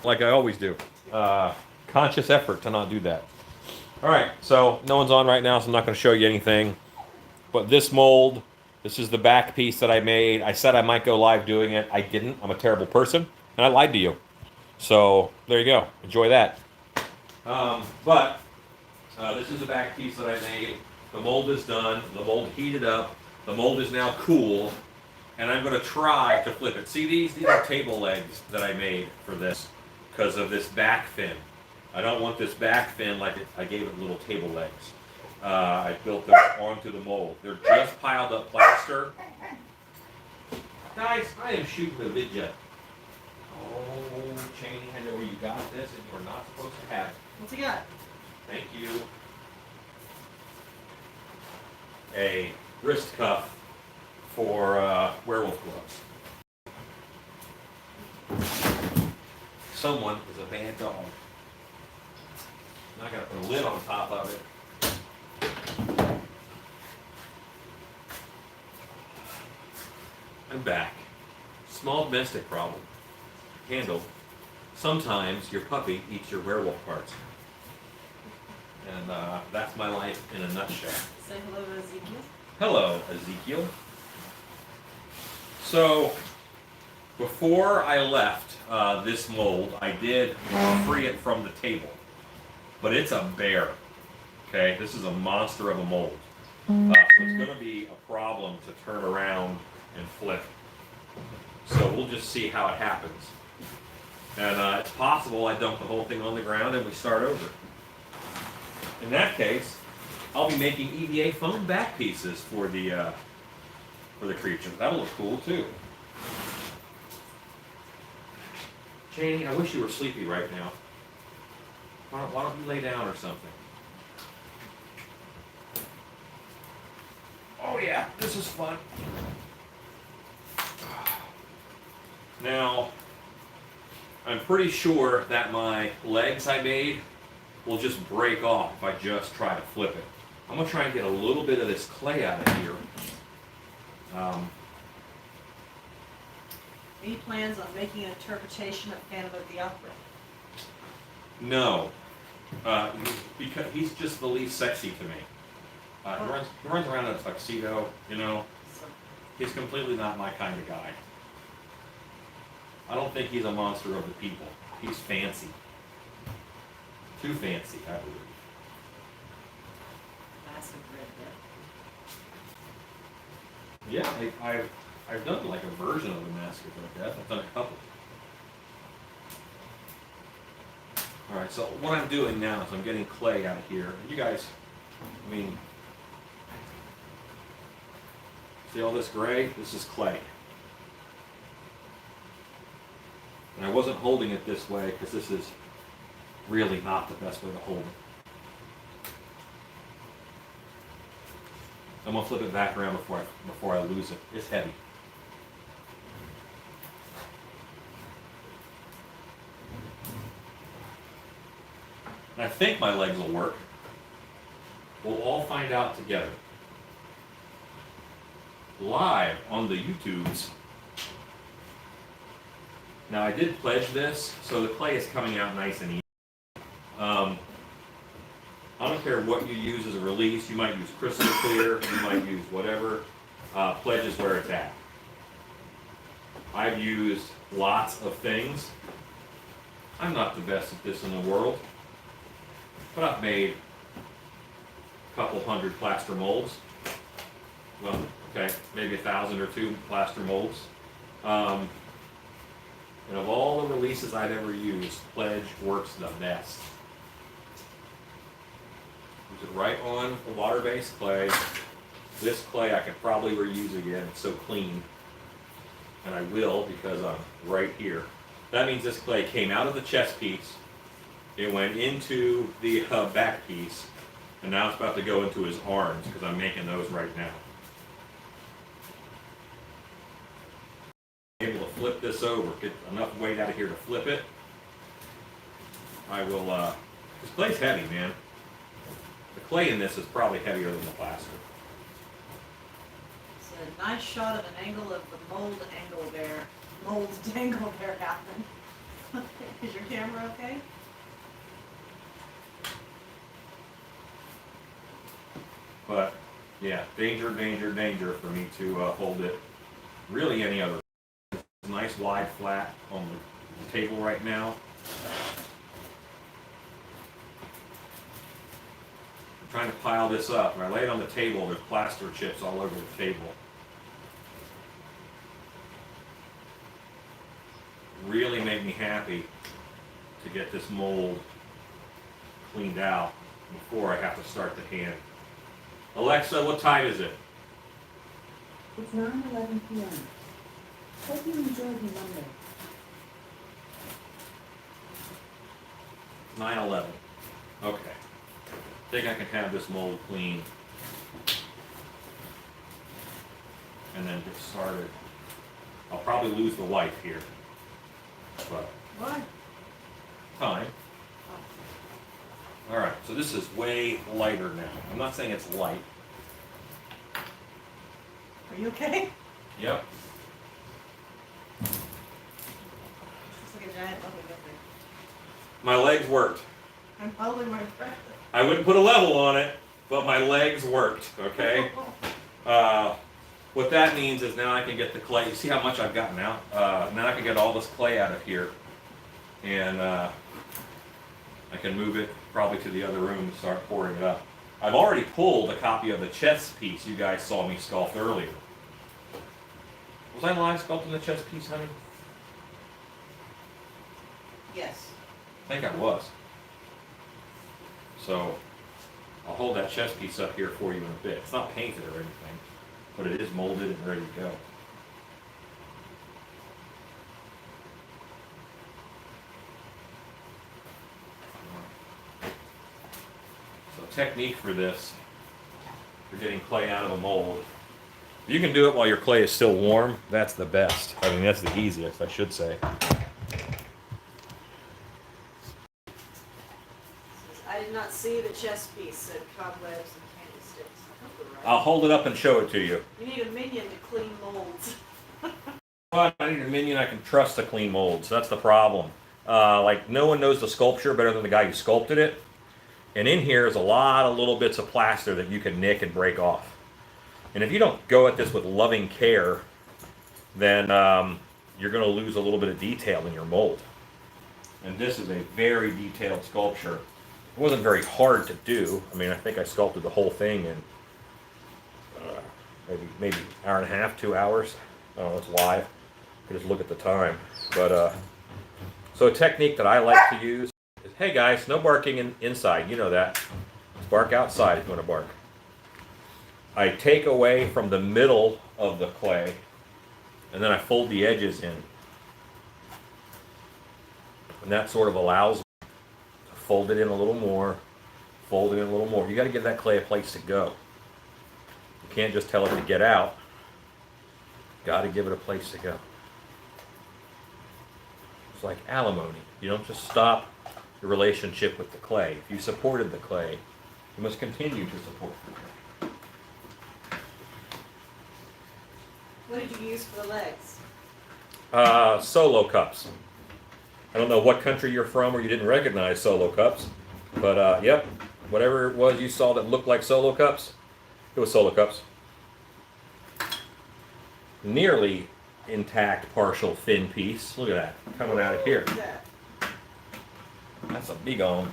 like I always do. Conscious effort to not do that. All right, so no one's on right now, so I'm not going to show you anything. But this mold, this is the back piece that I made. I said I might go live doing it. I didn't. I'm a terrible person, and I lied to you. So there you go. Enjoy that. But this is the back piece that I made. The mold is done. The mold heated up. The mold is now cool. And I'm going to try to flip it. See these? These are table legs that I made for this because of this back fin. I don't want this back fin like I gave it little table legs. I built them onto the mold. They're just piled up plaster. Guys, I am shooting a video. Oh, Cheney, I know where you got this and you're not supposed to have it. What's he got? Thank you. A wrist cuff for werewolf gloves. Someone is a bad dog. Now I gotta put a lid on top of it. I'm back. Small domestic problem. Handled. Sometimes your puppy eats your werewolf parts. And that's my life in a nutshell. Say hello to Ezekiel. Hello, Ezekiel. So, before I left this mold, I did free it from the table. But it's a bear. Okay, this is a monster of a mold. So it's going to be a problem to turn around and flip. So we'll just see how it happens. And it's possible I dump the whole thing on the ground and we start over. In that case, I'll be making EVA foam back pieces for the creature. That'll look cool too. Janie, I wish you were sleepy right now. Why don't you lay down or something? Oh yeah, this is fun. Now, I'm pretty sure that my legs I made will just break off if I just try to flip it. I'm going to try and get a little bit of this clay out of here. Any plans on making an interpretation of Phantom of the Opera? No, because he's just the least sexy to me. He runs around in a tuxedo, you know. So, He's completely not my kind of guy. I don't think he's a monster of the people. He's fancy. Too fancy, I believe. massive red bear. Yeah, I've done like a version of the Mask of Red Death. I've done a couple. Alright, so what I'm doing now is I'm getting clay out of here. You guys, I mean, see all this gray? This is clay. And I wasn't holding it this way because this is really not the best way to hold it. I'm gonna flip it back around before I lose it. It's heavy. And I think my legs will work. We'll all find out together. Live on the YouTubes. Now I did pledge this, so the clay is coming out nice and easy. I don't care what you use as a release. You might use crystal clear, you might use whatever. Pledge is where it's at. I've used lots of things. I'm not the best at this in the world, but I've made a couple hundred plaster molds. Well, okay, maybe 1,000 or 2 plaster molds. And of all the releases I've ever used, Pledge works the best. Use it right on the water-based clay. This clay I could probably reuse again. It's so clean. And I will because I'm right here. That means this clay came out of the chest piece. It went into the back piece. And now it's about to go into his arms because I'm making those right now. Able to flip this over, get enough weight out of here to flip it. I will, this clay's heavy, man. The clay in this is probably heavier than the plaster. It's a nice shot of an angle of the mold dangle bear happening. Is your camera okay? But yeah, danger, danger, danger for me to hold it really any other. Nice wide flat on the table right now. I'm trying to pile this up. When I lay it on the table, there's plaster chips all over the table. Really made me happy to get this mold cleaned out before I have to start the hand. Alexa, what time is it? It's 9:11 p.m. Hope you enjoyed your Monday. 9:11. Okay. Think I can have this mold clean and then get started. I'll probably lose the light here, but Why? time. All right, so this is way lighter now. I'm not saying it's light. Are you okay? Yep. Looks like a giant bubble gupper. My legs worked. I'm holding my breath. I wouldn't put a level on it, but my legs worked, okay? What that means is now I can get the clay. You see how much I've gotten out? Now I can get all this clay out of here. And I can move it probably to the other room and start pouring it up. I've already pulled a copy of the chess piece you guys saw me sculpt earlier. Was I live sculpting the chess piece, honey? Yes. I think I was. So I'll hold that chess piece up here for you in a bit. It's not painted or anything, but it is molded and ready to go. So technique for this, for getting clay out of a mold. If you can do it while your clay is still warm, that's the best. I mean, that's the easiest, I should say. I did not see the chess piece, said cobwebs and candy sticks. I hope we're right. I'll hold it up and show it to you. You need a minion to clean molds. But I need a minion I can trust to clean molds. That's the problem. Like, no one knows the sculpture better than the guy who sculpted it. And in here is a lot of little bits of plaster that you can nick and break off. And if you don't go at this with loving care, then you're going to lose a little bit of detail in your mold. And this is a very detailed sculpture. It wasn't very hard to do. I mean, I think I sculpted the whole thing in maybe an hour and a half, 2 hours. Oh, it's live. You can just look at the time. But so a technique that I like to use is, hey guys, no barking inside. You know that. Just bark outside if you want to bark. I take away from the middle of the clay, and then I fold the edges in. And that sort of allows me to fold it in a little more, fold it in a little more. You got to give that clay a place to go. You can't just tell it to get out. Got to give it a place to go. It's like alimony. You don't just stop your relationship with the clay. If you supported the clay, you must continue to support the clay. What did you use for the legs? Solo cups. I don't know what country you're from or you didn't recognize solo cups, but yep, whatever it was you saw that looked like solo cups, it was solo cups. Nearly intact partial fin piece. Look at that, coming out of here. Look at that. That's a big on.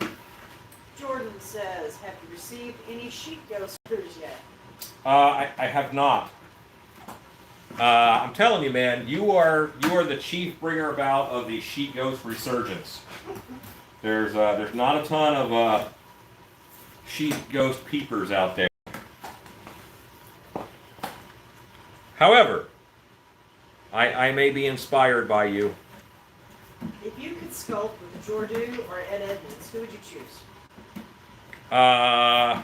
Jordan says, have you received any sheet ghost orders yet? I have not. I'm telling you, man, you are the chief bringer about of the sheet ghost resurgence. There's not a ton of sheet ghost peepers out there. However, I may be inspired by you. If you could sculpt with Jordu or Ed Edmonds, who would you choose? I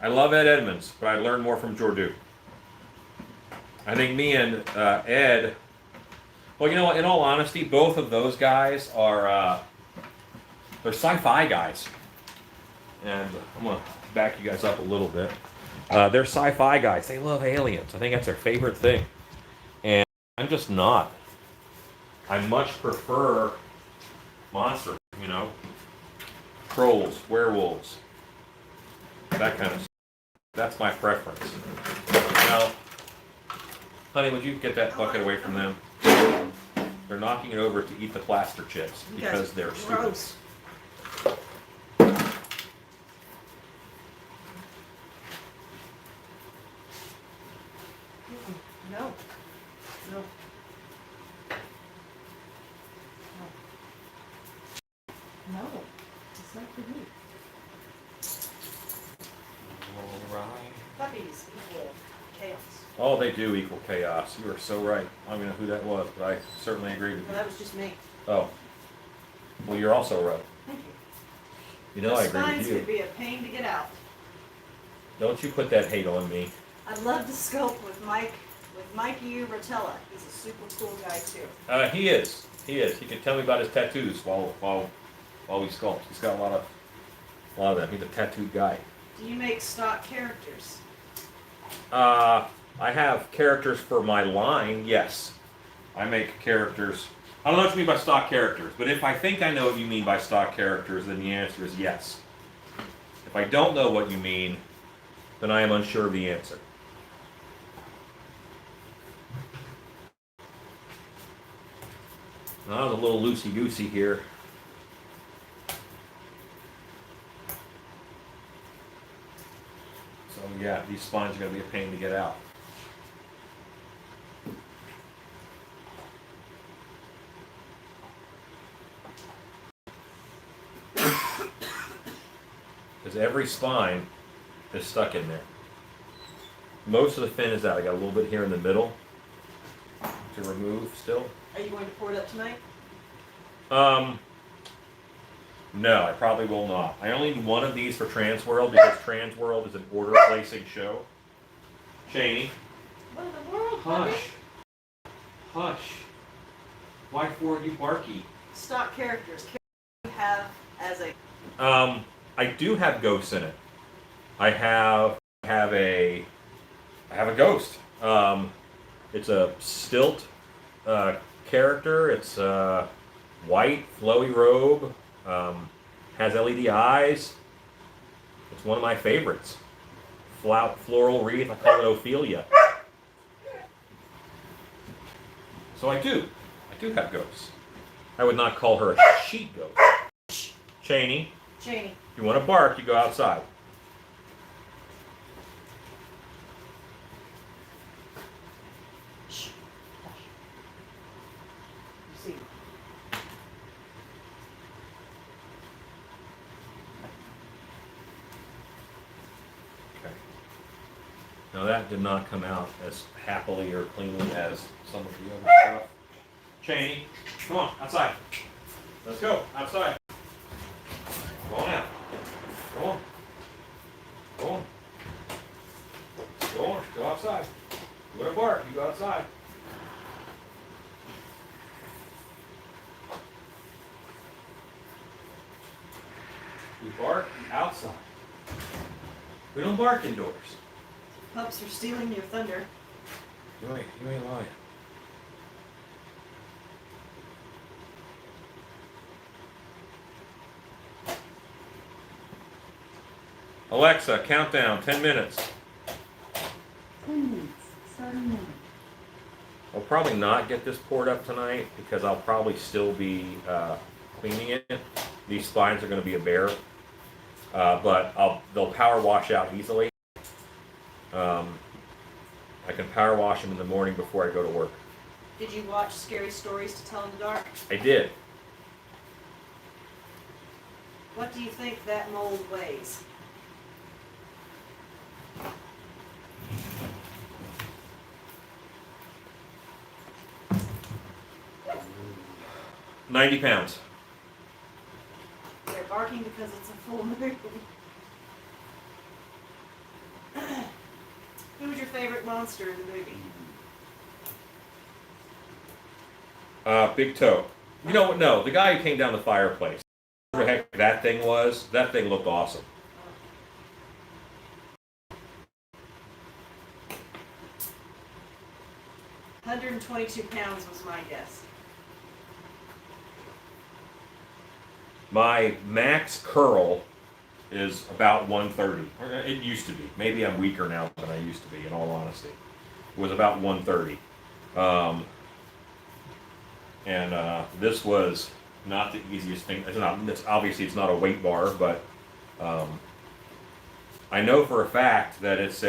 love Ed Edmonds, but I learned more from Jordu. I think me and Ed, well, you know what, in all honesty, both of those guys are, they're sci-fi guys. And I'm going to back you guys up a little bit. They're sci-fi guys. They love aliens. I think that's their favorite thing. And I'm just not. I much prefer monster, you know? Trolls, werewolves, that kind of stuff. That's my preference. Now, honey, would you get that bucket away from them? They're knocking it over to eat the plaster chips You guys because are they're stupid. gross. No. No. No, it's not for me. All right. Puppies equal chaos. Oh, they do equal chaos. You are so right. I don't even know who that was, but I certainly agree with Well, you. that was just me. Oh. Well, you're also right. Thank you. You know I The agree spines with you. could be a pain to get out. Don't you put that hate on me. I'd love to sculpt with Mikey Rotella. He's a super cool guy too. He is. He is. He can tell me about his tattoos while we sculpt. He's got a lot of them. He's a tattooed guy. Do you make stock characters? I have characters for my line, yes. I make characters. I don't know what you mean by stock characters, but if I think I know what you mean by stock characters, then the answer is yes. If I don't know what you mean, then I am unsure of the answer. I was a little loosey-goosey here. So yeah, these spines are going to be a pain to get out. Because every spine is stuck in there. Most of the fin is out. I got a little bit here in the middle to remove still. Are you going to pour it up tonight? No, I probably will not. I only need one of these for Transworld because Transworld is an order placing show. Cheney. What in the world? puppy? Hush. Hush. Why for you barky? Stock characters. You have as a I do have ghosts in it. I have a ghost. It's a stilt character. It's white, flowy robe. Has LED eyes. It's one of my favorites. Floral wreath. I call it Ophelia. So I do have ghosts. I would not call her a sheet ghost. Cheney. Cheney. If you want to bark, you go outside. Shh. Hush. You see. Okay. Now that did not come out as happily or cleanly as some of the other stuff. Cheney, come on, outside. Let's go, outside. Go on out. Go on. Go on. Go on, go outside. You want to bark, you go outside. We bark outside. We don't bark indoors. Pups are stealing your thunder. You ain't lying. Alexa, countdown, 10 minutes. 10 minutes, starting now. I'll probably not get this poured up tonight because I'll probably still be cleaning it. These spines are going to be a bear, but they'll power wash out easily. I can power wash them in the morning before I go to work. Did you watch Scary Stories to Tell in the Dark? I did. What do you think that mold weighs? £90. They're barking because it's a full moon. Who was your favorite monster in the movie? Big Toe. You know what? No, the guy who came down the fireplace. Whatever the heck that thing was, that thing looked awesome. £122 was my guess. My max curl is about 130. Or it used to be. Maybe I'm weaker now than I used to be, in all honesty. It was about 130. This was not the easiest thing. Obviously it's not a weight bar, but I know for a fact that it's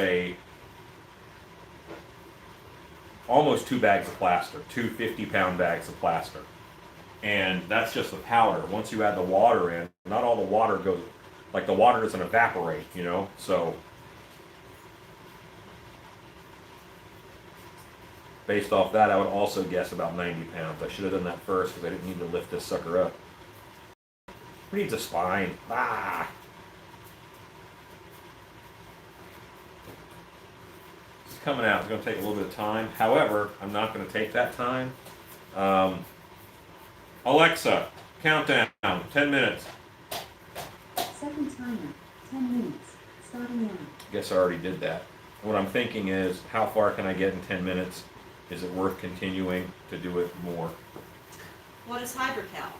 almost 2 bags of plaster, 2 50-pound bags of plaster. And that's just the powder. Once you add the water in, not all the water goes, like the water doesn't evaporate, you know? So, based off that, I would also guess about 90 pounds. I should have done that first because I didn't need to lift this sucker up. Who needs a spine? Ah! It's coming out. It's going to take a little bit of time. However, I'm not going to take that time. Alexa, countdown, 10 minutes. Second timer, 10 minutes, starting now. Guess I already did that. What I'm thinking is, how far can I get in 10 minutes? Is it worth continuing to do it more? What is Hydrocal?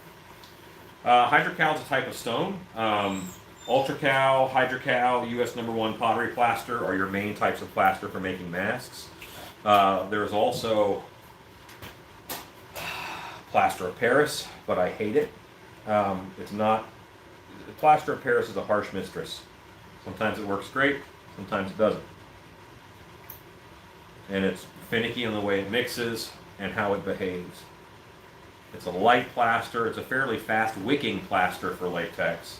Hydrocal is a type of stone. Ultracal, Hydrocal, US #1 pottery plaster are your main types of plaster for making masks. There's also plaster of Paris, but I hate it. It's not. Plaster of Paris is a harsh mistress. Sometimes it works great, sometimes it doesn't. And it's finicky in the way it mixes and how it behaves. It's a light plaster. It's a fairly fast wicking plaster for latex,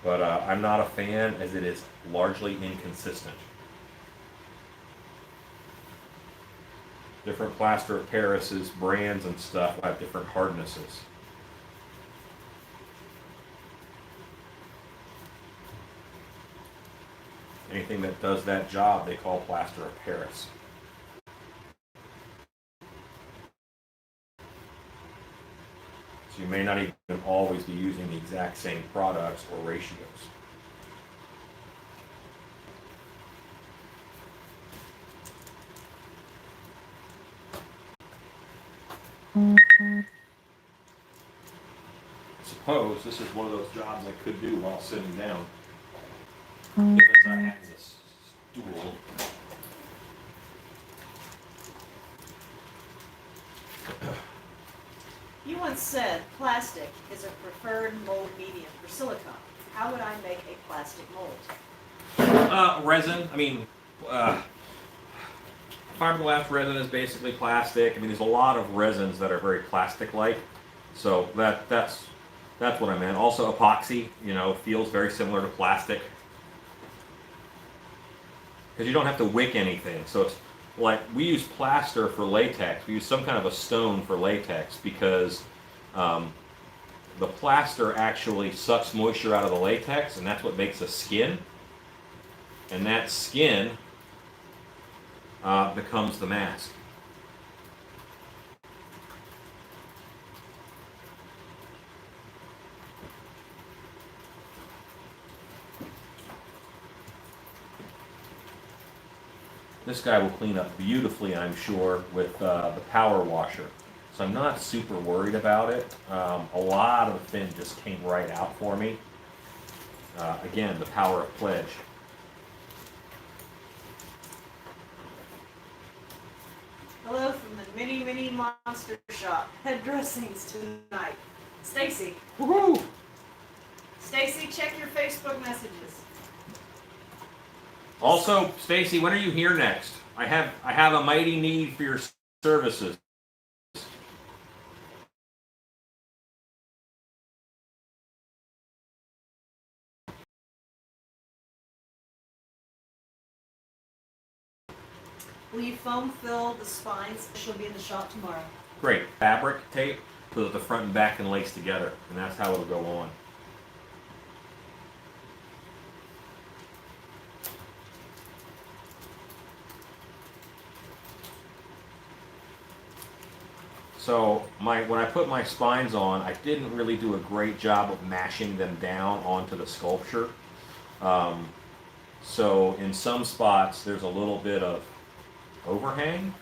but I'm not a fan as it is largely inconsistent. Different plaster of Paris's brands and stuff have different hardnesses. Anything that does that job they call plaster of Paris. So you may not even always be using the exact same products or ratios. Suppose this is one of those jobs I could do while sitting down. If I had this stool. You once said plastic is a preferred mold medium for silicone. How would I make a plastic mold? Resin. I mean, fiberglass resin is basically plastic. I mean, there's a lot of resins that are very plastic-like. So that's what I meant. Also, epoxy, feels very similar to plastic. Because you don't have to wick anything. So it's like we use plaster for latex. We use some kind of a stone for latex because the plaster actually sucks moisture out of the latex, and that's what makes a skin. And that skin becomes the mask. This guy will clean up beautifully, I'm sure, with the power washer. So I'm not super worried about it. A lot of the fin just came right out for me. Again, the power of Pledge. Hello from the Mini Mini Monster Shop. Head dressings tonight. Stacy. Woohoo! Stacy, check your Facebook messages. Also, Stacy, when are you here next? I have a mighty need for your services. Will you foam fill the spines? She'll be in the shop tomorrow. Great. Fabric tape so that the front and back can lace together, and that's how it'll go on. So when I put my spines on, I didn't really do a great job of mashing them down onto the sculpture. So in some spots, there's a little bit of overhang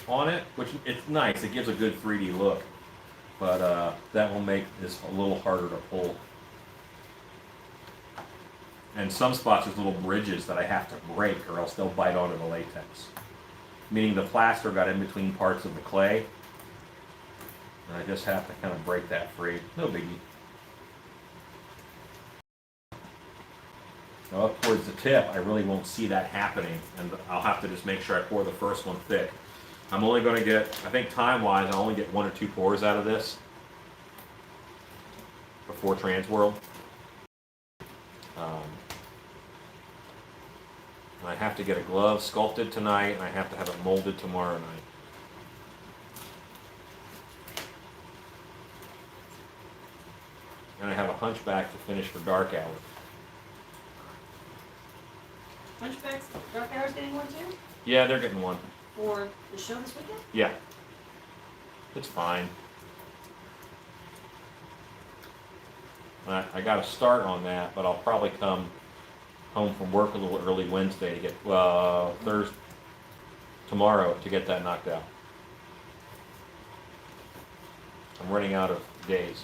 on it, which it's nice. It gives a good 3D look. but that will make this a little harder to pull. And some spots there's little bridges that I have to break or else they'll bite onto the latex. Meaning the plaster got in between parts of the clay. And I just have to kind of break that free. No biggie. Now up towards the tip, I really won't see that happening. And I'll have to just make sure I pour the first one thick. I'm only going to get, I think time-wise, I'll only get 1 or 2 pours out of this before Transworld. And I have to get a glove sculpted tonight, and I have to have it molded tomorrow night. And I have a hunchback to finish for Dark Hour. Hunchbacks, Dark Hour's getting one too? Yeah, they're getting one. For the show this weekend? Yeah. It's fine. I got to start on that, but I'll probably come home from work a little early Wednesday to get, tomorrow to get that knocked out. I'm running out of days.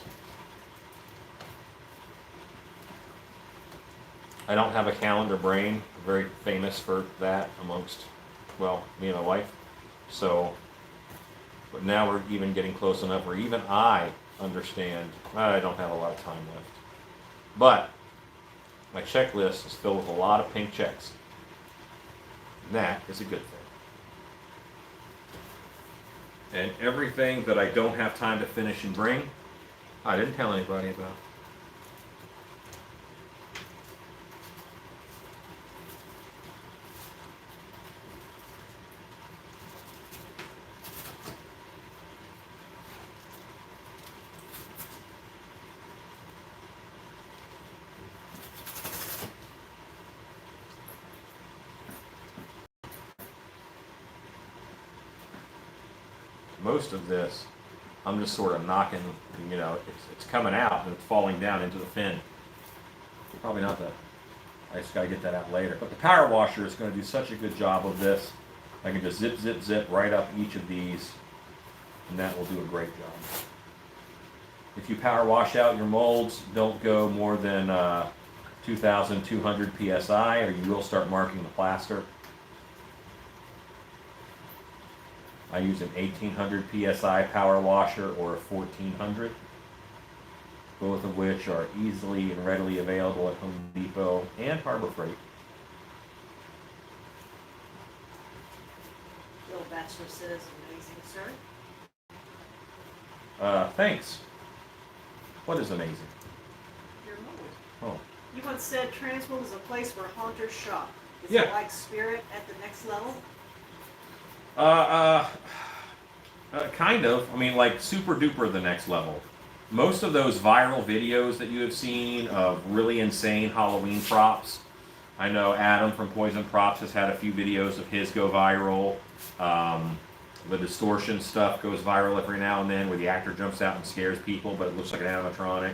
I don't have a calendar brain. I'm very famous for that amongst, well, me and my wife. So, but now we're even getting close enough where even I understand I don't have a lot of time left. But my checklist is filled with a lot of pink checks. And that is a good thing. And everything that I don't have time to finish and bring, I didn't tell anybody about. Most of this, I'm just sort of knocking, it's coming out and it's falling down into the fin. Probably not that. I just got to get that out later. But the power washer is going to do such a good job of this. I can just zip, zip, zip right up each of these, and that will do a great job. If you power wash out your molds, don't go more than 2,200 psi, or you will start marking the plaster. I use an 1800 psi power washer or a 1400, both of which are easily and readily available at Home Depot and Harbor Freight. Bill Bachelor says, amazing, sir. Thanks. What is amazing? Your mold. Oh. You once said Transworld is a place where haunters shop. Is Yeah. it like Spirit at the next level? Kind of. I mean, like super duper the next level. Most of those viral videos that you have seen of really insane Halloween props, I know Adam from Poison Props has had a few videos of his go viral. The distortion stuff goes viral every now and then where the actor jumps out and scares people, but it looks like an animatronic.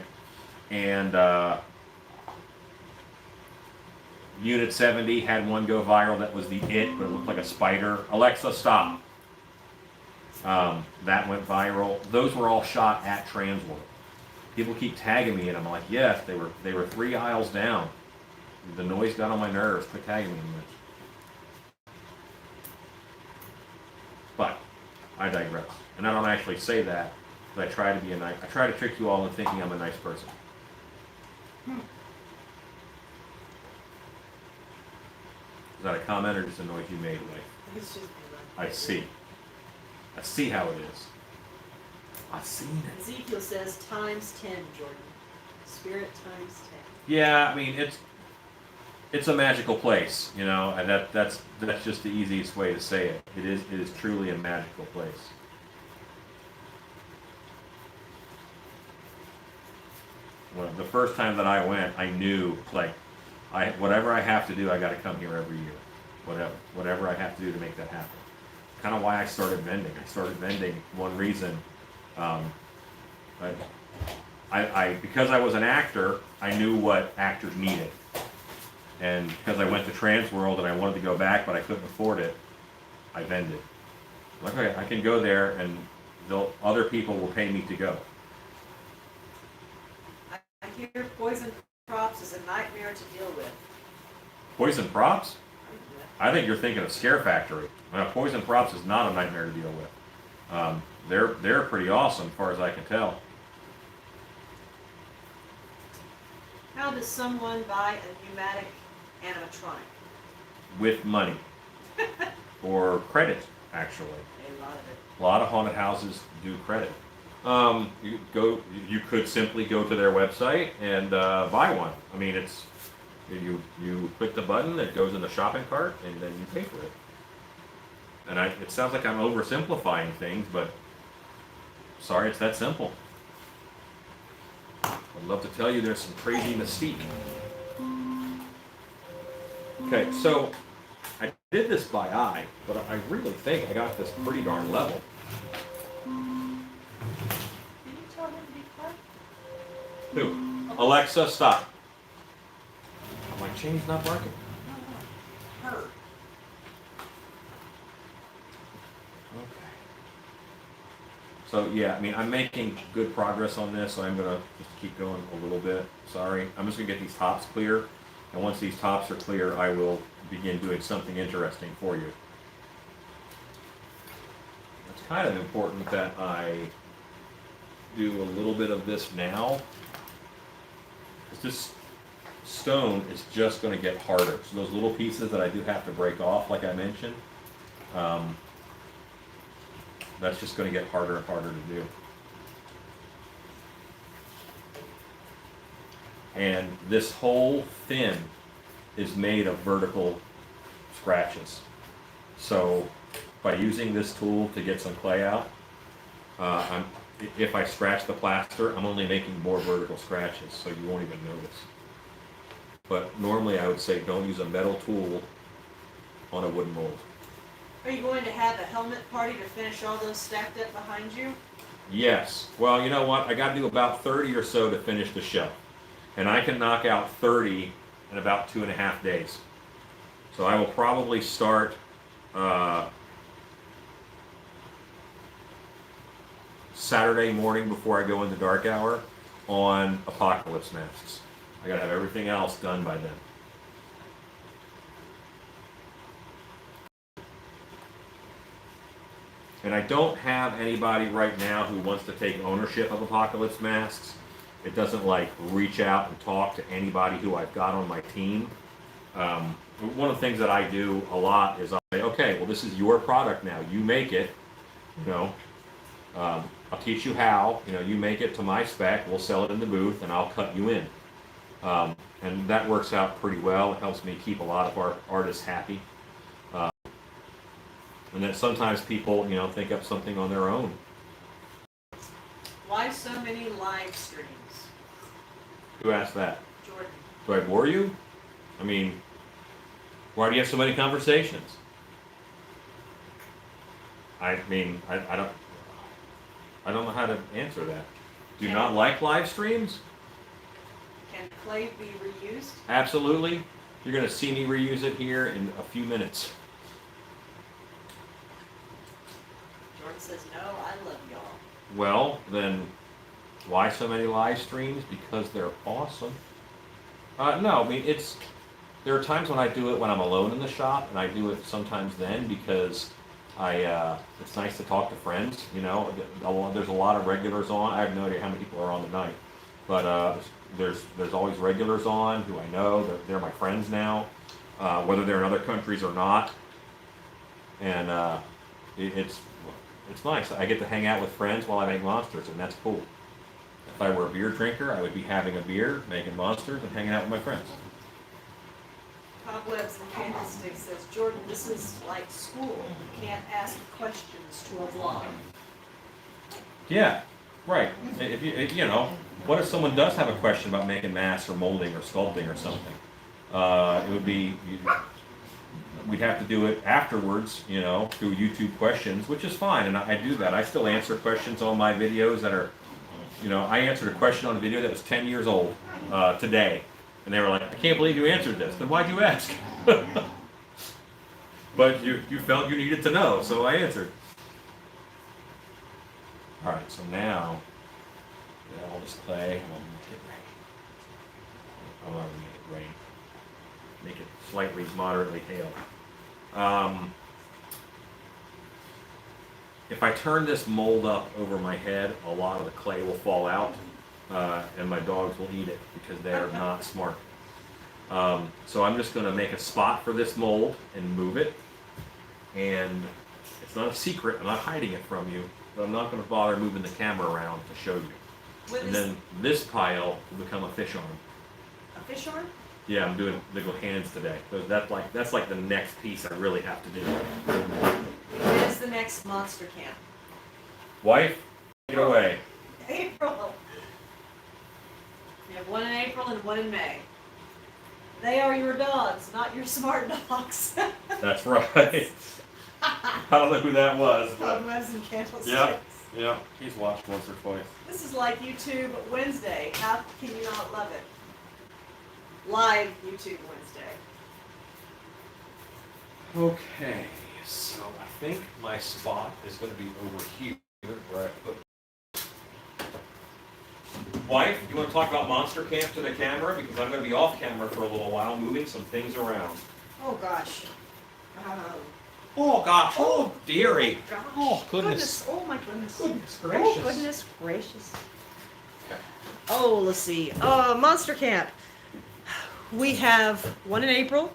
And Unit 70 had one go viral that was the It, but it looked like a spider. Alexa, stop. That went viral. Those were all shot at Transworld. People keep tagging me, and I'm like, yes, they were 3 aisles down. The noise got on my nerves. Quit tagging me in this. But I digress, and I don't actually say that. But I try to be I try to trick you all into thinking I'm a nice person. Is that a comment or just a noise you made, Ray? It's just I see. I see how it is. I seen it. Ezekiel says times 10, Jordan. Spirit times 10. Yeah, I mean it's a magical place, and that's just the easiest way to say it. It is truly a magical place. Well, the first time that I went, I knew whatever I have to do, I got to come here every year. Whatever I have to do to make that happen. Kind of why I started vending. I started vending one reason. Because I was an actor, I knew what actors needed. And because I went to Transworld and I wanted to go back, but I couldn't afford it, I vended. Like, okay, I can go there and other people will pay me to go. I hear poison props is a nightmare to deal with. Poison props? I think you're thinking of Scare Factory. Poison props is not a nightmare to deal with. They're pretty awesome, as far as I can tell. How does someone buy a pneumatic animatronic? With money. Or credit, actually. A lot of it. A lot of haunted houses do credit. You could simply go to their website and buy one. I mean, it's you click the button, it goes in the shopping cart, and then you pay for it. And it sounds like I'm oversimplifying things, but sorry, it's that simple. I'd love to tell you there's some crazy mystique. Okay, so I did this by eye, but I really think I got this pretty darn level. Can you tell him to be quiet? Who? Alexa, stop. My chain's not working. Her. Okay. So yeah, I mean, I'm making good progress on this, so I'm gonna just keep going a little bit. Sorry. I'm just gonna get these tops clear, and once these tops are clear, I will begin doing something interesting for you. It's kind of important that I do a little bit of this now, because this stone is just going to get harder. So those little pieces that I do have to break off, like I mentioned, that's just going to get harder and harder to do. And this whole fin is made of vertical scratches. So by using this tool to get some clay out, if I scratch the plaster, I'm only making more vertical scratches, so you won't even notice. But normally I would say don't use a metal tool on a wooden mold. Are you going to have a helmet party to finish all those stacked up behind you? Yes. Well, you know what? I got to do about 30 or so to finish the shelf. And I can knock out 30 in about 2.5 days. So I will probably start Saturday morning before I go into dark hour on apocalypse masks. I gotta have everything else done by then. And I don't have anybody right now who wants to take ownership of apocalypse masks. It doesn't like reach out and talk to anybody who I've got on my team. One of the things that I do a lot is I say, okay, well, this is your product now. You make it, you know. I'll teach you how, you know, you make it to my spec, we'll sell it in the booth, and I'll cut you in. And that works out pretty well. It helps me keep a lot of our artists happy. And then sometimes people, you know, think up something on their own. Why so many live streams? Who asked that? Jordan. Do I bore you? I mean, why do you have so many conversations? I mean, I don't know how to answer that. Do you not like live streams? Can clay be reused? Absolutely. You're going to see me reuse it here in a few minutes. Jordan says, no, I love y'all. Well, then why so many live streams? Because they're awesome. No, I mean, there are times when I do it when I'm alone in the shop, and I do it sometimes then because it's nice to talk to friends, you know. There's a lot of regulars on. I have no idea how many people are on tonight, but there's always regulars on who I know. They're my friends now, whether they're in other countries or not. And it's nice. I get to hang out with friends while I make monsters, and that's cool. If I were a beer drinker, I would be having a beer, making monsters, and hanging out with my friends. Cobwebs and Candlesticks says, Jordan, this is like school. You can't ask questions to a vlog. Yeah, right. If you know, what if someone does have a question about making masks or molding or sculpting or something? It would be, we'd have to do it afterwards, you know, through YouTube questions, which is fine, and I do that. I still answer questions on my videos that are, you know, I answered a question on a video that was 10 years old today, and they were like, I can't believe you answered this. Then why'd you ask? But you felt you needed to know, so I answered. All right, so now, get all this clay, and we'll make it rain. I'll already make it rain. Make it slightly, moderately hail. If I turn this mold up over my head, a lot of the clay will fall out, and my dogs will eat it because they are not smart. So I'm just going to make a spot for this mold and move it. And it's not a secret, I'm not hiding it from you, but I'm not going to bother moving the camera around to show you. And then this pile will become a fish arm. A fish arm? Yeah, I'm doing little hands today. So that's like the next piece I really have to do. When is the next monster camp? Wife, get away. April. You have one in April and one in May. They are your dogs, not your smart dogs. That's right. I don't know who that was, but Cobwebs and candlesticks. yeah, he's watched once or twice. This is like YouTube Wednesday. How can you not love it? Live YouTube Wednesday. Okay, so I think my spot is going to be over here where I put. Wife, you want to talk about Monster Camp to the camera? Because I'm going to be off camera for a little while, moving some things around. Oh gosh. Oh gosh, oh dearie. Gosh. Oh goodness. Oh my goodness. Goodness Oh gracious. goodness gracious. Okay. Oh, let's see. Monster Camp. We have one in April,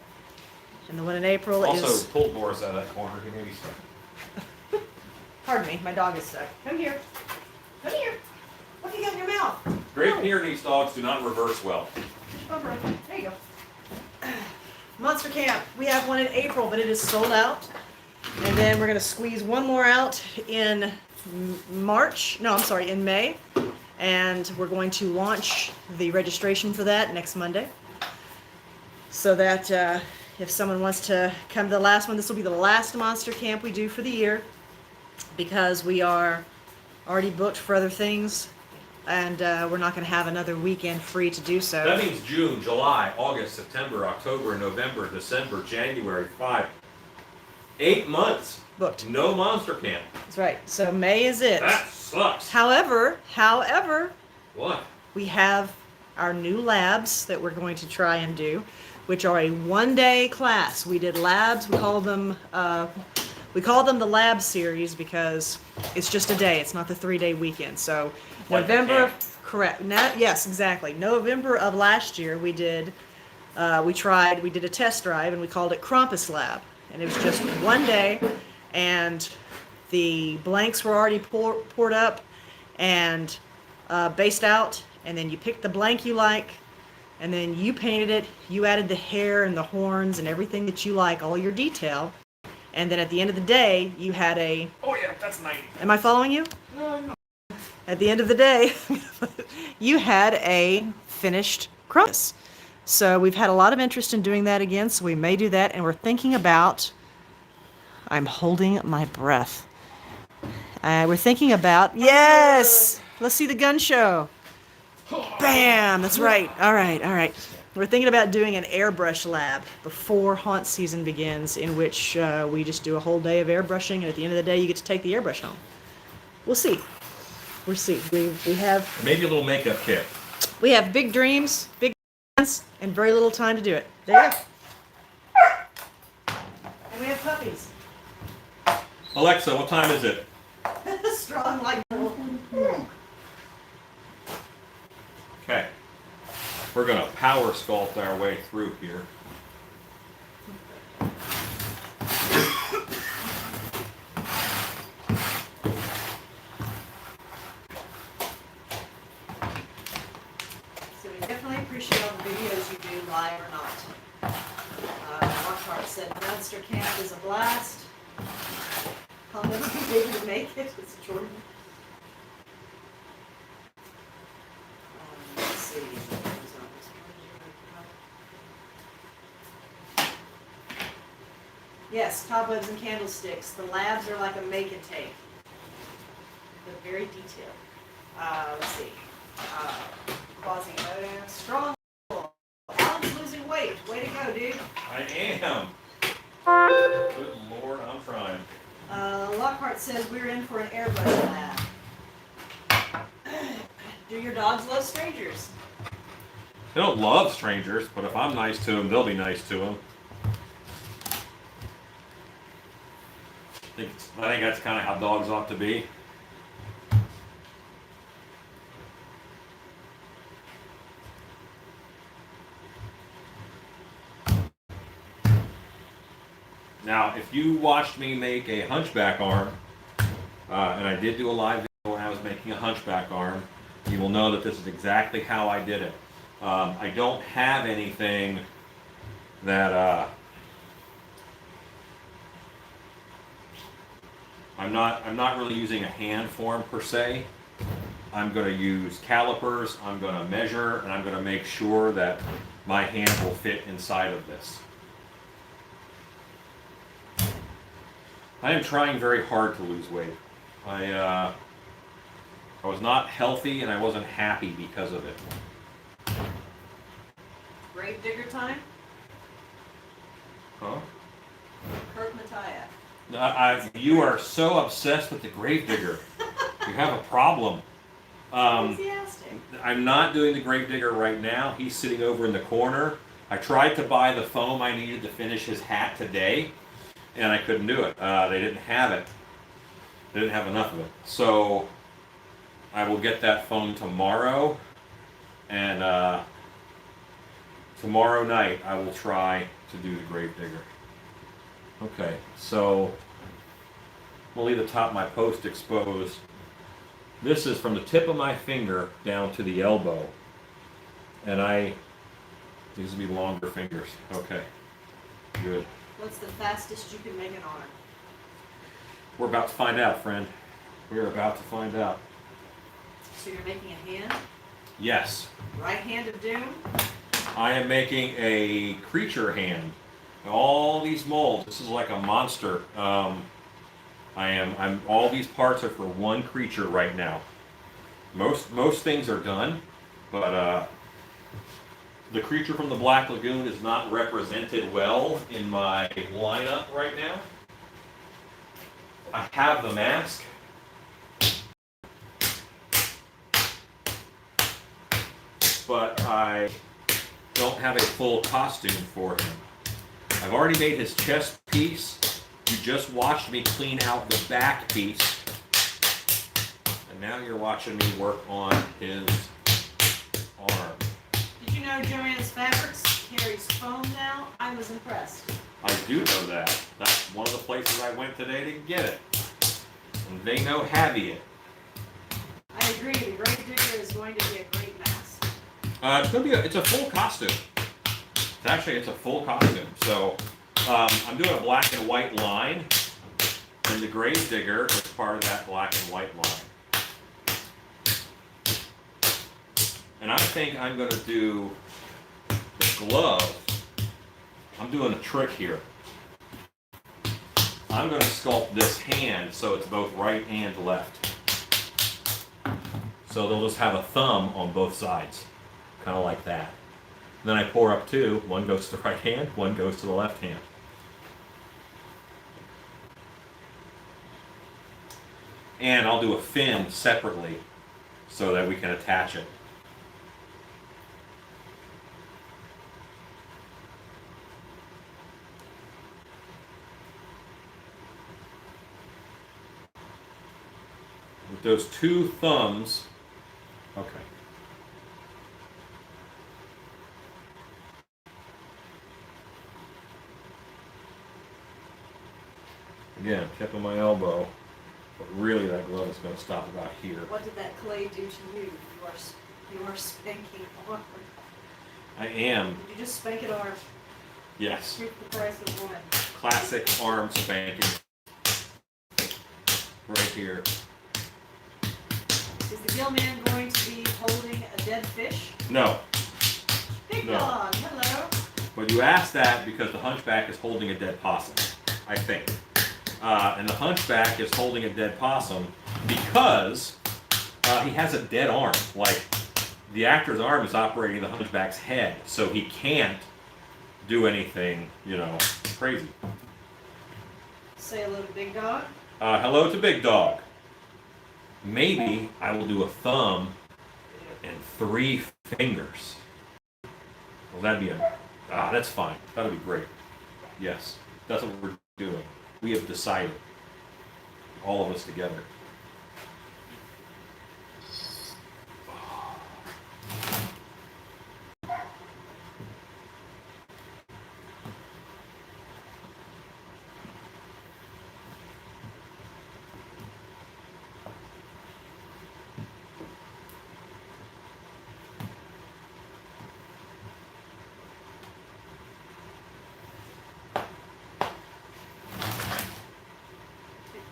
and the one in April Also, is. pull Boris out of that corner. He may be stuck. Pardon me, my dog is stuck. Come here. Come here. What do you got in your mouth? Great Pyrenees dogs do not reverse well. Over. There you go. Monster Camp. We have one in April, but it is sold out. And then we're going to squeeze one more out in March. No, I'm sorry, in May. And we're going to launch the registration for that next Monday. So that if someone wants to come to the last one, this will be the last Monster Camp we do for the year. Because we are already booked for other things. And we're not going to have another weekend free to do so. That means June, July, August, September, October, November, December, January, 8 months. Booked. No Monster Camp. That's right. So May is it. That sucks. However, What? we have our new labs that we're going to try and do, which are a one-day class. We did labs. We call them the lab series because it's just a day. It's not the 3-day weekend. So Like the November, camp. correct. Yes, exactly. November of last year, we did a test drive and we called it Krampus Lab, and it was just one day, and the blanks were already poured up and based out, and then you picked the blank you like, and then you painted it. You added the hair and the horns and everything that you like, all your detail. And then at the end of the day, you had a... Oh yeah, that's 90. Am I following you? No. At the end of the day, you had a finished Krampus. So we've had a lot of interest in doing that again, so we may do that. And we're thinking about... I'm holding my breath. We're thinking about... Yes! Let's see the gun show. Bam! That's right. All right. We're thinking about doing an airbrush lab before haunt season begins, in which we just do a whole day of airbrushing, and at the end of the day, you get to take the airbrush home. We'll see. We'll see. We have Maybe a little makeup kit. big dreams, big plans, and very little time to do it. There you go. And we have puppies. Alexa, what time is it? Strong like Okay. We're going to power sculpt our way through here. So we definitely appreciate all the videos you do, live or not. Lockhart said Monster Camp is a blast. I'll never be able to make it. It's Jordan. Let's see. Yes, cobwebs and candlesticks. The labs are like a make and take. They're very detailed. Let's see. Quasimodo. Strong. Alan's losing weight. Way to go, dude. I am. Good Lord, I'm trying. Lockhart says we're in for an airbrush lab. Do your dogs love strangers? They don't love strangers, but if I'm nice to them, they'll be nice to them. I think that's kind of how dogs ought to be. Now, if you watched me make a hunchback arm, and I did do a live video when I was making a hunchback arm, you will know that this is exactly how I did it. I don't have anything that I'm not really using a hand form per se. I'm going to use calipers, I'm going to measure, and I'm going to make sure that my hand will fit inside of this. I am trying very hard to lose weight. I was not healthy and I wasn't happy because of it. Grave digger time? Huh? Kirk Mattia. You are so obsessed with the gravedigger. You have a problem. Enthusiastic. I'm not doing the gravedigger right now. He's sitting over in the corner. I tried to buy the foam I needed to finish his hat today, and I couldn't do it. They didn't have it. They didn't have enough of it. So I will get that foam tomorrow, and tomorrow night I will try to do the gravedigger. Okay, so we'll leave the top of my post exposed. This is from the tip of my finger down to the elbow. And these will be longer fingers. Okay, good. What's the fastest you can make an arm? We're about to find out, friend. We're about to find out. So you're making a hand? Yes, Right hand of doom? I am making a creature hand. All these molds, this is like a monster. All these parts are for one creature right now. Most things are done, but the creature from the Black Lagoon is not represented well in my lineup right now. I have the mask. But I don't have a full costume for him. I've already made his chest piece. You just watched me clean out the back piece. And now you're watching me work on his arm. Did you know Joann's Fabrics carries foam now? I was impressed. I do know that. That's one of the places I went today to get it. And they know Havy it. I agree, the Grave Digger is going to be a great mask. It's a full costume. It's a full costume. So I'm doing a black and white line, and the Grave Digger is part of that black and white line. And I think I'm going to do the glove. I'm doing a trick here. I'm going to sculpt this hand so it's both right and left. So they'll just have a thumb on both sides, kind of like that. Then I pour up two. One goes to the right hand, one goes to the left hand. And I'll do a fin separately so that we can attach it. With those two thumbs, okay. Again, tip of my elbow, but really that glove is going to stop about here. What did that clay do to you? You are spanking arm. I am. Did you just spank it arm? Yes. Here's the price of one. Classic arm spanking. Right here. Is the gill man going to be holding a dead fish? No. Big No. dog, hello. But you asked that because the hunchback is holding a dead possum, I think. And the hunchback is holding a dead possum because he has a dead arm. Like, the actor's arm is operating the hunchback's head, so he can't do anything, crazy. Say hello to Big Dog. Hello to Big Dog. Maybe I will do a thumb and 3 fingers. Well, that'd be that's fine. That'll be great. Yes, that's what we're doing. We have decided, all of us together.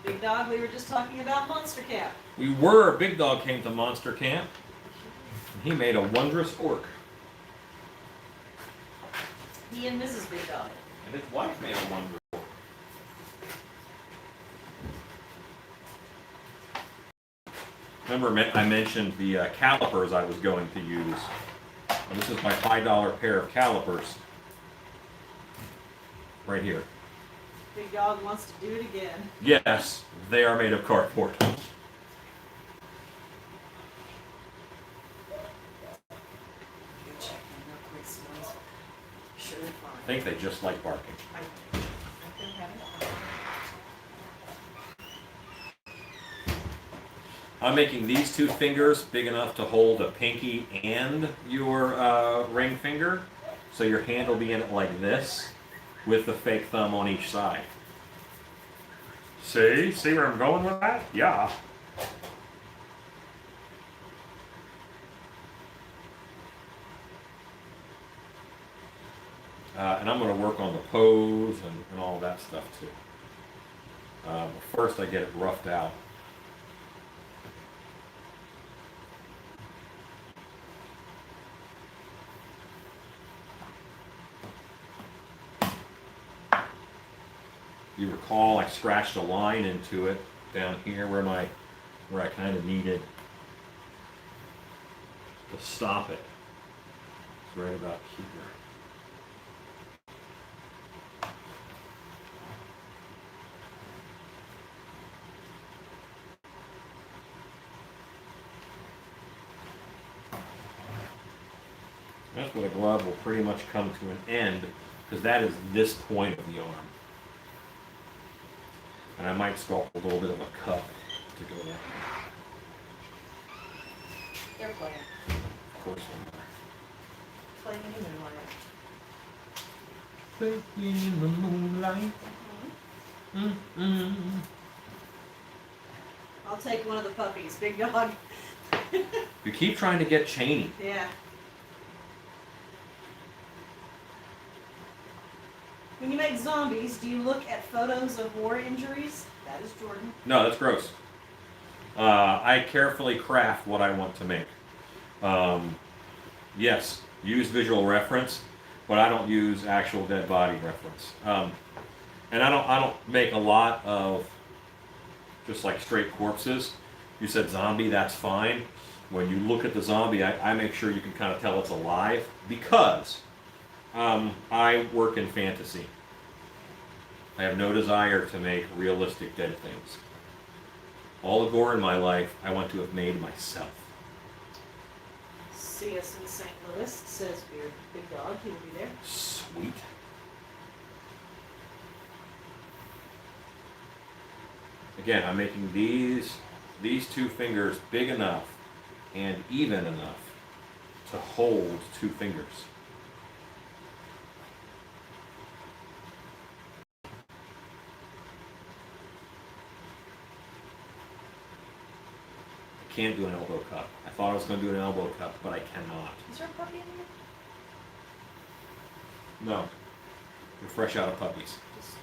Big Dog, we were just talking about Monster Camp. We were. Big Dog came to Monster Camp. And he made a wondrous orc. He and Mrs. Big Dog. And his wife made a wondrous orc. Remember, I mentioned the calipers I was going to use. And this is my $5 pair of calipers. Right here. Big Dog wants to do it again. Yes, they are made of cardboard. Go check them real quick, Smalls. Sure they're I fine. think they just like barking. I think they're having fun. I'm making these 2 fingers big enough to hold a pinky and your ring finger. So your hand will be in it like this, with the fake thumb on each side. See? See where I'm going with that? Yeah. And I'm going to work on the pose and all that stuff too. But first I get it roughed out. You recall I scratched a line into it down here where I kind of needed to stop it. It's right about here. That's where the glove will pretty much come to an end, because that is this point of the arm. And I might sculpt a little bit of a cup to go there. They're playing. Of course Playing in the moonlight. Playing in the moonlight. I'll take one of the puppies. Big Dog. You keep trying to get Cheney. Yeah. When you make zombies, do you look at photos of war injuries? That is Jordan. No, that's gross. I carefully craft what I want to make. Yes, use visual reference, but I don't use actual dead body reference. And I don't make a lot of just like straight corpses. You said zombie, that's fine. When you look at the zombie, I make sure you can kind of tell it's alive, because I work in fantasy. I have no desire to make realistic dead things. All the gore in my life, I want to have made myself. See us in St. Louis, says Big Dog. He will be there. Sweet. Again, I'm making these 2 fingers big enough and even enough to hold 2 fingers. I can't do an elbow cup. I thought I was going to do an elbow cup, but I cannot. Is there a puppy in here? No. We're fresh out of puppies. Just...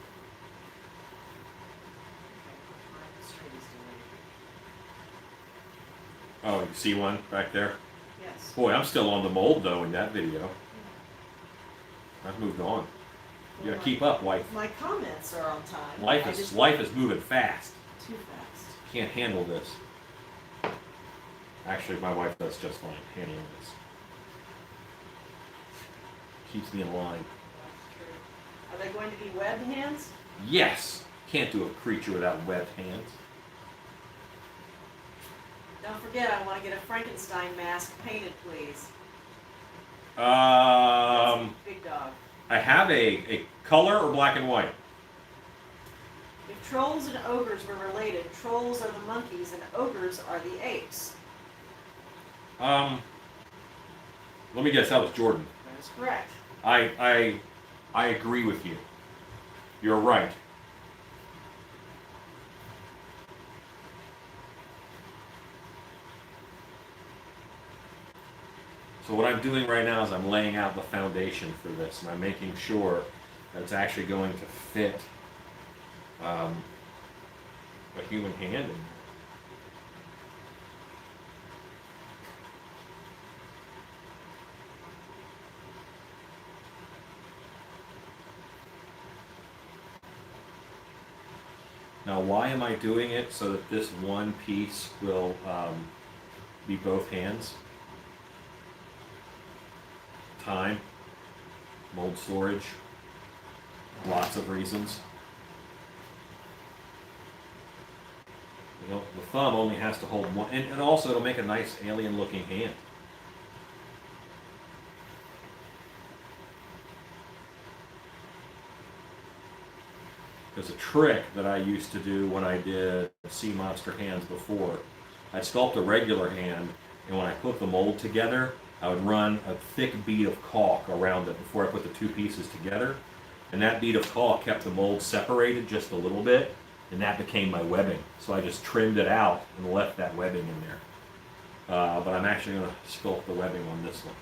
Oh, you see one back there? Yes. Boy, I'm still on the mold though in that video. I've moved on. You gotta keep up, wife. My comments are on time. Life I is just- moving fast. Too fast. Can't handle this. Actually, my wife does just fine handling this. Keeps me in line. Are they going to be webbed hands? Yes! Can't do a creature without webbed hands. Don't forget, I want to get a Frankenstein mask painted, please. Big dog. I have a color or black and white. If trolls and ogres were related, trolls are the monkeys and ogres are the apes. Let me guess, that was Jordan. That is correct. I agree with you. You're right. So what I'm doing right now is I'm laying out the foundation for this, and I'm making sure that it's actually going to fit a human hand in there. Now, why am I doing it? So that this one piece will be both hands. Time, mold storage, lots of reasons. You know, the thumb only has to hold one, and also it'll make a nice alien-looking hand. There's a trick that I used to do when I did Sea Monster hands before. I'd sculpt a regular hand, and when I put the mold together, I would run a thick bead of caulk around it before I put the two pieces together. And that bead of caulk kept the mold separated just a little bit, and that became my webbing. So I just trimmed it out and left that webbing in there. But I'm actually going to sculpt the webbing on this one.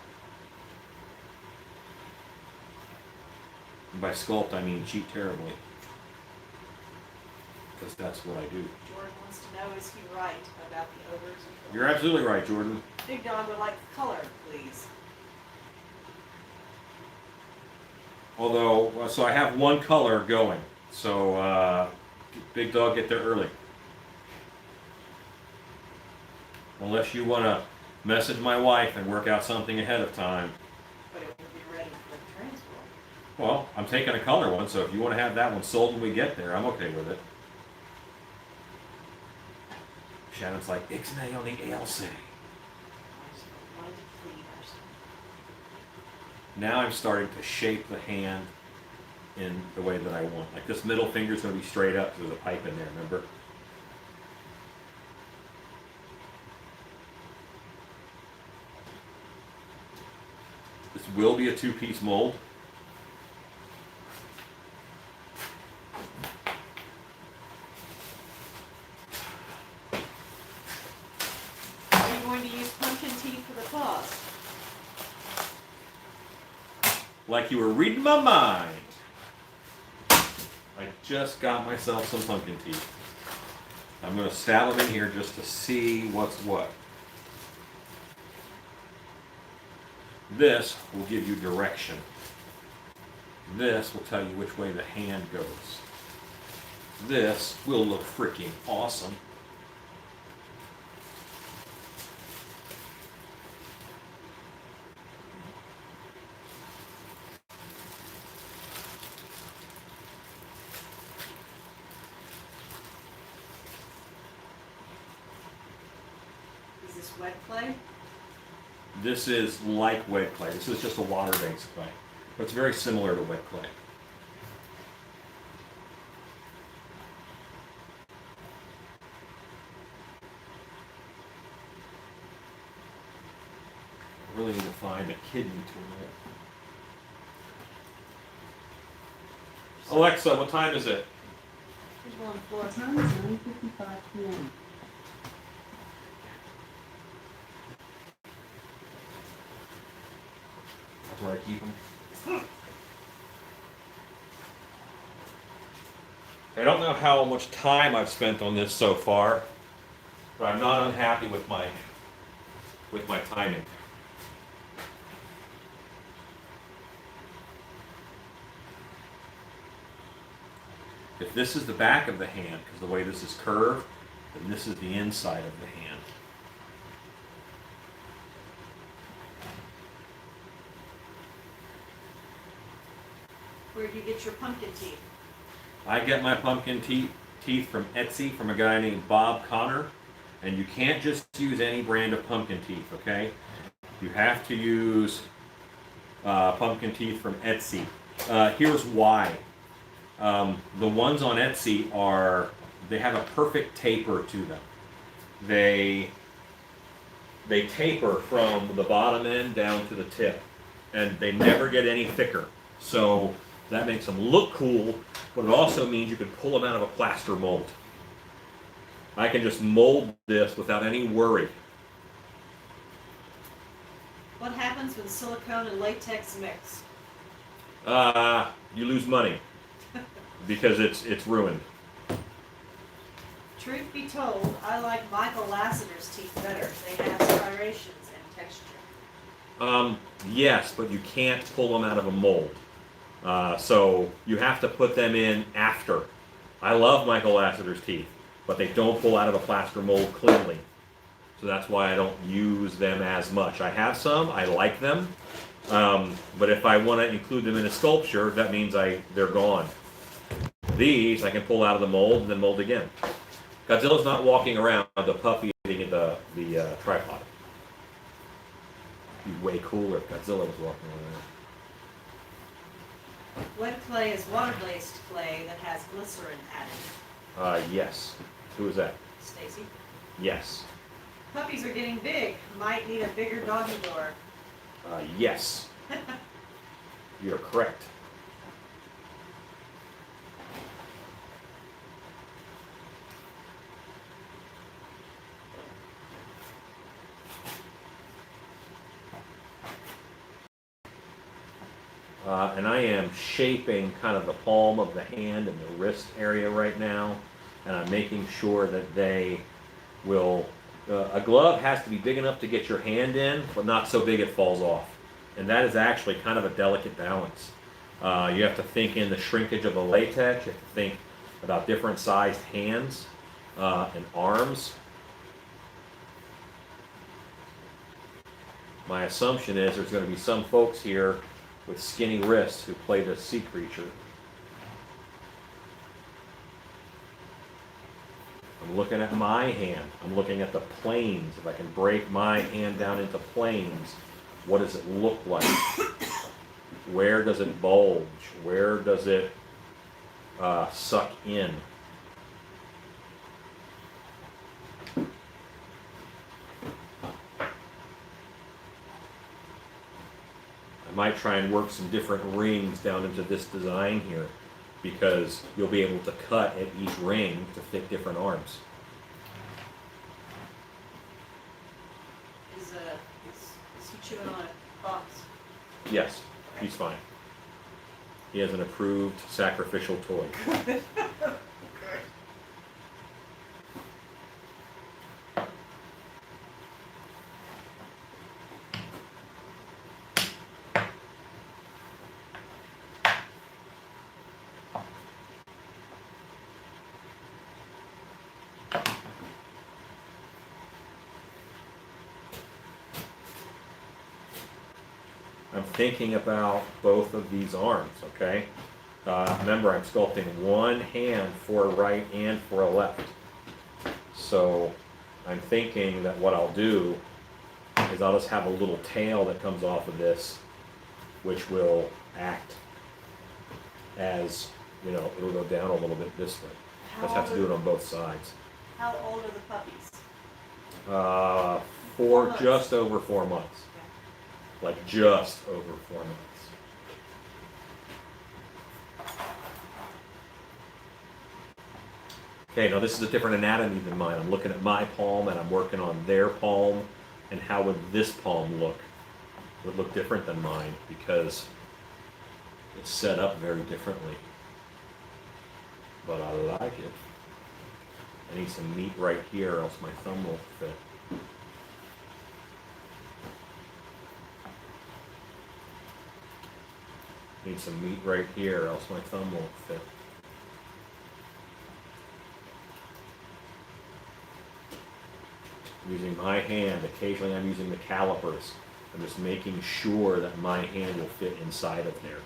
And by sculpt, I mean cheat terribly. Because that's what I do. Jordan wants to know, is he right about the ogres and trolls? You're absolutely right, Jordan. Big Dog would like color, please. Although, so I have one color going. So, Big Dog, get there early. Unless you want to message my wife and work out something ahead of time. But it won't be ready for the transport. Well, I'm taking a color one, so if you want to have that one sold when we get there, I'm okay with it. Shannon's like, Ixnay on the ALC. Now I'm starting to shape the hand in the way that I want. Like this middle finger's going to be straight up because there's a pipe in there, remember? This will be a two-piece mold. Are you going to use pumpkin teeth for the claws? Like you were reading my mind. I just got myself some pumpkin teeth. I'm going to stab them in here just to see what's what. This will give you direction. This will tell you which way the hand goes. This will look freaking awesome. Is this wet clay? This is like wet clay. This is just a water-based clay. But it's very similar to wet clay. I really need to find a kidney tool. Alexa, what time is it? Here's one on the floor. The time is 9:55 p.m. That's where I keep them. I don't know how much time I've spent on this so far, but I'm not unhappy with my timing. If this is the back of the hand, because the way this is curved, then this is the inside of the hand. Where do you get your pumpkin teeth? I get my pumpkin teeth from Etsy from a guy named Bob Connor, And you can't just use any brand of pumpkin teeth, okay? You have to use pumpkin teeth from Etsy. Here's why. The ones on Etsy they have a perfect taper to them. They taper from the bottom end down to the tip, and they never get any thicker. So that makes them look cool, but it also means you can pull them out of a plaster mold. I can just mold this without any worry. What happens when silicone and latex mix? You lose money because it's ruined. Truth be told, I like Michael Lassiter's teeth better. They have striations and texture. Yes, but you can't pull them out of a mold. So you have to put them in after. I love Michael Lassiter's teeth, but they don't pull out of a plaster mold cleanly. So that's why I don't use them as much. I have some, I like them, but if I want to include them in a sculpture, that means they're gone. These I can pull out of the mold and then mold again. Godzilla's not walking around the puppy eating the tripod. It'd be way cooler if Godzilla was walking around. What clay is water-based clay that has glycerin added? Yes. Who is that? Stacy. Yes. Puppies are getting big. Might need a bigger doggy door. Yes. You're correct. And I am shaping kind of the palm of the hand and the wrist area right now, and I'm making sure that they will. A glove has to be big enough to get your hand in, but not so big it falls off. And that is actually kind of a delicate balance. You have to think in the shrinkage of the latex. You have to think about different sized hands and arms. My assumption is there's going to be some folks here with skinny wrists who play the sea creature. I'm looking at my hand. I'm looking at the planes. If I can break my hand down into planes, what does it look like? Where does it bulge? Where does it suck in? I might try and work some different rings down into this design here, because you'll be able to cut at each ring to fit different arms. Is he chewing on a box? Yes, he's fine. He has an approved sacrificial toy. I'm thinking about both of these arms, okay? Remember, I'm sculpting one hand for a right and for a left. So I'm thinking that what I'll do is I'll just have a little tail that comes off of this, which will act as, it'll go down a little bit this way. Just have to do it on both sides. How old are the puppies? For months. just over 4 months. Like just over 4 months. Okay, now this is a different anatomy than mine. I'm looking at my palm and I'm working on their palm, and how would this palm look? It would look different than mine because it's set up very differently. But I like it. I need some meat right here, or else my thumb won't fit. Need some meat right here, or else my thumb won't fit. Using my hand, occasionally I'm using the calipers. I'm just making sure that my hand will fit inside of there.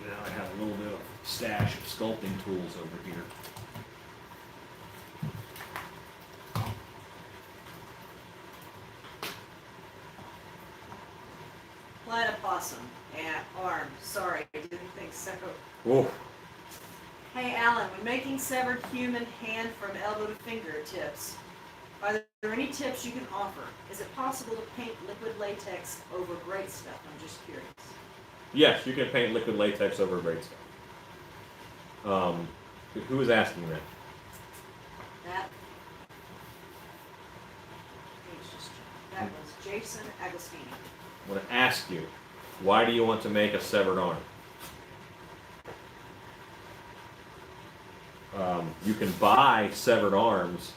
Now I have a little bit of stash of sculpting tools over here. Platypossum. Yeah, arm. Sorry, I didn't think second. Oh, Hey Alan, when making severed human hand from elbow to fingertips, are there any tips you can offer? Is it possible to paint liquid latex over great stuff? I'm just curious. yes, you can paint liquid latex over great stuff. Who was asking that? That was Jason Agostini. I'm going to ask you, why do you want to make a severed arm? You can buy severed arms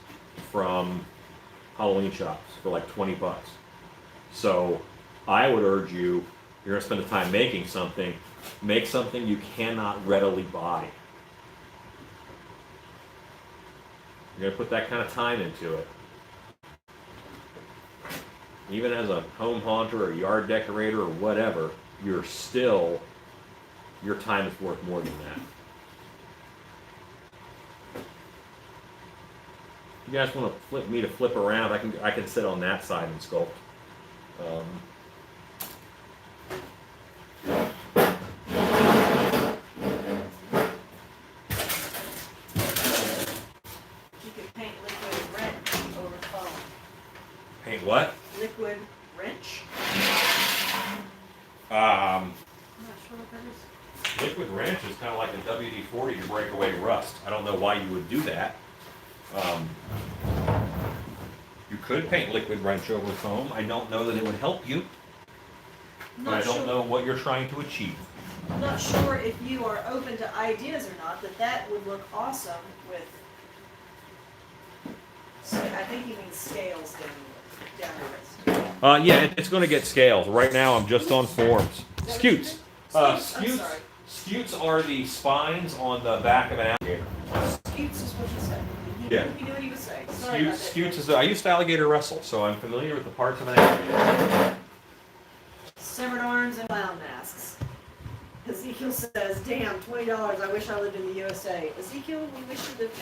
from Halloween shops for like 20 bucks. So I would urge you, you're going to spend the time making something, make something you cannot readily buy. You're going to put that kind of time into it. Even as a home haunter or yard decorator or whatever, your time is worth more than that. If you guys want to flip around, I can sit on that side and sculpt. You could paint liquid wrench over foam. Paint what? Liquid wrench? I'm not sure what that is. Liquid wrench is kind of like a WD-40 to break away rust. I don't know why you would do that. You could paint liquid wrench over foam. I don't know that it would help you, but I don't know what you're trying to achieve. I'm not sure if you are open to ideas or not, but that would look awesome with, I think you mean scales down your wrist. Yeah, it's going to get scales. Right now, I'm just on forms. Scutes. I'm Scutes. sorry. Scutes are the spines on the back of an alligator. Scutes is what you said. Yeah. You knew what he was saying. Sorry about that. Scutes is. I used to alligator wrestle, so I'm familiar with the parts of an alligator. Severed arms and clown masks. Ezekiel says, "Damn, $20. I wish I lived in the USA." Ezekiel, we wish you lived.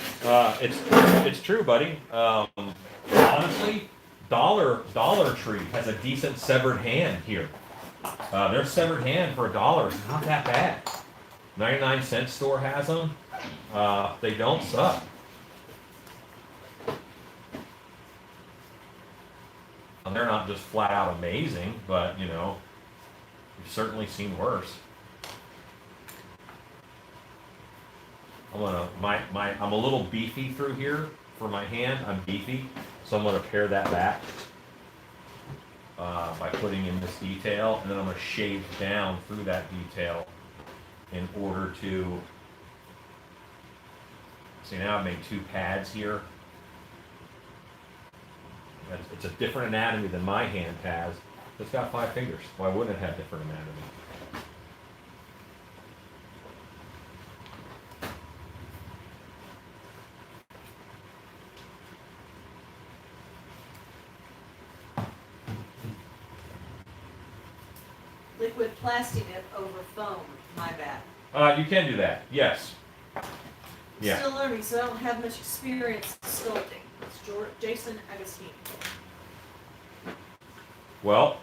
It's true, buddy. Honestly, Dollar Tree has a decent severed hand here. Their severed hand for $1 is not that bad. 99-cent store has them. They don't suck. And they're not just flat out amazing, but you know, you've certainly seen worse. I'm a little beefy through here for my hand. I'm beefy, so I'm gonna pare that back by putting in this detail, and then I'm gonna shave down through that detail in order to see. Now I've made 2 pads here. It's a different anatomy than my hand has. It's got 5 fingers. Why wouldn't it have different anatomy? Liquid plastinip over foam. My bad. You can do that. Yes. I'm Yeah. still learning, so I don't have much experience sculpting. It's Jason Agostini. Well,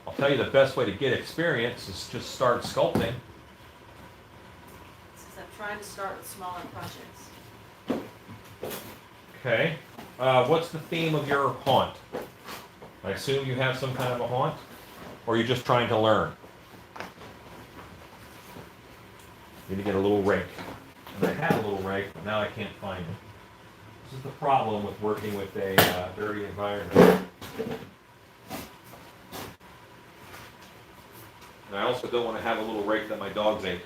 I'll tell you the best way to get experience is just start sculpting. Since I'm trying to start with smaller projects. Okay. What's the theme of your haunt? I assume you have some kind of a haunt? Or are you just trying to learn? Need to get a little rake. And I had a little rake, but now I can't find it. This is the problem with working with a dirty environment. And I also don't want to have a little rake that my dogs ate.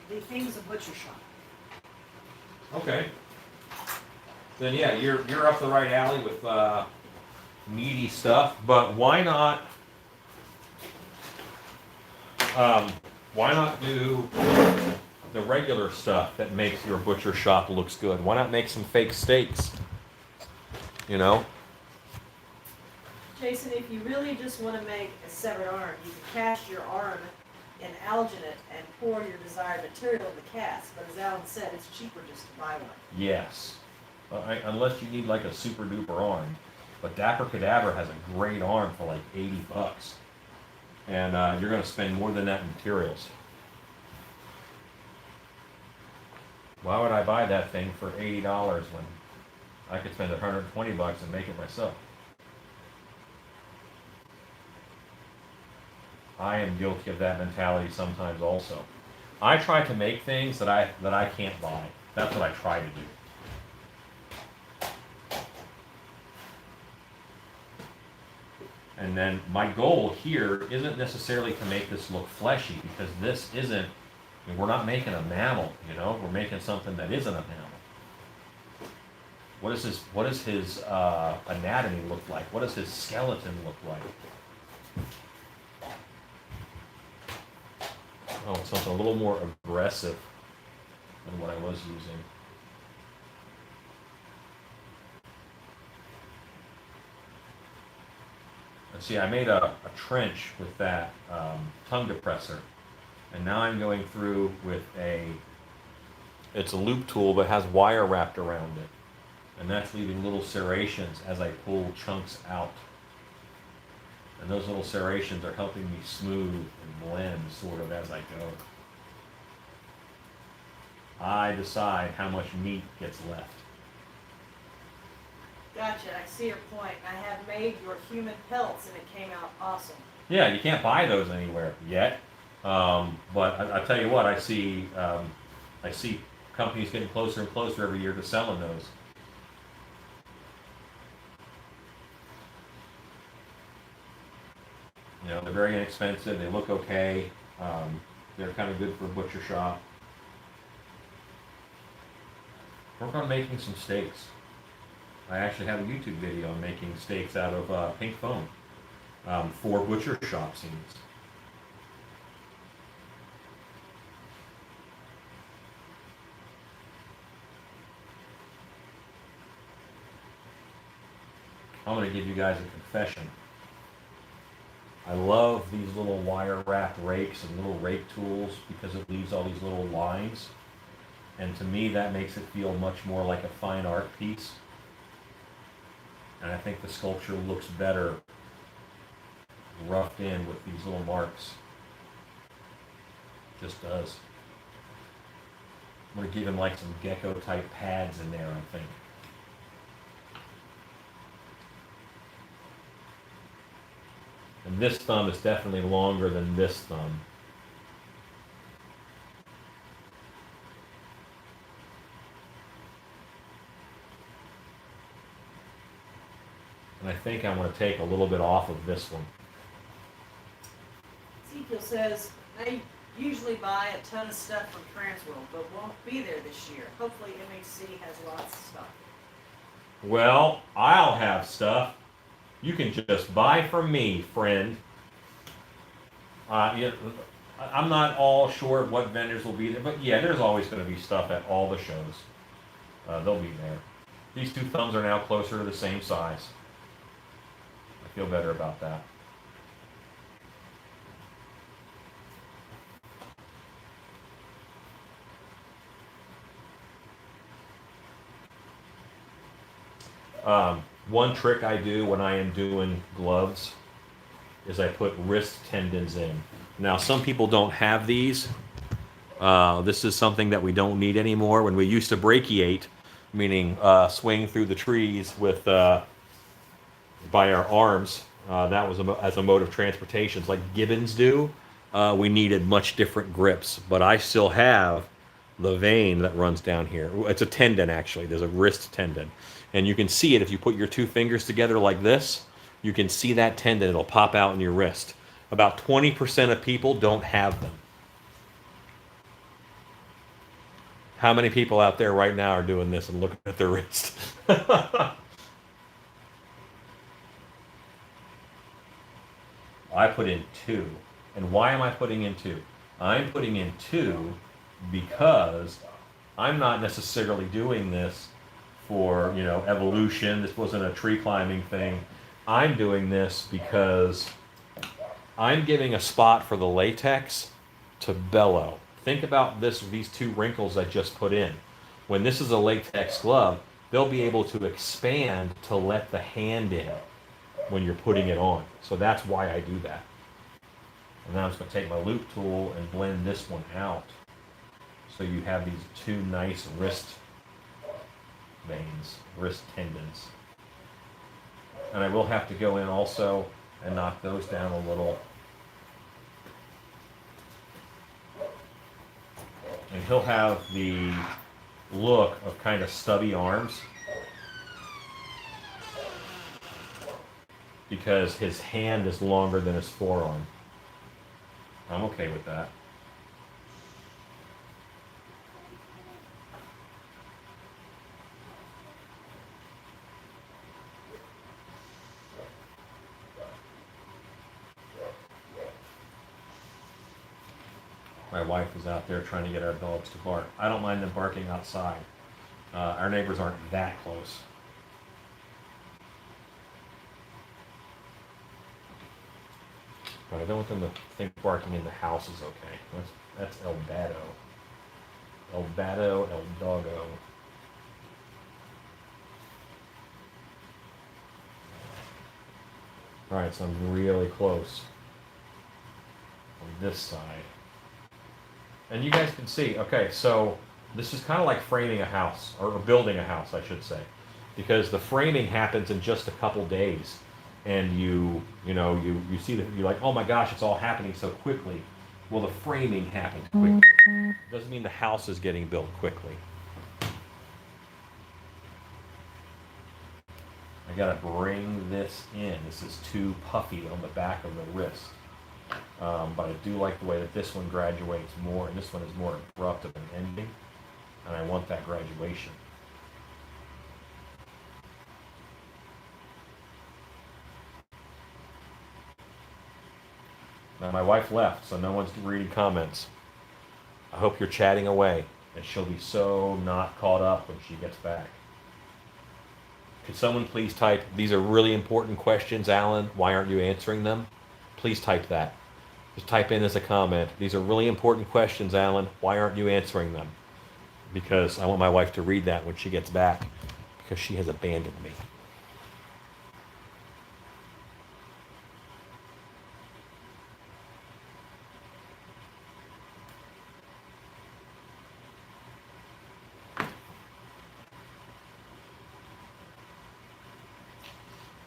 The thing's a butcher shop. Okay. Then yeah, you're up the right alley with meaty stuff, but why not the regular stuff that makes your butcher shop looks good? Why not make some fake steaks? You know? Jason, if you really just want to make a severed arm, you can cast your arm in alginate and pour your desired material in the cast. But as Alan said, it's cheaper just to buy one. Yes. Unless you need like a super duper arm. But Dapper Cadaver has a great arm for like $80. And you're going to spend more than that in materials. Why would I buy that thing for $80 when I could spend $120 and make it myself? I am guilty of that mentality sometimes also. I try to make things that I can't buy. That's what I try to do. And then my goal here isn't necessarily to make this look fleshy, because this isn't, I mean, we're not making a mammal, you know, we're making something that isn't a mammal. What does his anatomy look like? What does his skeleton look like? Oh, something a little more aggressive than what I was using. And see, I made a trench with that tongue depressor. And now I'm going through with it's a loop tool but has wire wrapped around it. And that's leaving little serrations as I pull chunks out. And those little serrations are helping me smooth and blend sort of as I go. I decide how much meat gets left. Gotcha, I see your point. I have made your human pelts and it came out awesome. Yeah, you can't buy those anywhere yet. But I tell you what, I see companies getting closer and closer every year to selling those. You know, they're very inexpensive. They look okay. They're kind of good for a butcher shop. Work on making some steaks. I actually have a YouTube video on making steaks out of pink foam for butcher shop scenes. I'm going to give you guys a confession. I love these little wire wrapped rakes and little rake tools because it leaves all these little lines. And to me, that makes it feel much more like a fine art piece. And I think the sculpture looks better roughed in with these little marks. Just does. I'm going to give him like some gecko type pads in there, I think. And this thumb is definitely longer than this thumb. And I think I'm going to take a little bit off of this one. Ezekiel says, I usually buy a ton of stuff from Transworld, but won't be there this year. Hopefully MHC has lots of stuff. Well, I'll have stuff. You can just buy from me, friend. I'm not all sure of what vendors will be there, but yeah, there's always going to be stuff at all the shows. They'll be there. These two thumbs are now closer to the same size. I feel better about that. One trick I do when I am doing gloves is I put wrist tendons in. Now, some people don't have these. This is something that we don't need anymore. When we used to brachiate, meaning swing through the trees with by our arms, that was as a mode of transportation, like gibbons do. We needed much different grips, but I still have the vein that runs down here. It's a tendon, actually. There's a wrist tendon. And you can see it if you put your two fingers together like this. You can see that tendon. It'll pop out in your wrist. About 20% of people don't have them. How many people out there right now are doing this and looking at their wrist? I put in 2. And why am I putting in 2? I'm putting in 2 because I'm not necessarily doing this for, evolution. This wasn't a tree climbing thing. I'm doing this because I'm giving a spot for the latex to bellow. Think about these two wrinkles I just put in. When this is a latex glove, they'll be able to expand to let the hand in when you're putting it on. So that's why I do that. And now I'm just going to take my loop tool and blend this one out. So you have these two nice wrist veins, wrist tendons. And I will have to go in also and knock those down a little. And he'll have the look of kind of stubby arms because his hand is longer than his forearm. I'm okay with that. My wife is out there trying to get our dogs to bark. I don't mind them barking outside. Our neighbors aren't that close. But I don't want them to think barking in the house is okay. That's El Bado. El Bado, El Doggo. Alright, so I'm really close on this side. And you guys can see, okay, so this is kind of like framing a house, or building a house, I should say. Because the framing happens in just a couple days. And you see that, you're like, oh my gosh, it's all happening so quickly. Well, the framing happened quickly. Doesn't mean the house is getting built quickly. I gotta bring this in. This is too puffy on the back of the wrist. But I do like the way that this one graduates more, and this one is more abrupt of an ending. And I want that graduation. Now my wife left, so no one's reading comments. I hope you're chatting away, and she'll be so not caught up when she gets back. Could someone please type, these are really important questions, Alan, why aren't you answering them? Please type that. Just type in as a comment, these are really important questions, Alan, why aren't you answering them? Because I want my wife to read that when she gets back, because she has abandoned me.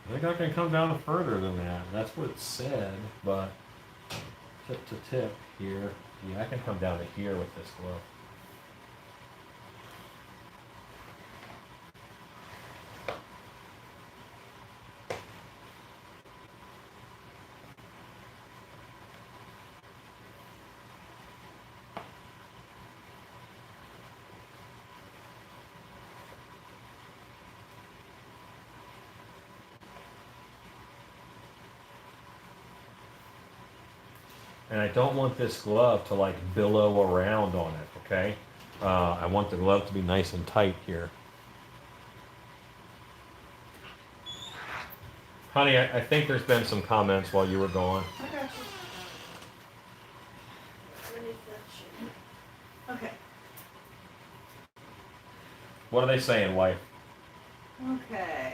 I think I can come down further than that. That's what it said, but tip to tip here. Yeah, I can come down to here with this glove. And I don't want this glove to like billow around on it, okay? I want the glove to be nice and tight here. Honey, I think there's been some comments while you were gone. I got you. Okay. What are they saying, wife? Okay.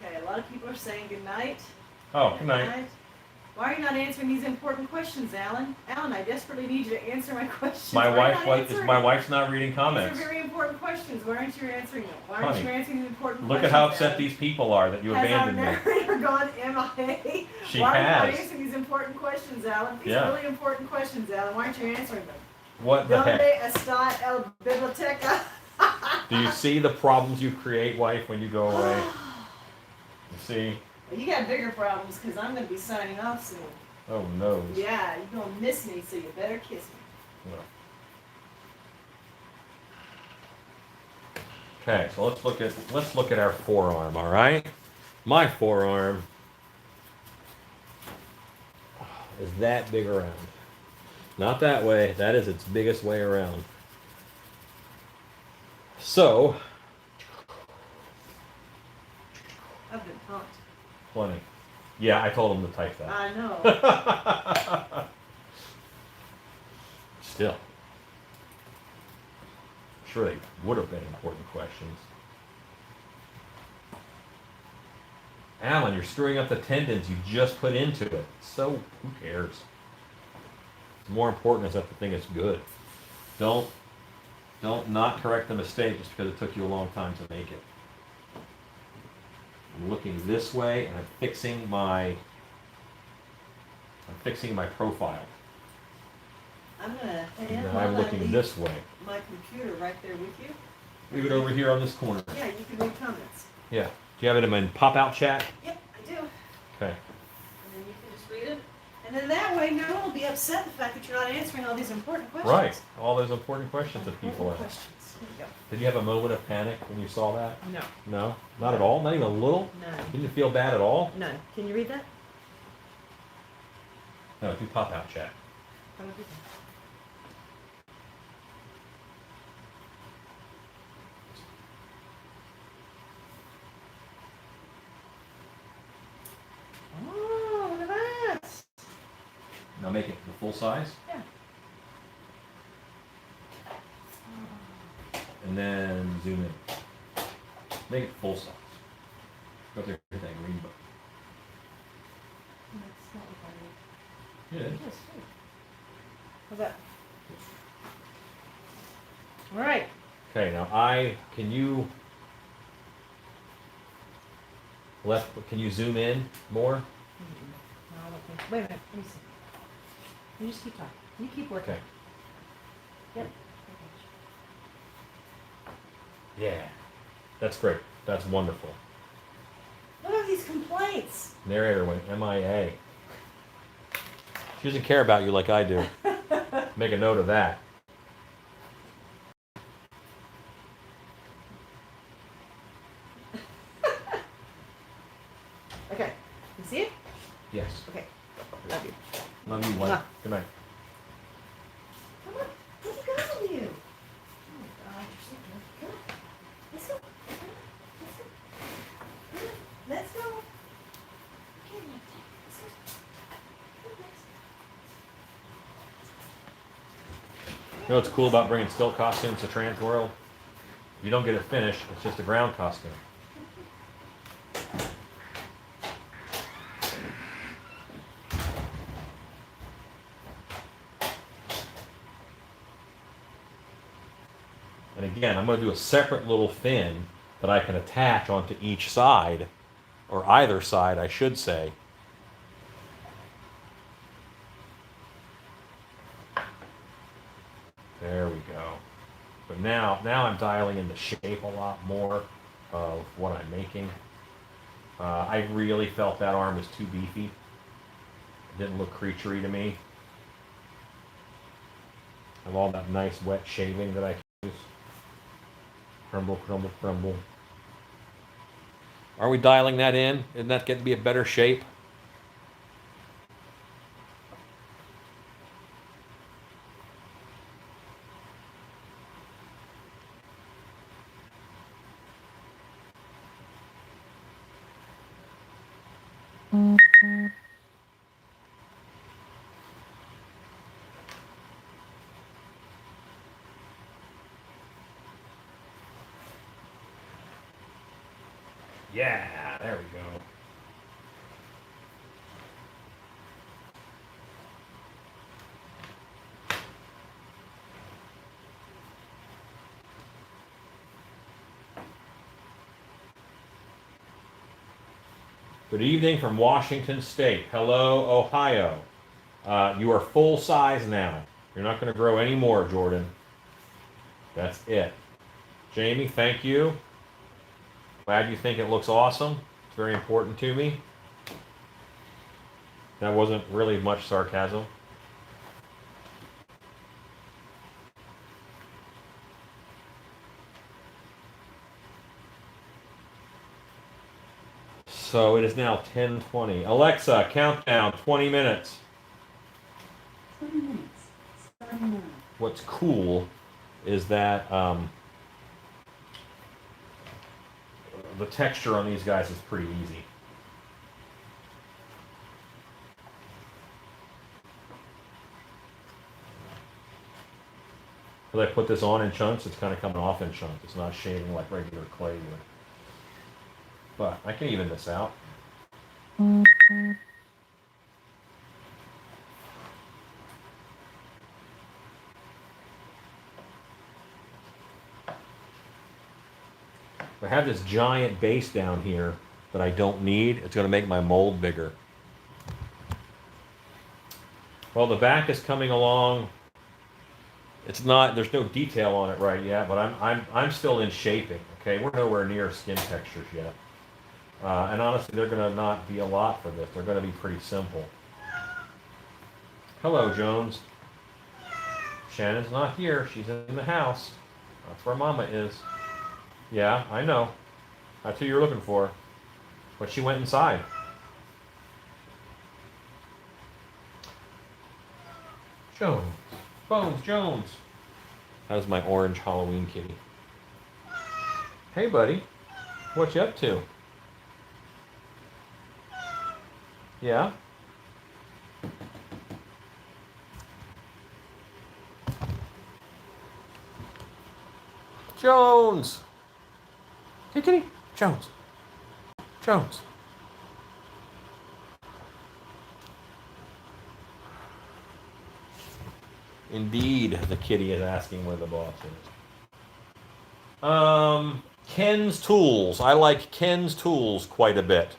Okay, a lot of people are saying good night. Oh, good night. Why are you not answering these important questions, Alan? Alan, I desperately need you to answer my questions. My Why are you wife not was, answering? my wife's not reading comments. These are very important questions. Why aren't you answering them? Why aren't Honey, you answering the important Look questions? at how upset Alan? these people are that you abandoned me. Has our narrator gone MIA? She Why are you not has. answering these important questions, Alan? These Yeah. are really important questions, Alan. Why aren't you answering them? What the Donde heck? está el biblioteca? Do you see the problems you create, wife, when you go away? You see? You got bigger problems because I'm going to be signing off soon. Oh no. Yeah, you're going to miss me, so you better kiss me. Okay, so let's look at our forearm, all right? My forearm is that big around. Not that way. That is its biggest way around. So, I've been pumped. plenty. Yeah, I told him to type that. I know. Still. Sure they would have been important questions. Alan, you're screwing up the tendons you just put into it. So, who cares? What's more important is that the thing is good. Don't not correct the mistake just because it took you a long time to make it. I'm looking this way and I'm fixing my profile. I'm gonna And then I'm looking this way. my computer right there with you. Leave it over here on this corner. Yeah, you can read comments. Yeah. Do you have it in pop-out chat? Yep, I do. Okay. And then you can just read it. And then that way, no one will be upset the fact that you're not answering all these important questions. Right. All those important questions that people Important ask. questions. Here Did you have a moment of panic when you saw that? you go. No? Not at all? Not even a little? None. Didn't you feel bad at all? None. Can you read that? No, do pop-out chat. How would you think? Oh, look at that. Now make it the full size. Yeah. And then zoom in. Make it full size. Go through everything, rainbow. That's not what I Yeah. need. Yes, good. How's that? All right. Okay, now can you zoom in more? No, I don't think. Wait a minute. Let me see. You just keep talking. You keep working. Okay. Yep. Yeah. That's great. That's wonderful. Look at these complaints. Narrator went MIA. She doesn't care about you like I do. Make a note of that. Okay. You see it? Yes. Okay. Love you. Love you, wife. Mwah. Good night. Come on. Where'd you go with you? Oh my God, you're so good. Come on. Let's go. Come on. Let's go. Come on. Let's go. Okay, let's go. Come on, let's You know what's cool about bringing stilt costumes to Trans World? You don't get it finished. It's just a ground costume. And again, I'm going to do a separate little fin that I can attach onto each side, or either side, I should say. There we go. But now I'm dialing in the shape a lot more of what I'm making. I really felt that arm was too beefy. It didn't look creaturey to me. I have all that nice wet shaving that I can use. Crumble, crumble, crumble. Are we dialing that in? Isn't that getting to be a better shape? Yeah, there we go. Good evening from Washington State. Hello, Ohio. You are full size now. You're not going to grow any more, Jordan. That's it. Jamie, thank you. Glad you think it looks awesome. It's very important to me. That wasn't really much sarcasm. So it is now 10:20. Alexa, countdown 20 minutes. what's cool is that the texture on these guys is pretty easy. As I put this on in chunks, it's kind of coming off in chunks. It's not shaving like regular clay would. But I can even this out. I have this giant base down here that I don't need. It's going to make my mold bigger. Well, the back is coming along. It's not. There's no detail on it right yet, but I'm still in shaping. Okay, we're nowhere near skin textures yet. And honestly, they're going to not be a lot for this. They're going to be pretty simple. Hello, Jones. Shannon's not here. She's in the house. That's where Mama is. Yeah, I know. That's who you're looking for. But she went inside. Jones. Bones Jones. How's my orange Halloween kitty? Hey, buddy. What you up to? Yeah? Jones! Hey, kitty. Jones. Jones. Indeed, the kitty is asking where the boss is. Ken's Tools. I like Ken's Tools quite a bit.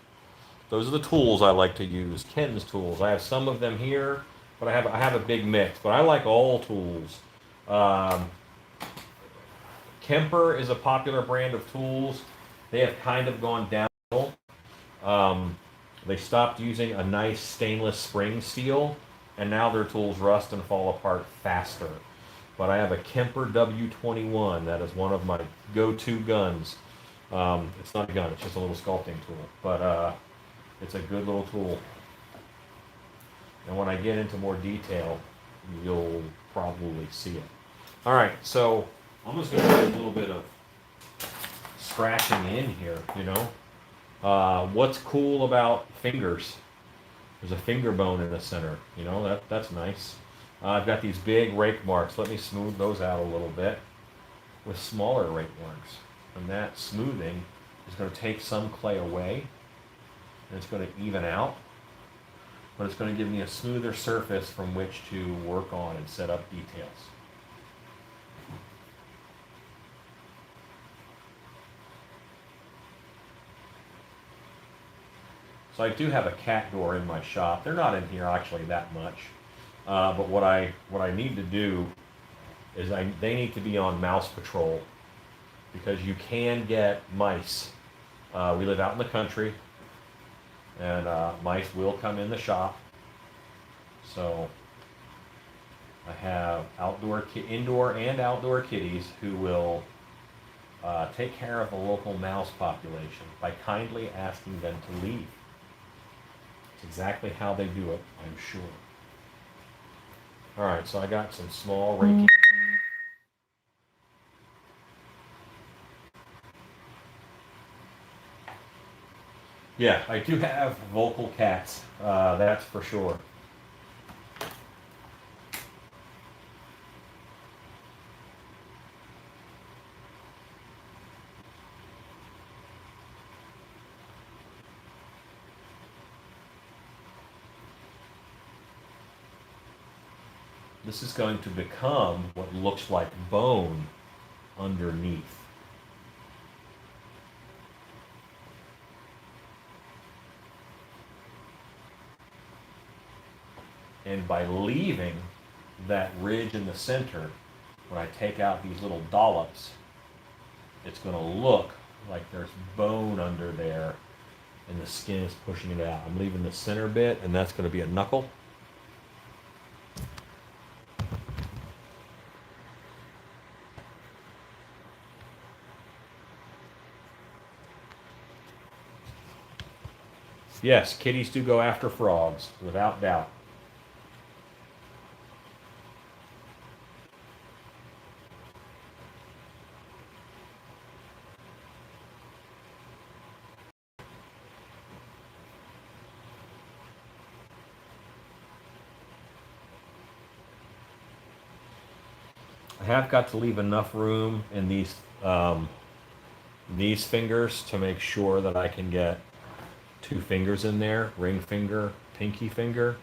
Those are the tools I like to use. Ken's Tools. I have some of them here, but I have a big mix. But I like all tools. Kemper is a popular brand of tools. They have kind of gone downhill. They stopped using a nice stainless spring steel, and now their tools rust and fall apart faster. But I have a Kemper W21. That is one of my go-to guns. It's not a gun, it's just a little sculpting tool. But it's a good little tool. And when I get into more detail, you'll probably see it. All right, so I'm just going to do a little bit of scratching in here, you know. What's cool about fingers? There's a finger bone in the center, you know, that's nice. I've got these big rake marks. Let me smooth those out a little bit with smaller rake marks. And that smoothing is going to take some clay away, and it's going to even out, but it's going to give me a smoother surface from which to work on and set up details. So I do have a cat door in my shop. They're not in here actually that much, but what I need to do is they need to be on mouse patrol, because you can get mice. We live out in the country, and mice will come in the shop. So I have indoor and outdoor kitties who will take care of the local mouse population by kindly asking them to leave. It's exactly how they do it, I'm sure. All right, so I got some small raking. Yeah, I do have vocal cats, that's for sure. This is going to become what looks like bone underneath. And by leaving that ridge in the center, when I take out these little dollops, it's going to look like there's bone under there and the skin is pushing it out. I'm leaving the center bit, and that's going to be a knuckle. Yes, kitties do go after frogs, without doubt. I have got to leave enough room in these fingers to make sure that I can get 2 fingers in there, ring finger, pinky finger,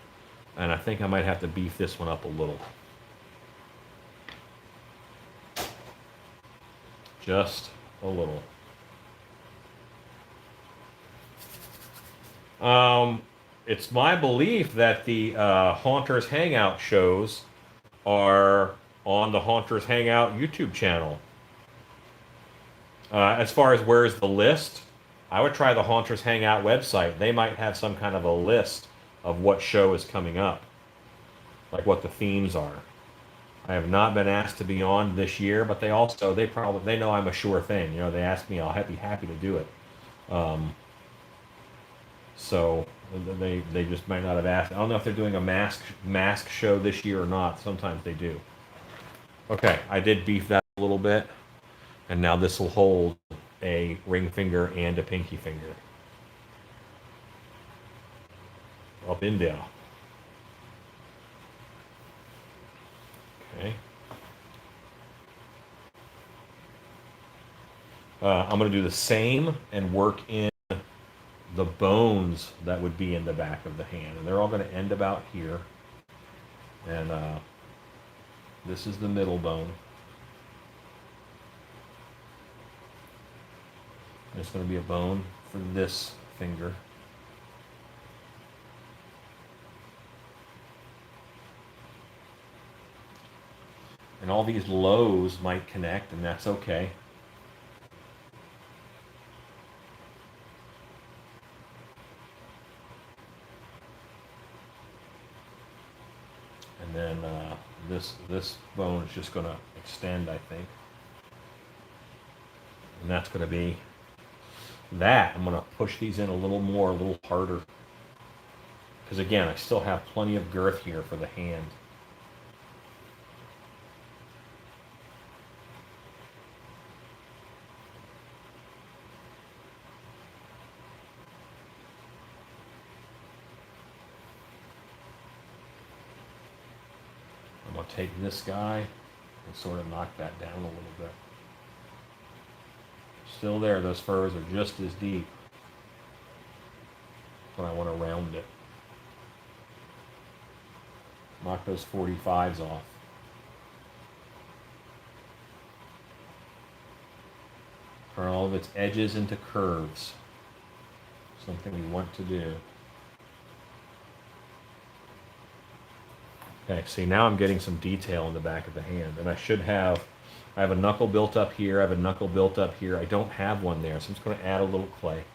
and I think I might have to beef this one up a little. Just a little. It's my belief that the Haunters Hangout shows are on the Haunters Hangout YouTube channel. As far as where's the list, I would try the Haunters Hangout website. They might have some kind of a list of what show is coming up, like what the themes are. I have not been asked to be on this year, but they know I'm a sure thing. You know, they ask me, I'll be happy to do it. So they just might not have asked. I don't know if they're doing a mask show this year or not. Sometimes they do. Okay, I did beef that a little bit, and now this will hold a ring finger and a pinky finger. Up in there. Okay. I'm going to do the same and work in the bones that would be in the back of the hand. And they're all going to end about here. And this is the middle bone. There's going to be a bone for this finger. And all these lows might connect, and that's okay. And then this bone is just going to extend, I think. And that's going to be that. I'm going to push these in a little more, a little harder. Because again, I still have plenty of girth here for the hand. I'm going to take this guy and sort of knock that down a little bit. Still there, those furs are just as deep. But I want to round it. Knock those 45s off. Turn all of its edges into curves. Something we want to do. Okay, see now I'm getting some detail in the back of the hand. And I have a knuckle built up here, I have a knuckle built up here. I don't have one there, so I'm just going to add a little clay.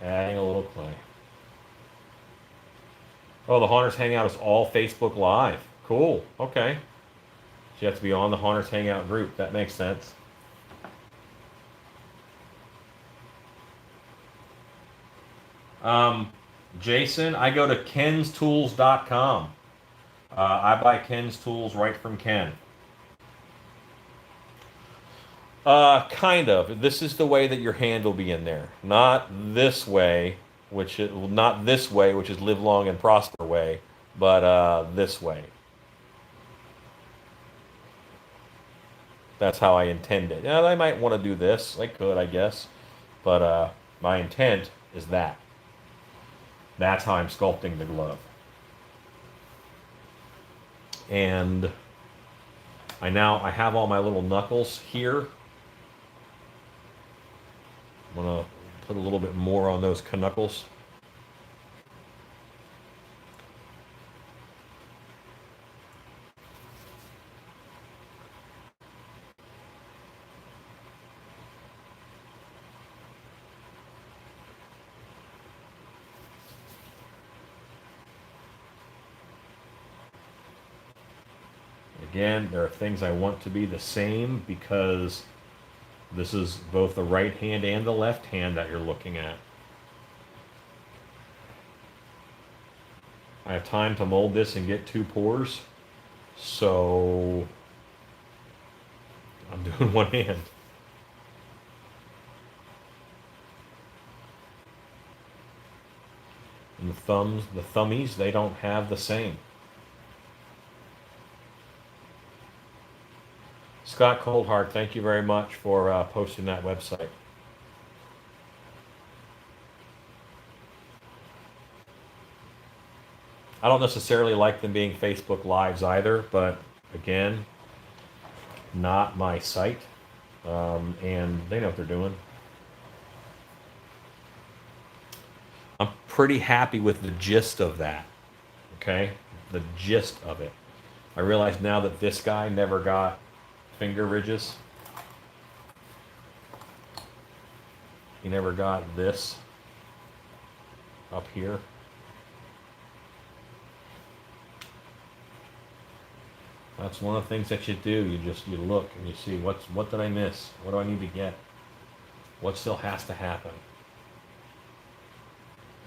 Adding a little clay. Oh, the Haunters Hangout is all Facebook Live. Cool, okay. So you have to be on the Haunters Hangout group. That makes sense. Jason, I go to kenstools.com. I buy Ken's tools right from Ken. Kind of. This is the way that your hand will be in there. Not this way, which is live long and prosper way, but this way. That's how I intend it. Yeah, I might want to do this. I could, I guess. But my intent is that. That's how I'm sculpting the glove. And I have all my little knuckles here. I'm going to put a little bit more on those knuckles. Again, there are things I want to be the same because this is both the right hand and the left hand that you're looking at. I have time to mold this and get 2 pours, so I'm doing one hand. And the thummies, they don't have the same. Scott Coldhart, thank you very much for posting that website. I don't necessarily like them being Facebook Lives either, but again, not my site. And they know what they're doing. I'm pretty happy with the gist of that. Okay? The gist of it. I realize now that this guy never got finger ridges. He never got this up here. That's one of the things that you do. You look and you see what did I miss? What do I need to get? What still has to happen?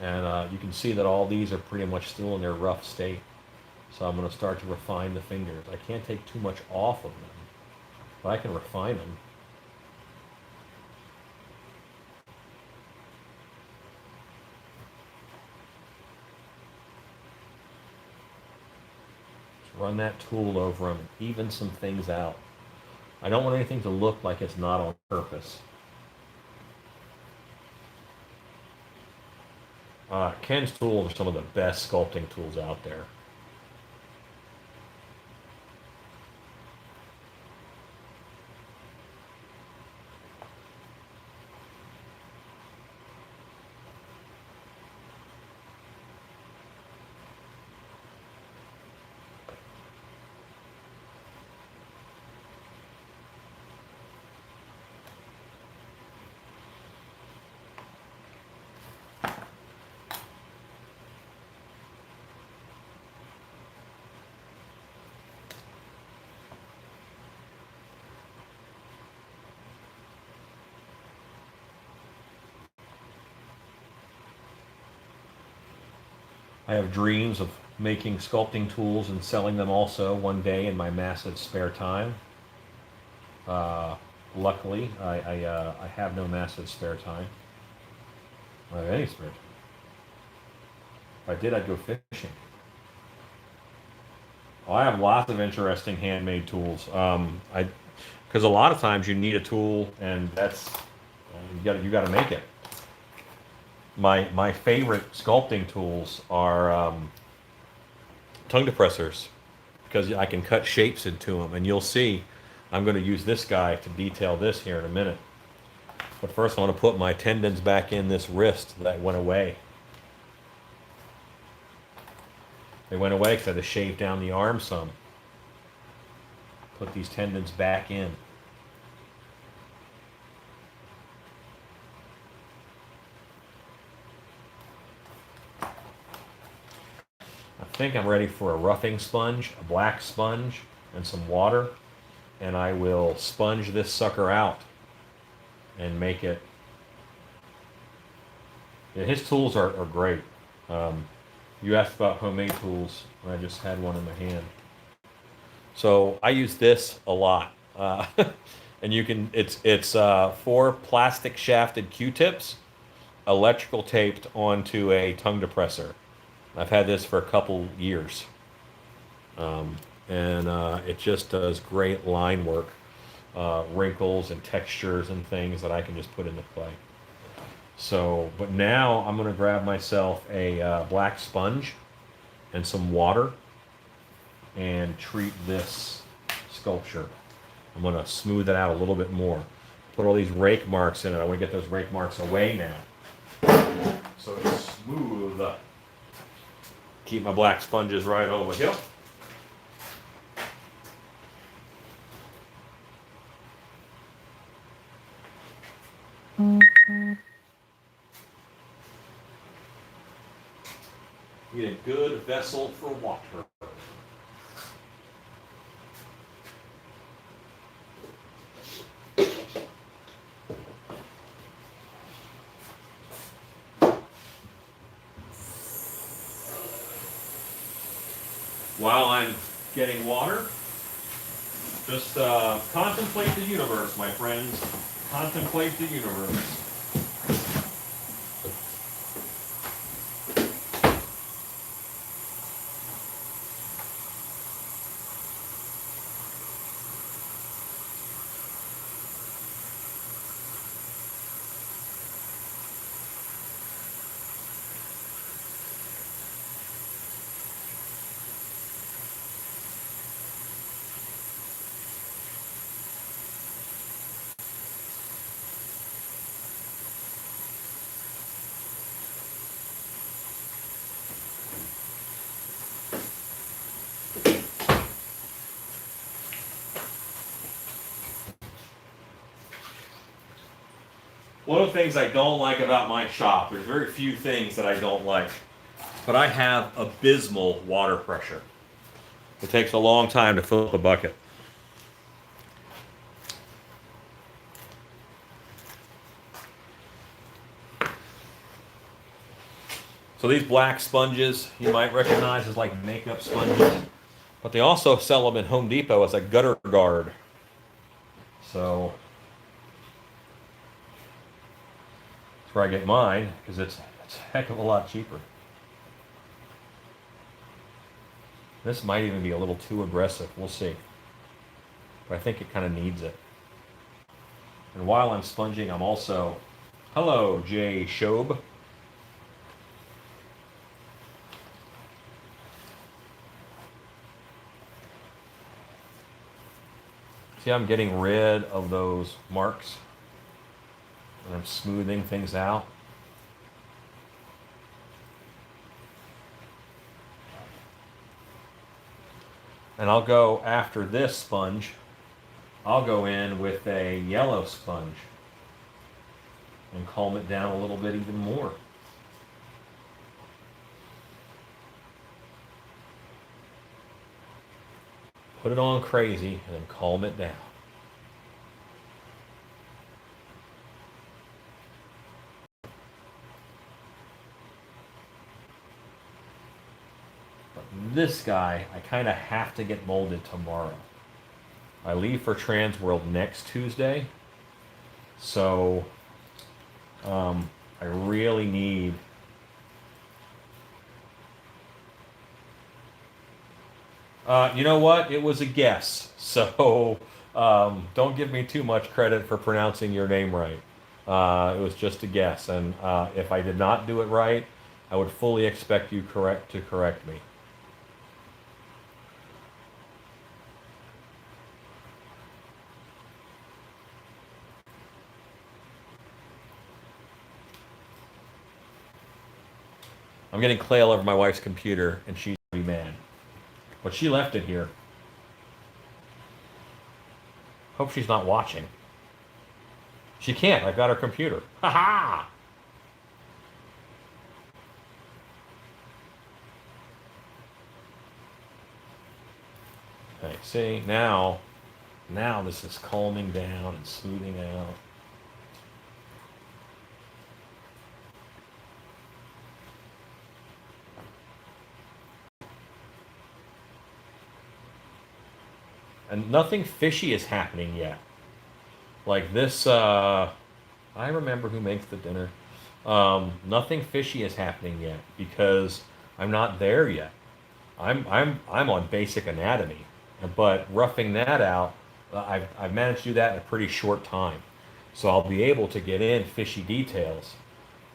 And you can see that all these are pretty much still in their rough state. So I'm going to start to refine the fingers. I can't take too much off of them, but I can refine them. Run that tool over them, even some things out. I don't want anything to look like it's not on purpose. Ken's tools are some of the best sculpting tools out there. I have dreams of making sculpting tools and selling them also one day in my massive spare time. Luckily, I have no massive spare time. I don't have any spare time. If I did, I'd go fishing. Well, I have lots of interesting handmade tools. Because a lot of times you need a tool, and that's you got to make it. My favorite sculpting tools are tongue depressors, because I can cut shapes into them, and you'll see I'm going to use this guy to detail this here in a minute. But first I want to put my tendons back in this wrist that went away. They went away because I had to shave down the arm some. Put these tendons back in. I think I'm ready for a roughing sponge, a black sponge, and some water. And I will sponge this sucker out and make it. Yeah, his tools are great. You asked about homemade tools, and I just had one in my hand. So I use this a lot. And you can, it's 4 plastic shafted Q-tips, electrical taped onto a tongue depressor. I've had this for a couple years. And it just does great line work, wrinkles and textures and things that I can just put into play. So, but now I'm going to grab myself a black sponge and some water and treat this sculpture. I'm going to smooth it out a little bit more. Put all these rake marks in it. I want to get those rake marks away now. So it's smooth. Keep my black sponges right over here. Get a good vessel for water. While I'm getting water, just contemplate the universe, my friends. Contemplate the universe. One of the things I don't like about my shop, there's very few things that I don't like, but I have abysmal water pressure. It takes a long time to fill up a bucket. So these black sponges you might recognize as like makeup sponges, but they also sell them in Home Depot as a gutter guard. So that's where I get mine because it's a heck of a lot cheaper. This might even be a little too aggressive. We'll see. But I think it kind of needs it. And while I'm sponging, I'm also... Hello, Jay Shobe. See, I'm getting rid of those marks. And I'm smoothing things out. And I'll go after this sponge, I'll go in with a yellow sponge and calm it down a little bit even more. Put it on crazy and then calm it down. This guy, I kind of have to get molded tomorrow. I leave for Transworld next Tuesday, so I really need... you know what? It was a guess, so don't give me too much credit for pronouncing your name right. It was just a guess, and if I did not do it right, I would fully expect you to correct me. I'm getting clay all over my wife's computer, and she's gonna be mad. But she left it here. Hope she's not watching. She can't. I've got her computer. Ha ha! Okay, see, now this is calming down and smoothing out. And nothing fishy is happening yet. Like this, I remember who makes the dinner. Nothing fishy is happening yet because I'm not there yet. I'm on basic anatomy, but roughing that out, I've managed to do that in a pretty short time. So I'll be able to get in fishy details.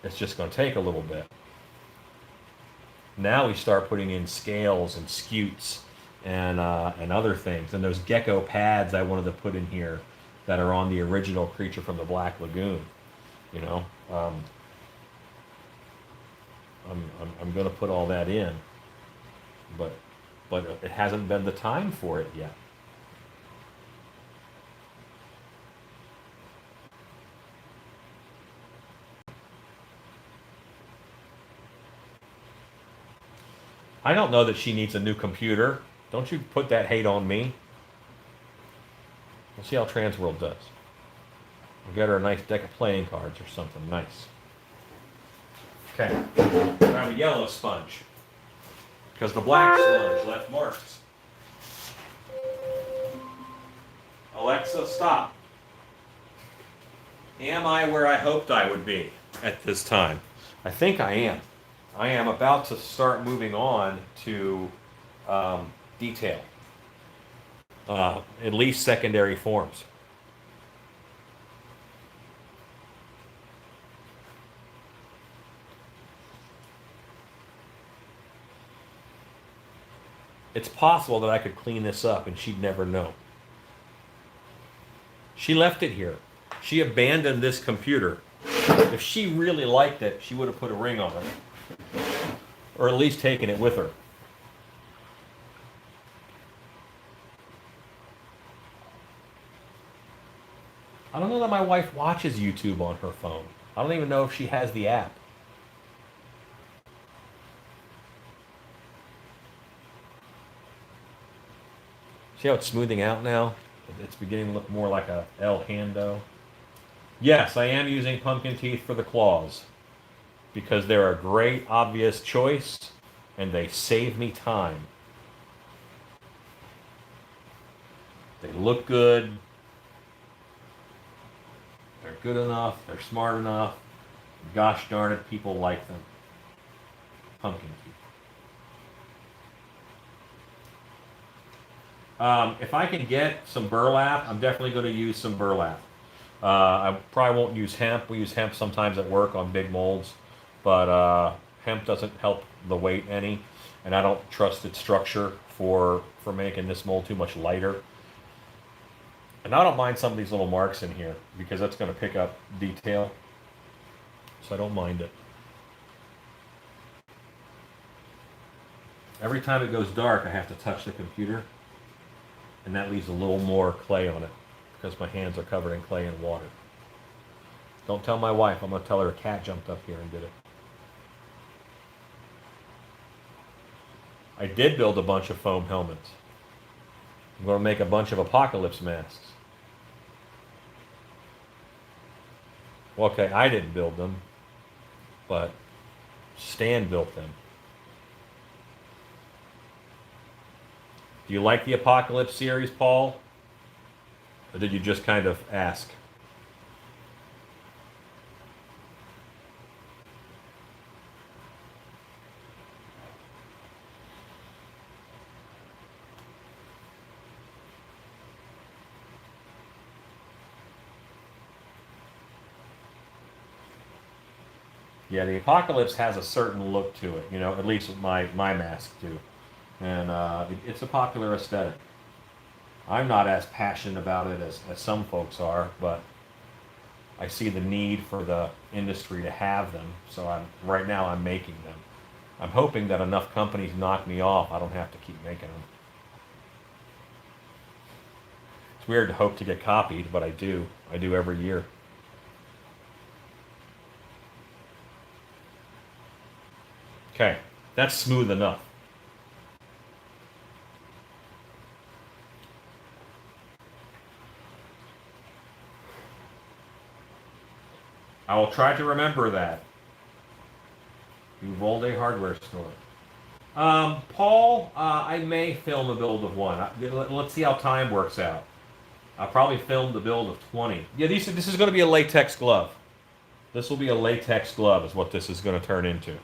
It's just going to take a little bit. Now we start putting in scales and scutes and other things. And those gecko pads I wanted to put in here that are on the original Creature from the Black Lagoon. You know, I'm going to put all that in, but it hasn't been the time for it yet. I don't know that she needs a new computer. Don't you put that hate on me. We'll see how Transworld does. We'll get her a nice deck of playing cards or something nice. Okay, grab a yellow sponge. Because the black sponge left marks. Alexa, stop. Am I where I hoped I would be at this time? I think I am. I am about to start moving on to detail. At least secondary forms. It's possible that I could clean this up and she'd never know. She left it here. She abandoned this computer. If she really liked it, she would have put a ring on it. Or at least taken it with her. I don't know know that my wife watches YouTube on her phone. I don't even know if she has the app. See how it's smoothing out now? It's beginning to look more like a El Hando. Yes, I am using pumpkin teeth for the claws because they're a great, obvious choice and they save me time. They look good. They're good enough. They're smart enough. Gosh darn it, people like them. Pumpkin teeth. If I can get some burlap, I'm definitely going to use some burlap. I probably won't use hemp. We use hemp sometimes at work on big molds, but hemp doesn't help the weight any, and I don't trust its structure for making this mold too much lighter. And I don't mind some of these little marks in here because that's going to pick up detail, so I don't mind it. Every time it goes dark, I have to touch the computer, and that leaves a little more clay on it because my hands are covered in clay and water. Don't tell my wife. I'm going to tell her a cat jumped up here and did it. I did build a bunch of foam helmets. I'm going to make a bunch of apocalypse masks. Well, okay, I didn't build them, but Stan built them. Do you like the Apocalypse series, Paul? Or did you just kind of ask? Yeah, the Apocalypse has a certain look to it, you know, at least my mask do. And it's a popular aesthetic. I'm not as passionate about it as some folks are, but I see the need for the industry to have them, so right now I'm making them. I'm hoping that enough companies knock me off, I don't have to keep making them. It's weird to hope to get copied, but I do. I do every year. Okay, that's smooth enough. I will try to remember that. Uvalde Hardware Store. Paul, I may film a build of one. Let's see how time works out. I'll probably film the build of 20. Yeah, this is going to be a latex glove. This will be a latex glove is what this is going to turn into.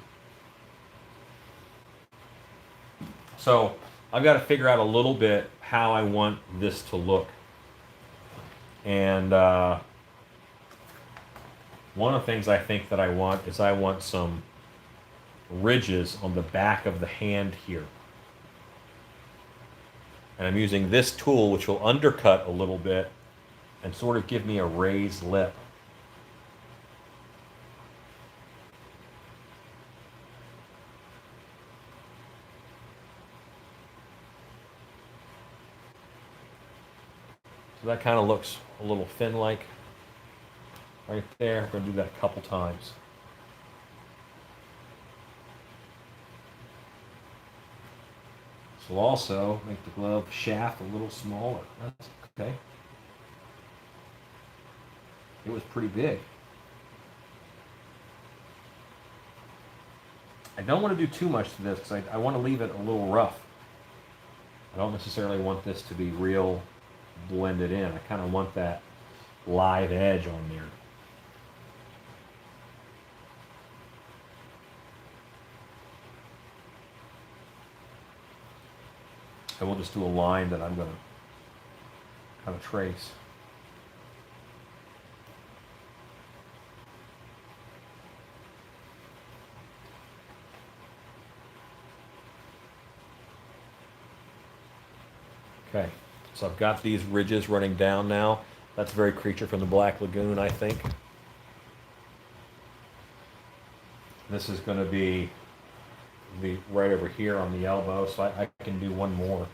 So I've got to figure out a little bit how I want this to look. And one of the things I think that I want is I want some ridges on the back of the hand here. And I'm using this tool, which will undercut a little bit and sort of give me a raised lip. So that kind of looks a little fin-like right there. I'm going to do that a couple times. This will also make the glove shaft a little smaller. That's okay. It was pretty big. I don't want to do too much to this because I want to leave it a little rough. I don't necessarily want this to be real blended in. I kind of want that live edge on there. And we'll just do a line that I'm going to kind of trace. Okay, so I've got these ridges running down now. That's very Creature from the Black Lagoon, I think. This is going to be right over here on the elbow, so I can do one more.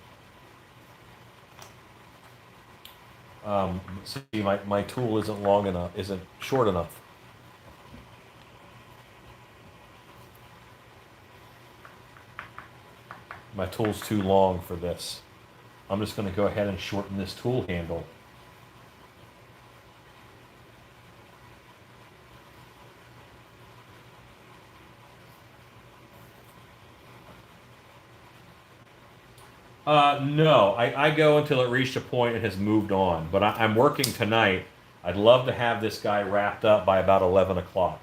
See, my tool isn't long enough, isn't short enough. My tool's too long for this. I'm just going to go ahead and shorten this tool handle. No, I go until it reached a point and has moved on. But I'm working tonight. I'd love to have this guy wrapped up by about 11 o'clock.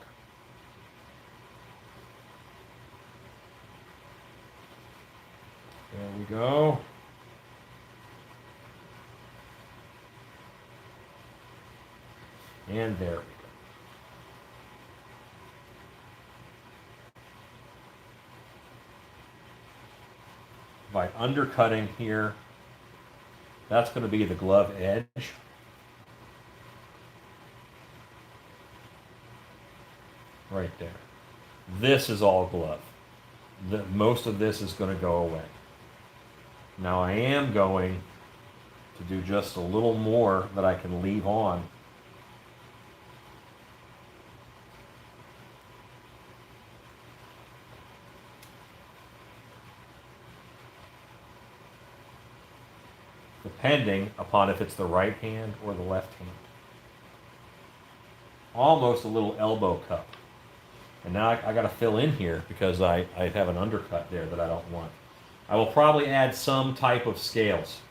There we go. And there we go. By undercutting here, that's going to be the glove edge. Right there. This is all glove. Most of this is going to go away. Now I am going to do just a little more that I can leave on. Depending upon if it's the right hand or the left hand. Almost a little elbow cup. And now I got to fill in here because I have an undercut there that I don't want. I will probably add some type of scales.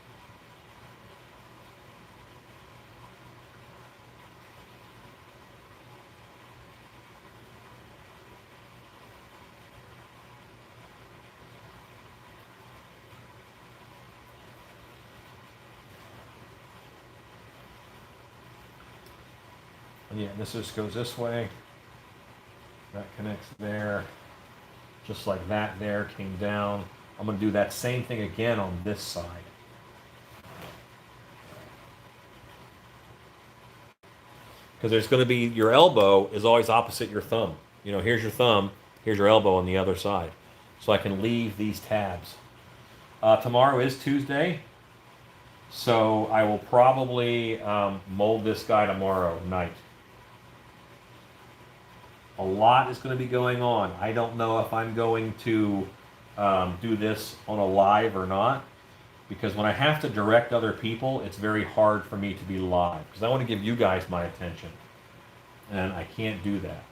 And yeah, this just goes this way. That connects there. Just like that there came down. I'm going to do that same thing again on this side. Because there's going to be, your elbow is always opposite your thumb. You know, here's your thumb, here's your elbow on the other side. So I can leave these tabs. Tomorrow is Tuesday. So I will probably mold this guy tomorrow night. A lot is going to be going on. I don't know if I'm going to do this on a live or not, because when I have to direct other people, it's very hard for me to be live, because I want to give you guys my attention, and I can't do that.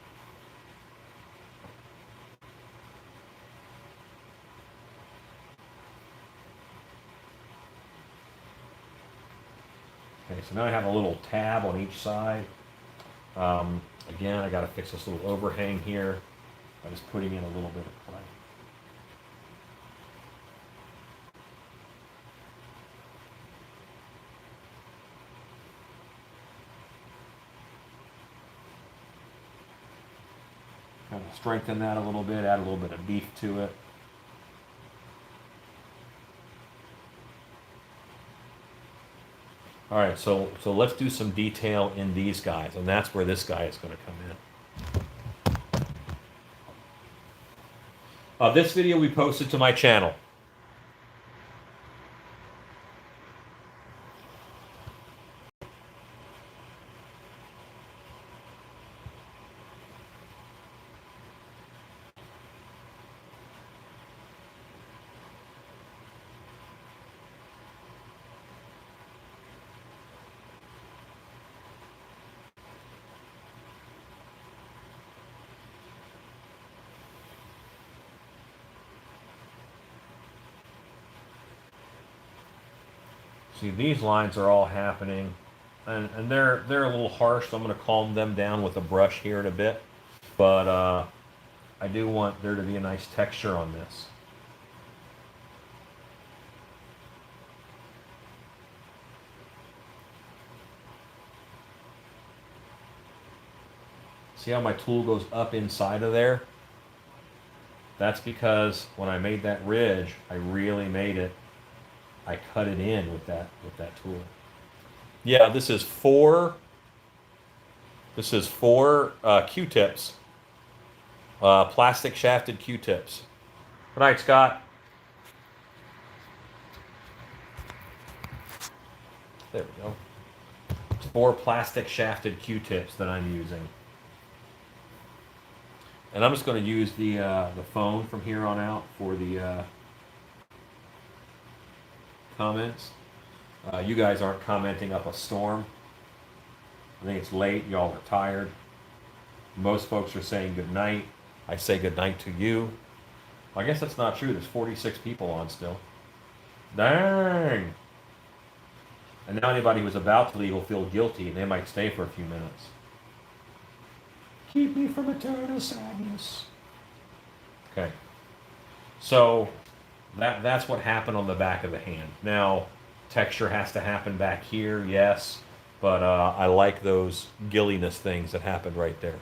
Okay, so now I have a little tab on each side. Again, I got to fix this little overhang here by just putting in a little bit of clay. Kind of strengthen that a little bit, add a little bit of beef to it. All right, so let's do some detail in these guys, and that's where this guy is going to come in. This video we posted to my channel. See, these lines are all happening, and they're a little harsh, so I'm going to calm them down with a brush here in a bit. But I do want there to be a nice texture on this. See how my tool goes up inside of there? That's because when I made that ridge, I really made it. I cut it in with that tool. Yeah, this is four Q-tips, plastic shafted Q-tips. Good night, Scott. There we go. 4 plastic shafted Q-tips that I'm using. And I'm just going to use the phone from here on out for the comments. You guys aren't commenting up a storm. I think it's late. Y'all are tired. Most folks are saying good night. I say good night to you. I guess that's not true. There's 46 people on still. Dang! And now anybody who's about to leave will feel guilty, and they might stay for a few minutes. Keep me from eternal sadness. Okay. So that's what happened on the back of the hand. Now, texture has to happen back here, yes, but I like those gilliness things that happened right there.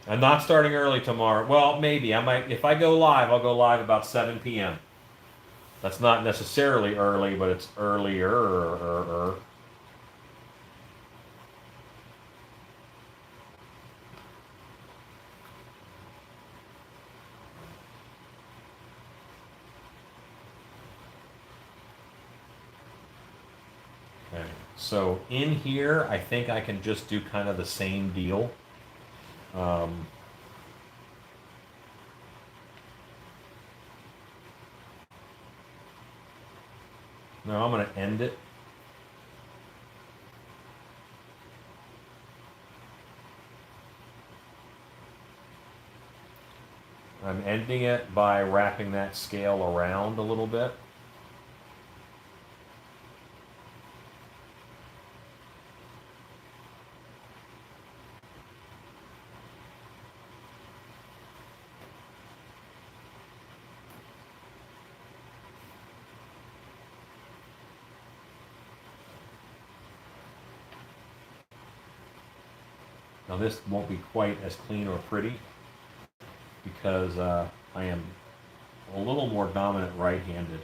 I'm not starting early tomorrow. Well, maybe. I might. If I go live, I'll go live about 7 p.m. That's not necessarily early, but it's earlier. Okay. So in here, I think I can just do kind of the same deal. Now I'm going to end it. I'm ending it by wrapping that scale around a little bit. Now this won't be quite as clean or pretty because I am a little more dominant right-handed.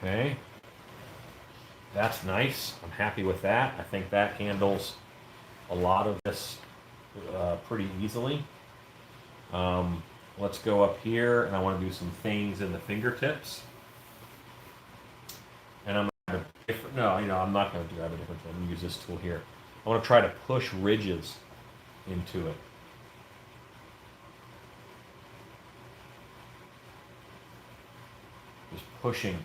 Okay, that's nice. I'm happy with that. I think that handles a lot of this pretty easily. Let's go up here, and I want to do some things in the fingertips. And I'm going to different. No, I'm not going to grab a different tool. I'm going to use this tool here. I want to try to push ridges into it. Just pushing.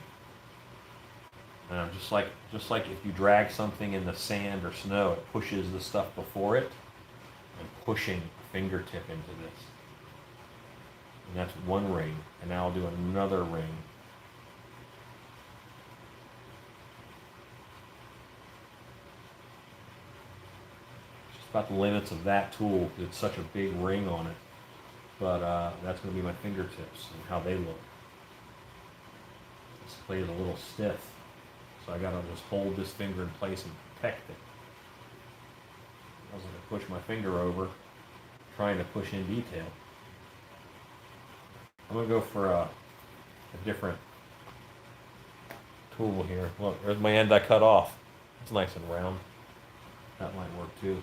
Just like if you drag something in the sand or snow, it pushes the stuff before it. I'm pushing a fingertip into this. And that's one ring. And now I'll do another ring. Just about the limits of that tool. It's such a big ring on it. But that's going to be my fingertips and how they look. This blade is a little stiff. So I gotta just hold this finger in place and protect it. I was gonna push my finger over, trying to push in detail. I'm gonna go for a different tool here. Look, there's my end I cut off. It's nice and round. That might work too.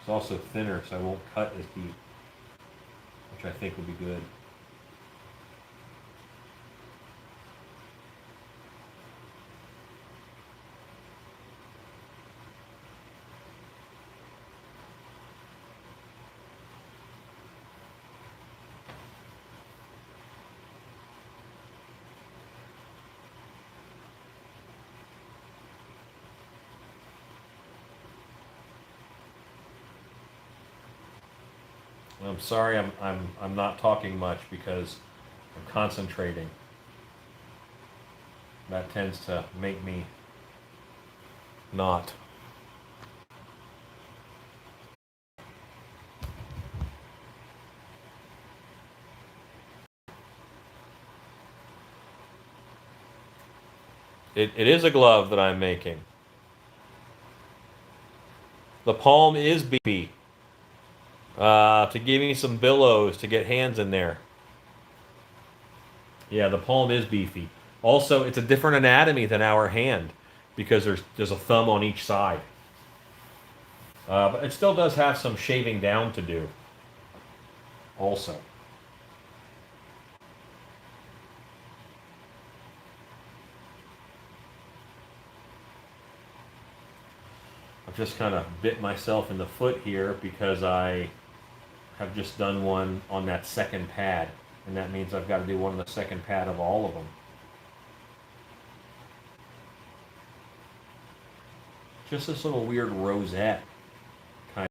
It's also thinner, so I won't cut as deep, which I think will be good. I'm sorry, I'm not talking much because I'm concentrating. That tends to make me not. It is a glove that I'm making. The palm is beefy. To give me some billows to get hands in there. Yeah, the palm is beefy. Also, it's a different anatomy than our hand because there's a thumb on each side. But it still does have some shaving down to do. Also. I've just kind of bit myself in the foot here because I have just done one on that second pad. And that means I've got to do one on the second pad of all of them. Just this little weird rosette kind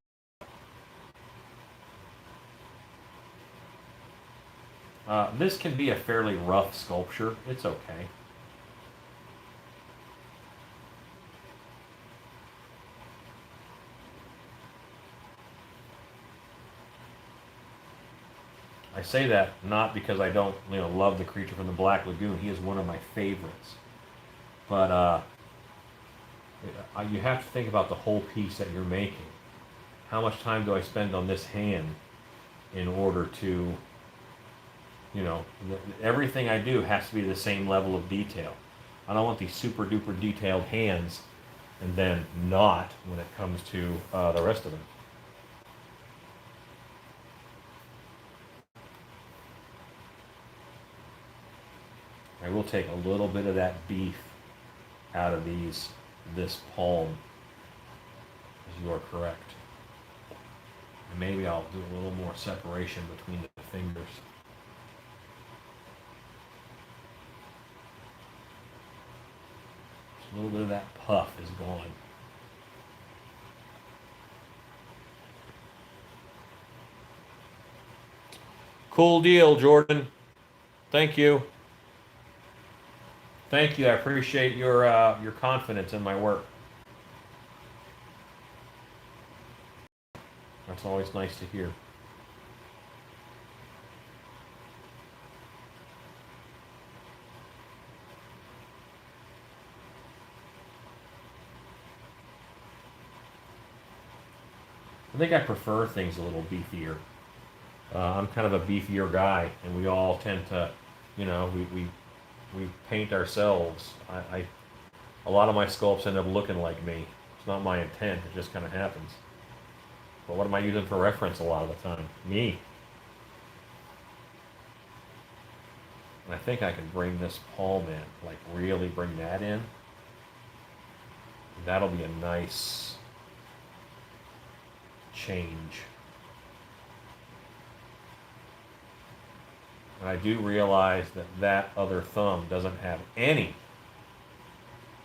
of. This can be a fairly rough sculpture. It's okay. I say that not because I don't, love the creature from the Black Lagoon. He is one of my favorites. But you have to think about the whole piece that you're making. How much time do I spend on this hand in order to, everything I do has to be the same level of detail. I don't want these super duper detailed hands and then not when it comes to the rest of them. I will take a little bit of that beef out of this palm, as you are correct. And maybe I'll do a little more separation between the fingers. Just a little bit of that puff is gone. Cool deal, Jordan. Thank you. Thank you. I appreciate your confidence in my work. That's always nice to hear. I think I prefer things a little beefier. I'm kind of a beefier guy, and we all tend to, we paint ourselves. A lot of my sculpts end up looking like me. It's not my intent, it just kind of happens. But what am I using for reference a lot of the time? Me. And I think I can bring this palm in, like really bring that in. That'll be a nice change. And I do realize that other thumb doesn't have any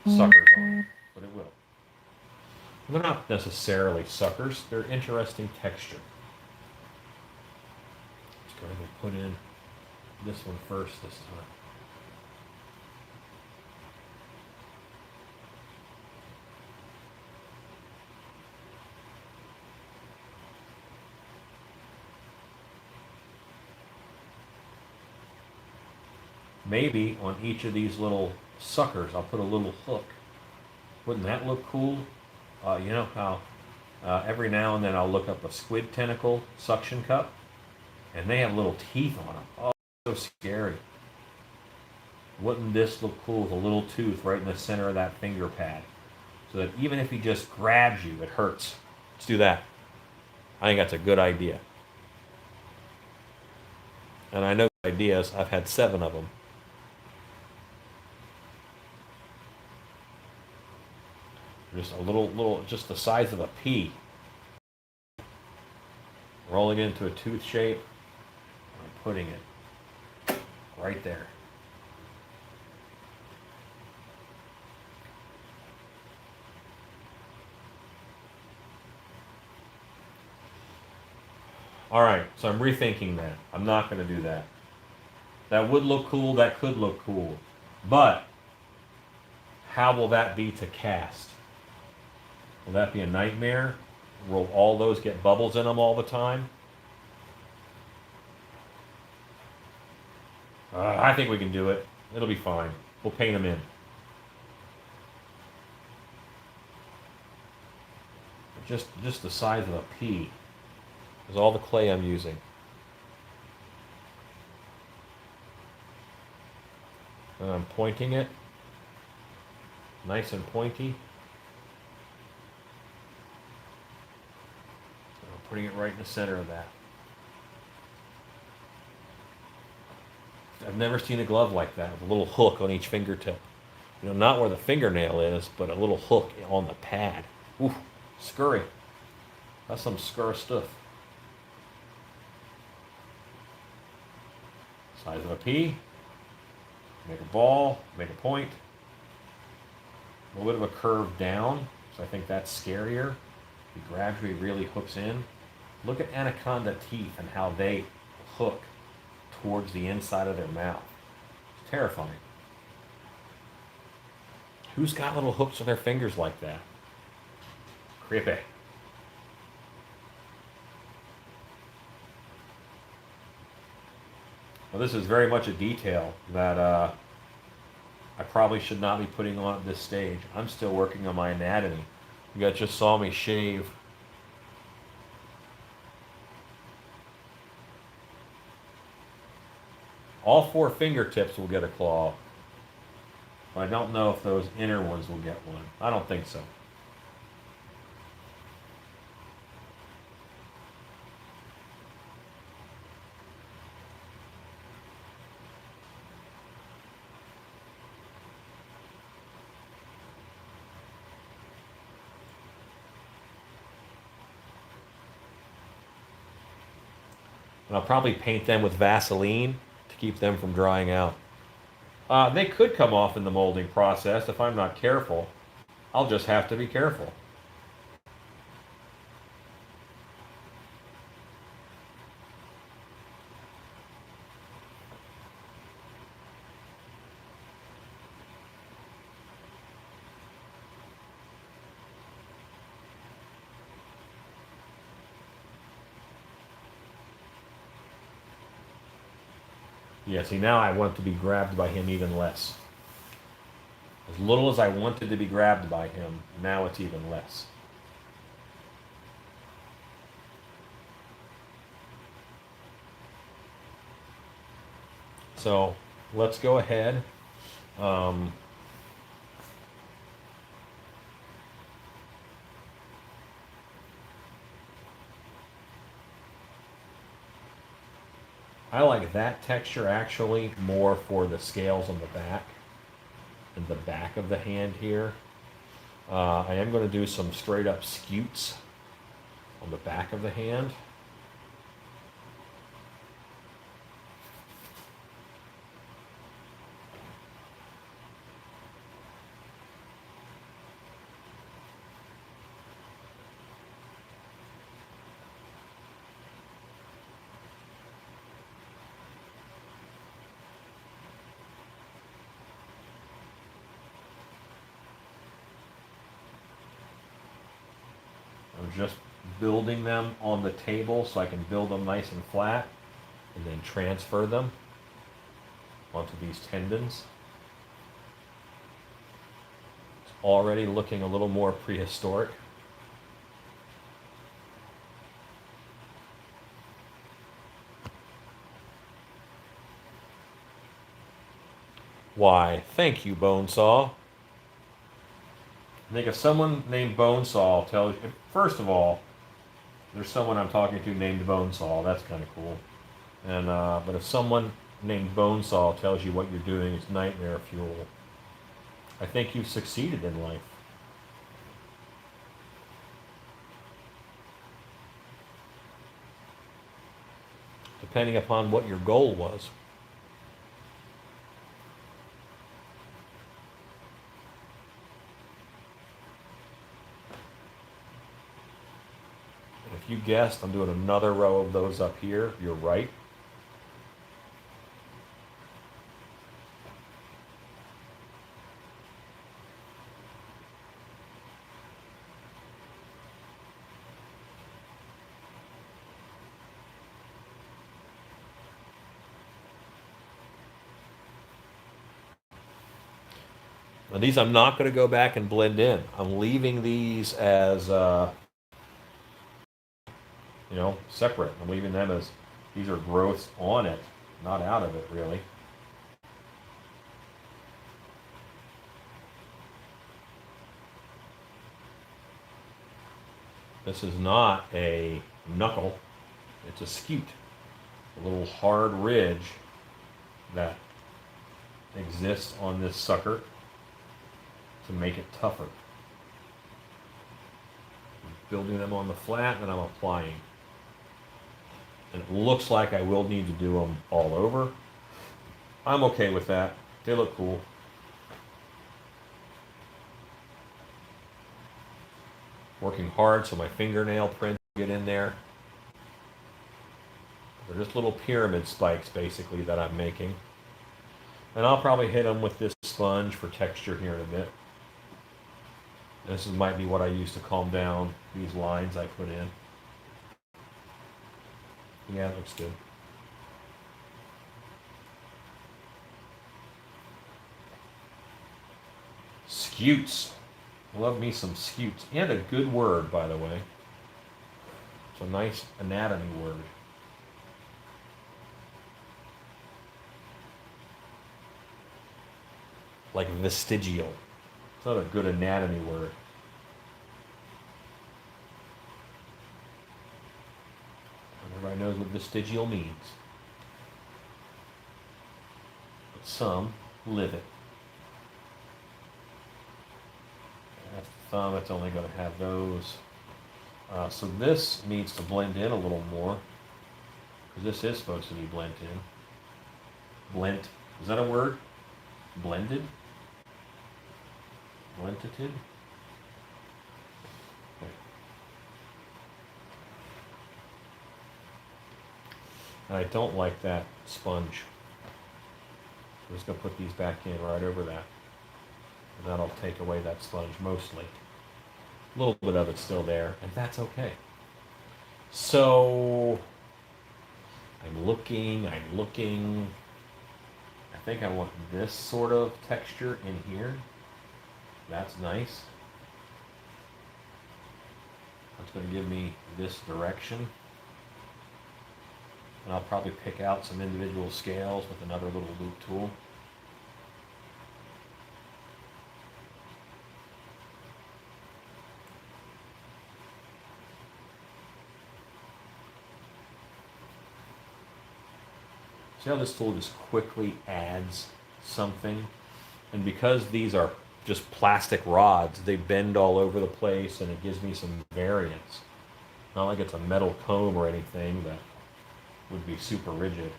suckers on it, but it will. They're not necessarily suckers, they're interesting texture. Let's go ahead and put in this one first this time. Maybe on each of these little suckers, I'll put a little hook. Wouldn't that look cool? You know how every now and then I'll look up a squid tentacle suction cup, and they have little teeth on them. Oh, so scary. Wouldn't this look cool with a little tooth right in the center of that finger pad? So that even if he just grabs you, it hurts. Let's do that. I think that's a good idea. And I know ideas, I've had 7 of them. Just a little, just the size of a pea. Rolling it into a tooth shape. I'm putting it right there. All right, so I'm rethinking that. I'm not going to do that. That would look cool. That could look cool. But how will that be to cast? Will that be a nightmare? Will all those get bubbles in them all the time? I think we can do it. It'll be fine. We'll paint them in. just the size of a pea is all the clay I'm using. And I'm pointing it, nice and pointy. And I'm putting it right in the center of that. I've never seen a glove like that, with a little hook on each fingertip. You know, not where the fingernail is, but a little hook on the pad. Ooh, scurry. That's some scurry stuff. Size of a pea. Make a ball, make a point. A little bit of a curve down, so I think that's scarier. He gradually really hooks in. Look at anaconda teeth and how they hook towards the inside of their mouth. It's terrifying. Who's got little hooks on their fingers like that? Creepy. Well, this is very much a detail that I probably should not be putting on at this stage. I'm still working on my anatomy. You guys just saw me shave. All 4 fingertips will get a claw. I don't know if those inner ones will get one. I don't think so. And I'll probably paint them with Vaseline to keep them from drying out. They could come off in the molding process if I'm not careful. I'll just have to be careful. Yeah, see, now I want to be grabbed by him even less. As little as I wanted to be grabbed by him, now it's even less. So let's go ahead. I like that texture actually more for the scales on the back and the back of the hand here. I am going to do some straight up scutes on the back of the hand. I'm just building them on the table so I can build them nice and flat and then transfer them onto these tendons. It's already looking a little more prehistoric. Why, thank you, Bonesaw. I think if someone named Bonesaw tells you, first of all, there's someone I'm talking to named Bonesaw, that's kind of cool. And but if someone named Bonesaw tells you what you're doing is nightmare fuel, I think you've succeeded in life. Depending upon what your goal was. If you guessed, I'm doing another row of those up here. You're right. Now these I'm not going to go back and blend in. I'm leaving these as you know, separate. I'm leaving them as these are growths on it, not out of it really. This is not a knuckle, it's a scute, a little hard ridge that exists on this sucker to make it tougher. I'm building them on the flat and I'm applying. And it looks like I will need to do them all over. I'm okay with that. They look cool. Working hard so my fingernail prints get in there. They're just little pyramid spikes basically that I'm making. And I'll probably hit them with this sponge for texture here in a bit. This might be what I use to calm down these lines I put in. Yeah, it looks good. Scutes. Love me some scutes. And a good word, by the way. It's a nice anatomy word. Like vestigial. It's not a good anatomy word. Everybody knows what vestigial means. But some live it. That's the thumb, it's only going to have those. So this needs to blend in a little more. Because this is supposed to be blended in. Blent. Is that a word? Blended? Blended? Okay. And I don't like that sponge. I'm just going to put these back in right over that. And that'll take away that sponge mostly. A little bit of it's still there, and that's okay. So, I'm looking. I think I want this sort of texture in here. That's nice. That's going to give me this direction. And I'll probably pick out some individual scales with another little loop tool. See how this tool just quickly adds something? And because these are just plastic rods, they bend all over the place and it gives me some variance. Not like it's a metal comb or anything that would be super rigid.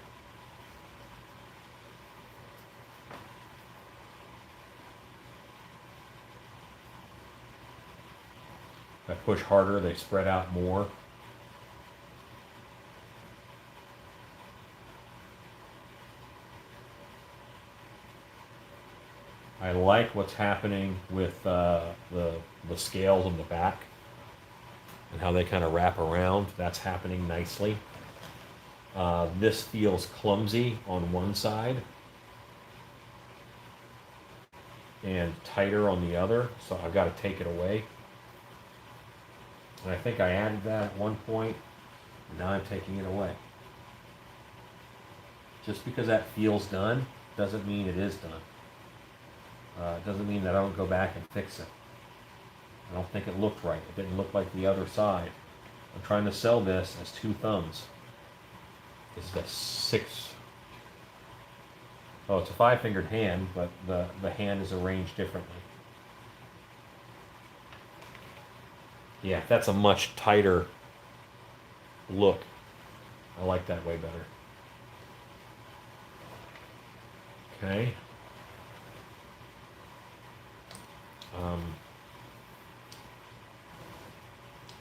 If I push harder, they spread out more. I like what's happening with the scales on the back and how they kind of wrap around. That's happening nicely. This feels clumsy on one side and tighter on the other, so I've got to take it away. And I think I added that at one point, and now I'm taking it away. Just because that feels done doesn't mean it is done. It doesn't mean that I don't go back and fix it. I don't think it looked right. It didn't look like the other side. I'm trying to sell this as 2 thumbs. This is a 6. Oh, it's a 5-fingered hand, but the hand is arranged differently. Yeah, that's a much tighter look. I like that way better. Okay.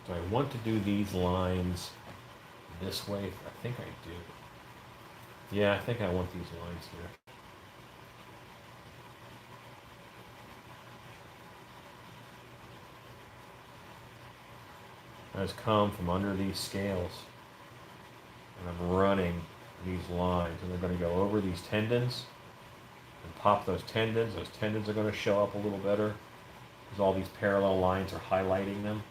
Do I want to do these lines this way? I think I do. Yeah, I think I want these lines here. I just come from under these scales and I'm running these lines, and they're going to go over these tendons and pop those tendons. Those tendons are going to show up a little better because all these parallel lines are highlighting them.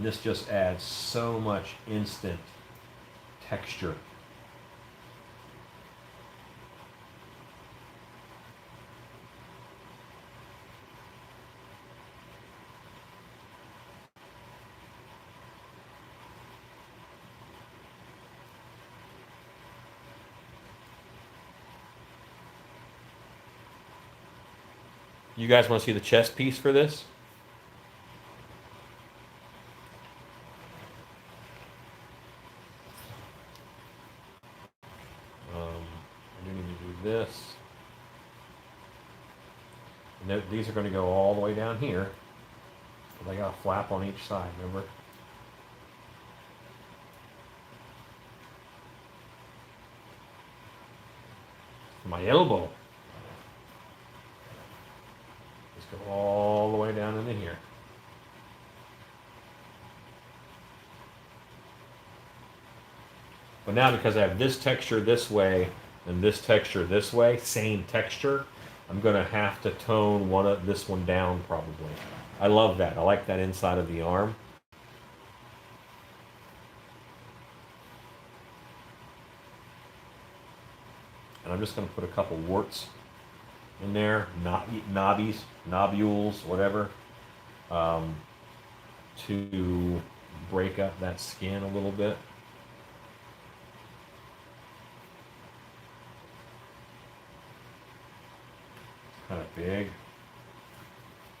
And this just adds so much instant texture. You guys want to see the chest piece for this? I do need to do this. And these are going to go all the way down here. But I got a flap on each side, remember? My elbow. Just go all the way down into here. But now because I have this texture this way and this texture this way, same texture, I'm going to have to tone this one down probably. I love that. I like that inside of the arm. And I'm just going to put a couple warts in there, nobules, whatever, to break up that skin a little bit. Kind of big.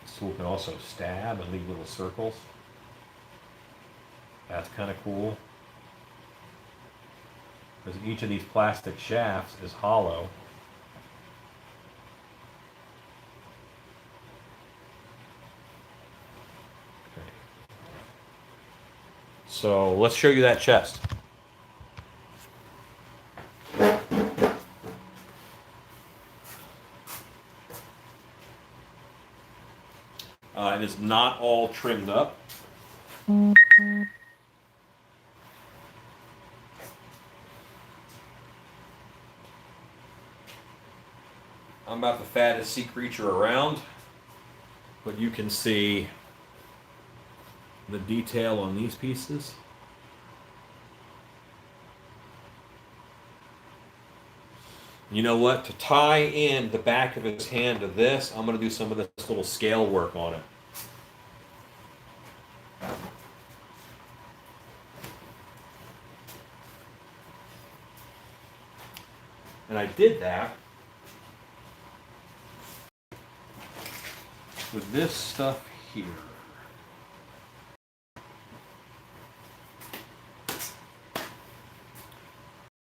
This tool can also stab and leave little circles. That's kind of cool. Because each of these plastic shafts is hollow. Okay. So let's show you that chest. It is not all trimmed up. I'm about the fattest sea creature around, but you can see the detail on these pieces. You know what? To tie in the back of his hand to this, I'm going to do some of this little scale work on it. And I did that with this stuff here.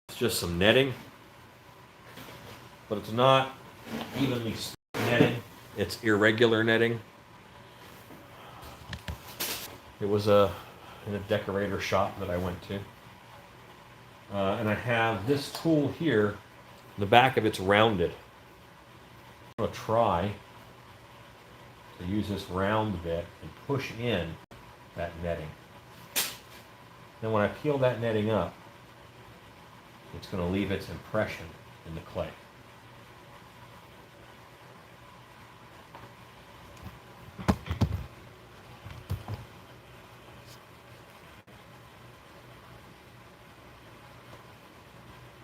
It's just some netting, but it's not evenly netting. It's irregular netting. It was in a decorator shop that I went to. And I have this tool here. The back of it's rounded. I'm going to try to use this round bit and push in that netting. Then when I peel that netting up, it's going to leave its impression in the clay.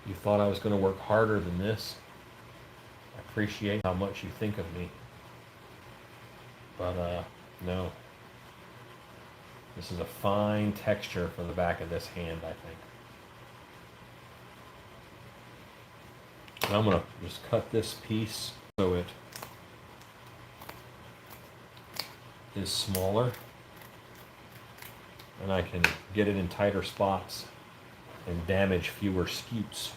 You thought I was going to work harder than this. I appreciate how much you think of me. But, no. This is a fine texture for the back of this hand, I think. And I'm going to just cut this piece so it is smaller. And I can get it in tighter spots and damage fewer scutes.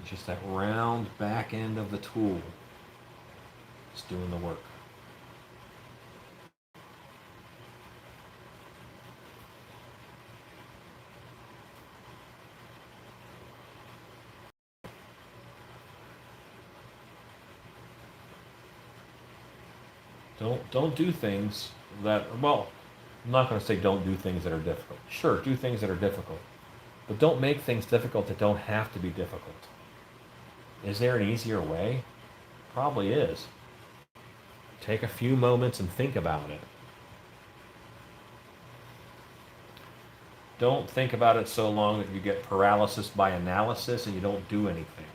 It's just that round back end of the tool is doing the work. Don't do things that, well, I'm not going to say don't do things that are difficult. Sure, do things that are difficult. But don't make things difficult that don't have to be difficult. Is there an easier way? Probably is. Take a few moments and think about it. Don't think about it so long that you get paralysis by analysis and you don't do anything.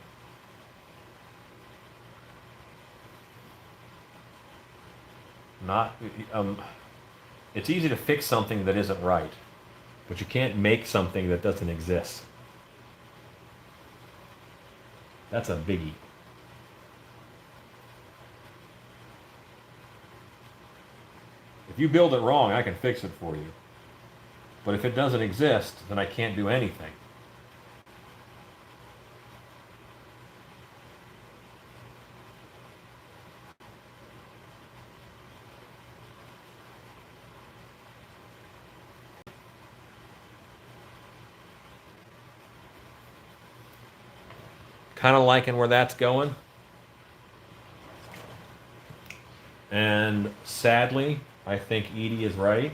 Not, it's easy to fix something that isn't right, but you can't make something that doesn't exist. That's a biggie. If you build it wrong, I can fix it for you. But if it doesn't exist, then I can't do anything. Kind of liking where that's going. And sadly, I think Edie is right.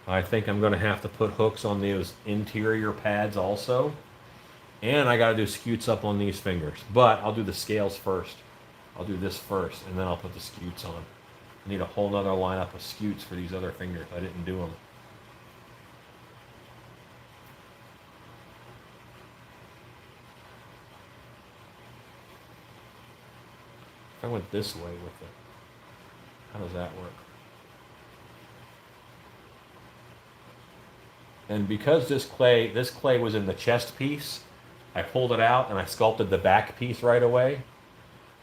I think I'm going to have to put hooks on those interior pads also. And I got to do scutes up on these fingers. But I'll do the scales first. I'll do this first, and then I'll put the scutes on. I need a whole nother lineup of scutes for these other fingers. I didn't do them. If I went this way with it, how does that work? And because this clay was in the chest piece, I pulled it out and I sculpted the back piece right away.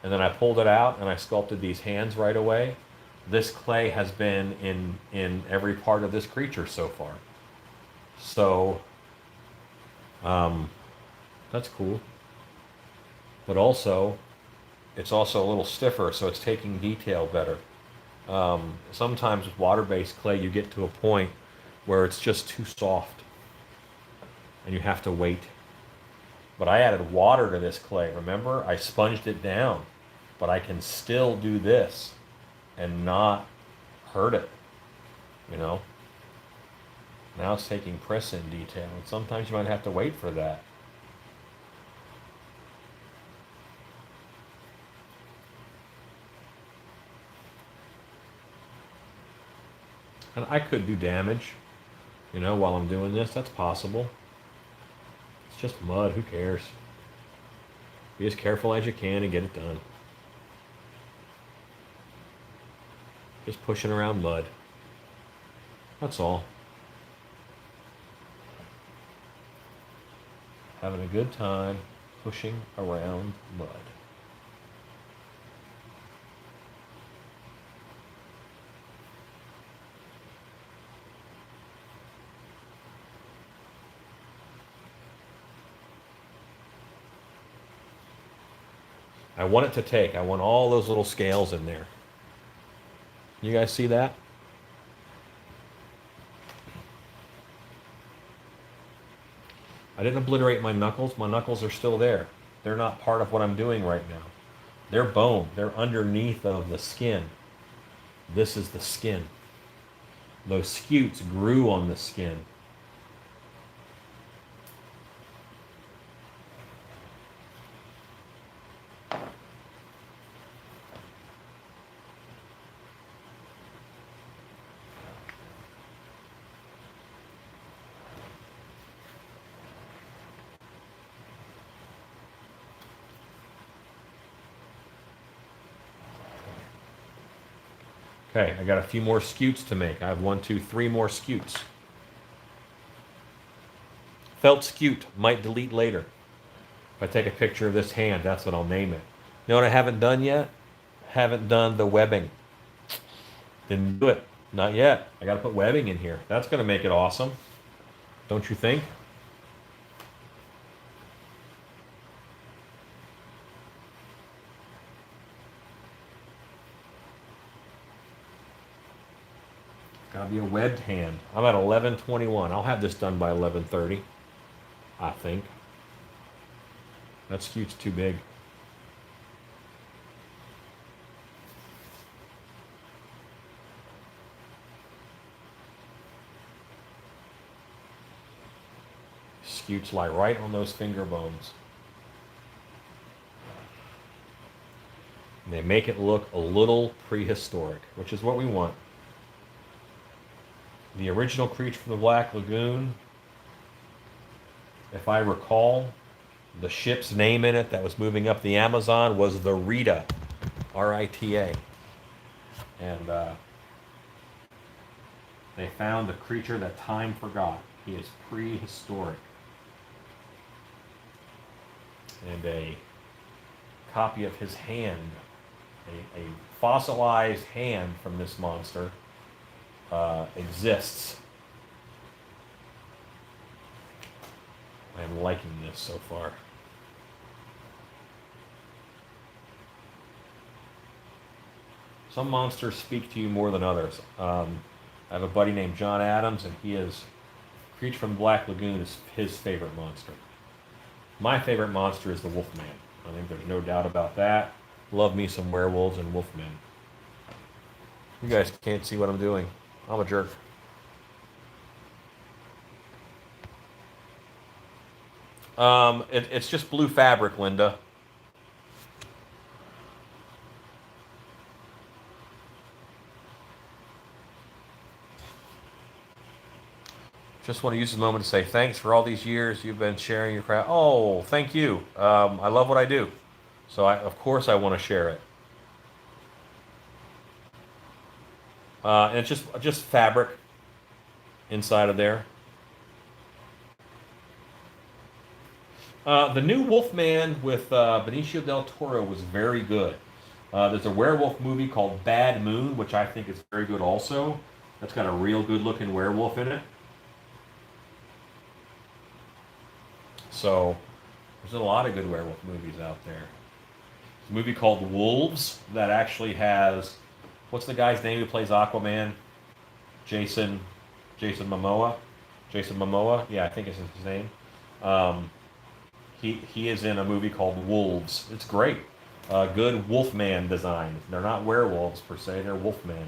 And then I pulled it out and I sculpted these hands right away. This clay has been in every part of this creature so far. So, that's cool. But also, it's also a little stiffer, so it's taking detail better. Sometimes with water-based clay, you get to a point where it's just too soft and you have to wait. But I added water to this clay, remember? I sponged it down, but I can still do this and not hurt it, you know? Now it's taking press in detail, and sometimes you might have to wait for that. And I could do damage, you know, while I'm doing this. That's possible. It's just mud. Who cares? Be as careful as you can and get it done. Just pushing around mud. That's all. Having a good time pushing around mud. I want it to take. I want all those little scales in there. You guys see that? I didn't obliterate my knuckles. My knuckles are still there. They're not part of what I'm doing right now. They're bone. They're underneath of the skin. This is the skin. Those scutes grew on the skin. Okay, I got a few more scutes to make. I have 1, 2, 3 more scutes. Felt scute, might delete later. If I take a picture of this hand, that's what I'll name it. You know what I haven't done yet? Haven't done the webbing. Didn't do it. Not yet. I gotta put webbing in here. That's gonna make it awesome. Don't you think? Gotta be a webbed hand. I'm at 11:21. I'll have this done by 11:30. I think. That scute's too big. Scutes lie right on those finger bones. And they make it look a little prehistoric, which is what we want. The original creature from the Black Lagoon, if I recall, the ship's name in it that was moving up the Amazon was the Rita, R-I-T-A. And they found a creature that time forgot. He is prehistoric. And a copy of his hand, a fossilized hand from this monster, exists. I'm liking this so far. Some monsters speak to you more than others. I have a buddy named John Adams, and he is Creature from the Black Lagoon is his favorite monster. My favorite monster is the Wolfman. I think there's no doubt about that. Love me some werewolves and wolfmen. You guys can't see what I'm doing. I'm a jerk. It's just blue fabric, Linda. Just want to use this moment to say thanks for all these years you've been sharing your craft. Oh, thank you. I love what I do. So, of course, I want to share it. And it's just fabric inside of there. The new Wolfman with Benicio del Toro was very good. There's a werewolf movie called Bad Moon, which I think is very good also. That's got a real good-looking werewolf in it. So, there's a lot of good werewolf movies out there. There's a movie called Wolves that actually has, what's the guy's name who plays Aquaman? Jason Momoa? Jason Momoa? Yeah, I think it's his name. He is in a movie called Wolves. It's great. Good Wolfman design. They're not werewolves per se, they're Wolfman.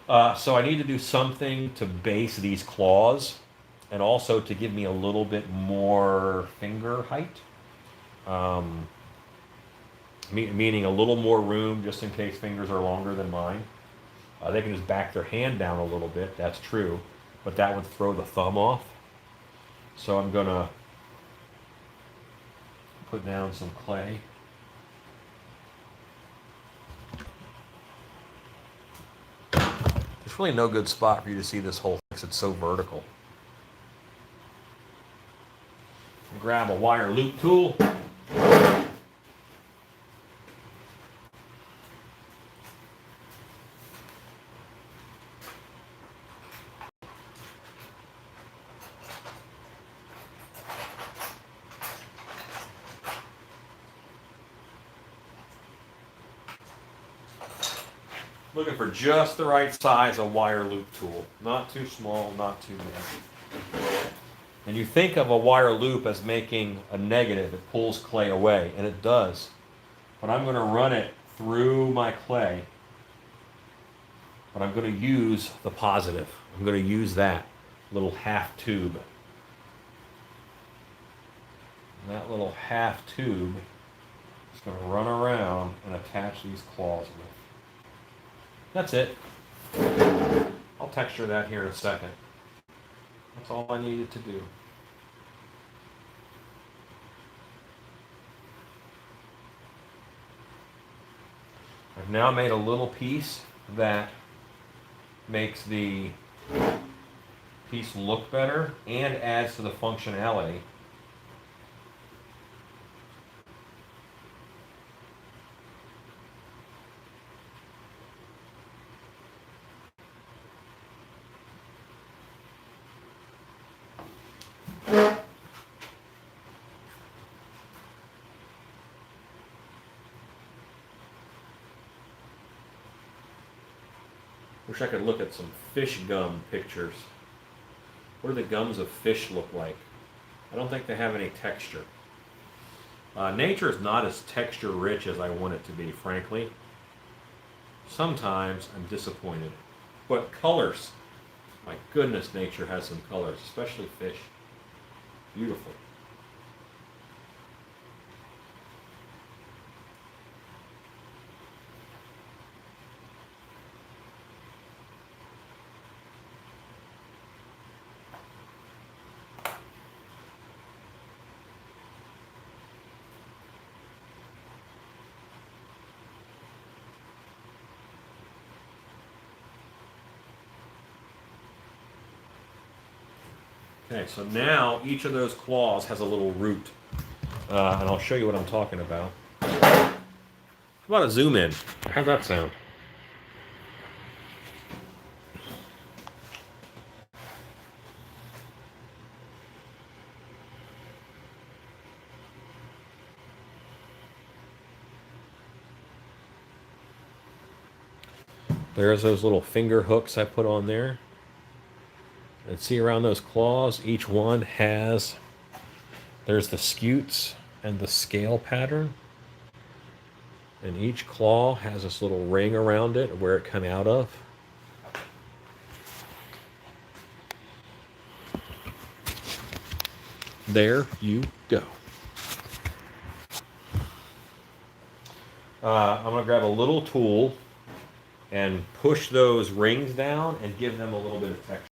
So I need to do something to base these claws and also to give me a little bit more finger height. Meaning a little more room just in case fingers are longer than mine. They can just back their hand down a little bit, that's true, but that would throw the thumb off. So I'm gonna put down some clay. There's really no good spot for you to see this whole thing because it's so vertical. Grab a wire loop tool. Looking for just the right size of wire loop tool. Not too small, not too big. And you think of a wire loop as making a negative. It pulls clay away, and it does. But I'm going to run it through my clay. But I'm going to use the positive. I'm going to use that little half tube. And that little half tube is going to run around and attach these claws with. That's it. I'll texture that here in a second. That's all I needed to do. I've now made a little piece that makes the piece look better and adds to the functionality. Wish I could look at some fish gum pictures. What do the gums of fish look like? I don't think they have any texture. Nature is not as texture rich as I want it to be, frankly. Sometimes I'm disappointed. But colors, my goodness, nature has some colors, especially fish. Beautiful. Okay, so now each of those claws has a little root. And I'll show you what I'm talking about. How about a zoom in? How's that sound? There's those little finger hooks I put on there. And see around those claws, each one has, there's the scutes and the scale pattern. And each claw has this little ring around it where it come out of. There you go. I'm going to grab a little tool and push those rings down and give them a little bit of texture.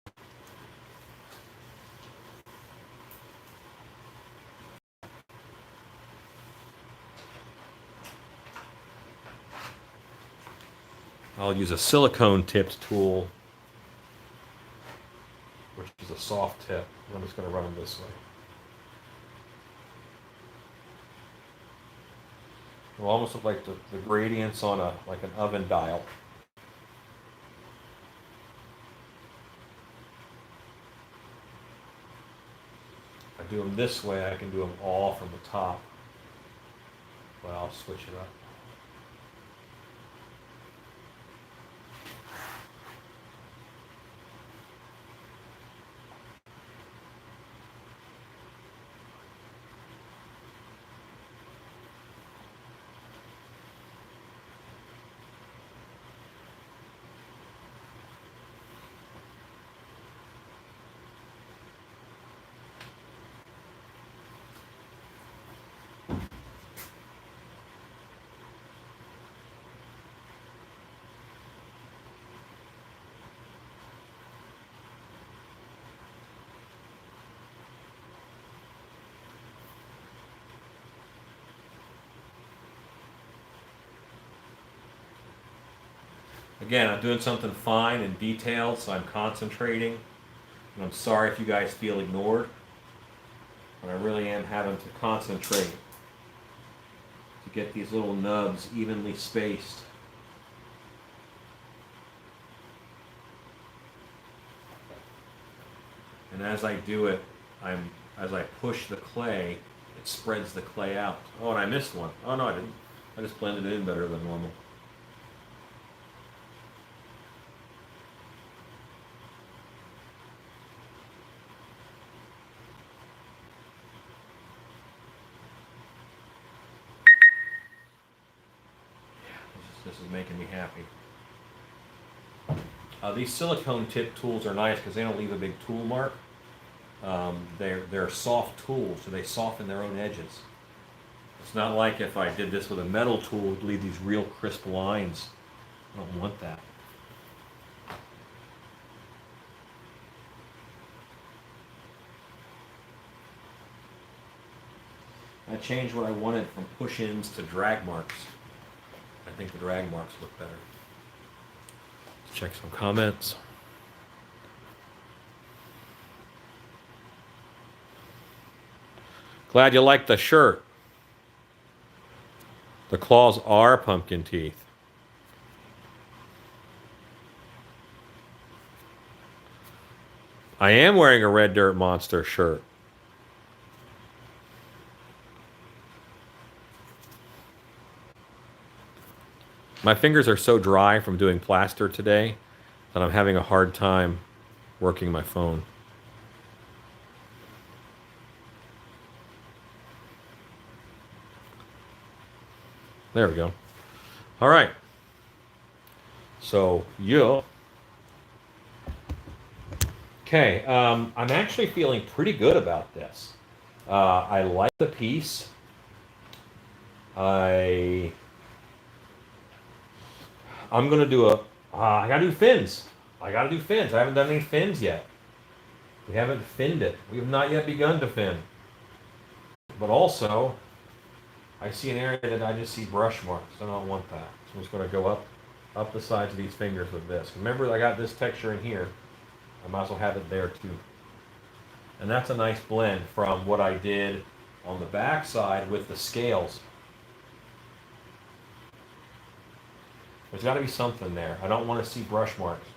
I'll use a silicone tipped tool, which is a soft tip. I'm just going to run them this way. It'll almost look like the gradients on like an oven dial. If I do them this way, I can do them all from the top. But I'll switch it up. Again, I'm doing something fine and detailed, so I'm concentrating. And I'm sorry if you guys feel ignored, but I really am having to concentrate to get these little nubs evenly spaced. And as I do it, as I push the clay, it spreads the clay out. Oh, and I missed one. Oh no, I didn't. I just blended it in better than normal. This is making me happy. These silicone tip tools are nice because they don't leave a big tool mark. They're soft tools, so they soften their own edges. It's not like if I did this with a metal tool, it would leave these real crisp lines. I don't want that. I changed what I wanted from push-ins to drag marks. I think the drag marks look better. Let's check some comments. Glad you like the shirt. The claws are pumpkin teeth. I am wearing a Red Dirt Monster shirt. My fingers are so dry from doing plaster today that I'm having a hard time working my phone. There we go. All right. So, yeah. Okay, I'm actually feeling pretty good about this. I like the piece. I'm gonna do I gotta do fins. I haven't done any fins yet. We haven't finned it. We have not yet begun to fin. But also, I see an area that I just see brush marks. I don't want that. So I'm just gonna go up the sides of these fingers with this. Remember, I got this texture in here. I might as well have it there too. And that's a nice blend from what I did on the back side with the scales. There's got to be something there. I don't want to see brush marks.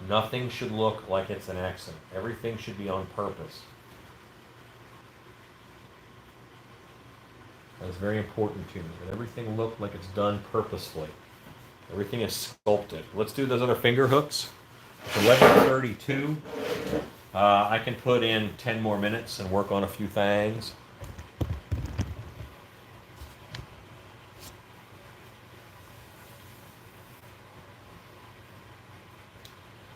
Nothing should look like it's an accident. Everything should be on purpose. That's very important to me, that everything look like it's done purposefully. Everything is sculpted. Let's do those other finger hooks. It's 11:32. I can put in 10 more minutes and work on a few things.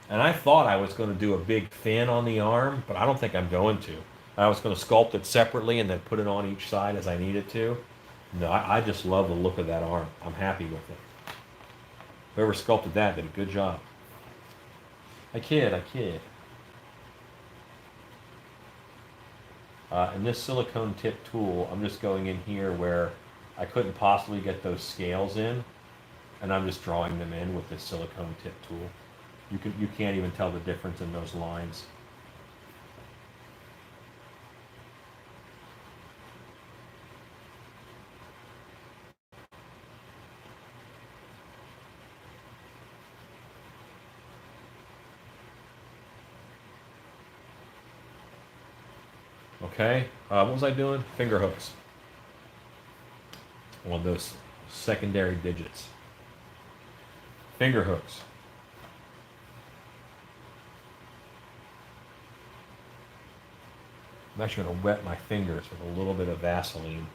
And I thought I was going to do a big fin on the arm, but I don't think I'm going to. I was going to sculpt it separately and then put it on each side as I needed to. No, I just love the look of that arm. I'm happy with it. Whoever sculpted that did a good job. I kid. And this silicone tip tool, I'm just going in here where I couldn't possibly get those scales in, and I'm just drawing them in with this silicone tip tool. You can't even tell the difference in those lines. Okay, what was I doing? Finger hooks on those secondary digits. Finger hooks. I'm actually going to wet my fingers with a little bit of Vaseline.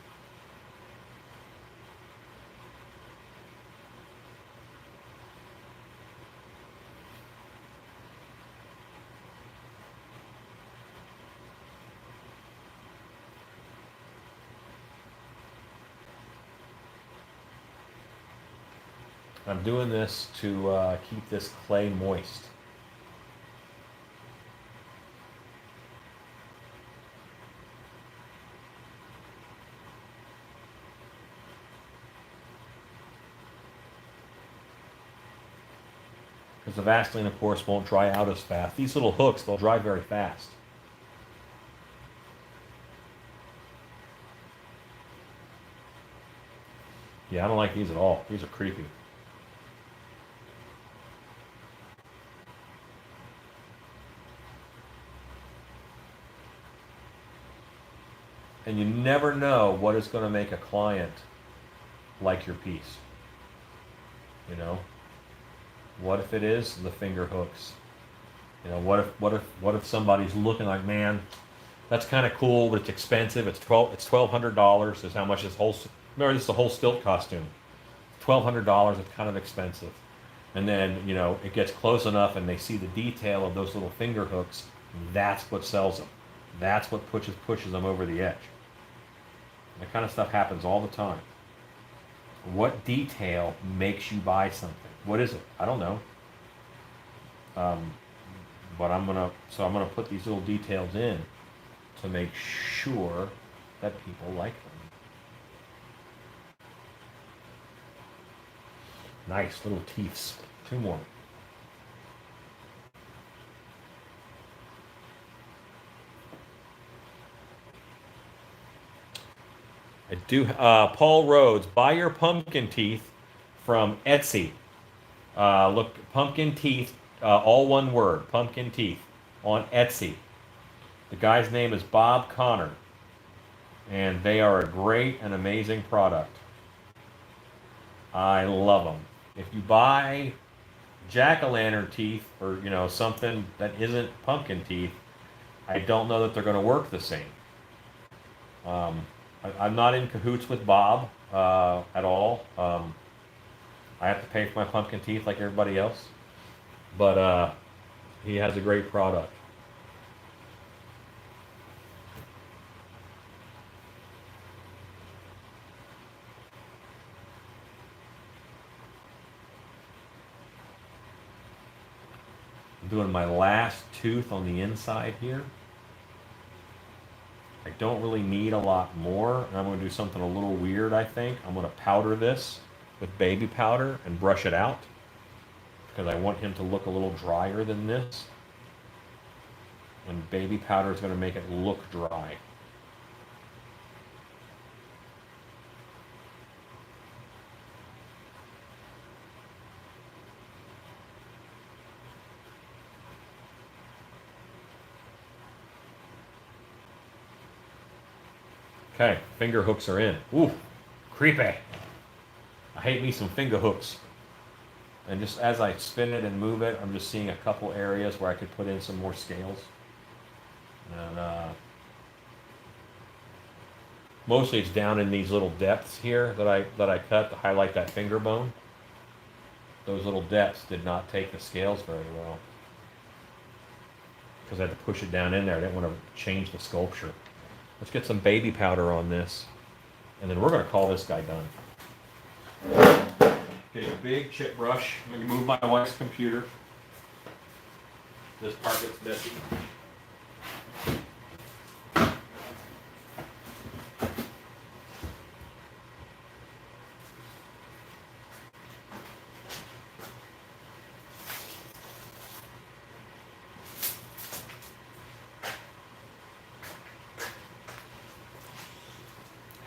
I'm doing this to keep this clay moist. Because the Vaseline, of course, won't dry out as fast. These little hooks, they'll dry very fast. Yeah, I don't like these at all. These are creepy. And you never know what is going to make a client like your piece. You know? What if it is the finger hooks? You know, what if somebody's looking like, man, that's kind of cool, but it's expensive. It's $1,200 is how much this whole. Remember, this is a whole stilt costume. $1,200. It's kind of expensive. And then it gets close enough, and they see the detail of those little finger hooks. That's what sells them. That's what pushes them over the edge. That kind of stuff happens all the time. What detail makes you buy something? What is it? I don't know. But I'm gonna put these little details in to make sure that people like them. Nice little teeths. 2 more. I do. Paul Rhodes, buy your pumpkin teeth from Etsy. Look, pumpkin teeth, all one word, pumpkin teeth, on Etsy. The guy's name is Bob Connor, and they are a great and amazing product. I love them. If you buy jack-o'-lantern teeth or something that isn't pumpkin teeth, I don't know that they're going to work the same. I'm not in cahoots with Bob at all. I have to pay for my pumpkin teeth like everybody else, but he has a great product. I'm doing my last tooth on the inside here. I don't really need a lot more, and I'm going to do something a little weird, I think. I'm going to powder this with baby powder and brush it out because I want him to look a little drier than this. And baby powder is going to make it look dry. Okay, finger hooks are in. Ooh, creepy. I hate me some finger hooks. And just as I spin it and move it, I'm just seeing a couple areas where I could put in some more scales. And mostly it's down in these little depths here that I cut to highlight that finger bone. Those little depths did not take the scales very well, because I had to push it down in there. I didn't want to change the sculpture. Let's get some baby powder on this, and then we're going to call this guy done. Okay, a big chip brush. I'm going to move my wife's computer. This part gets messy.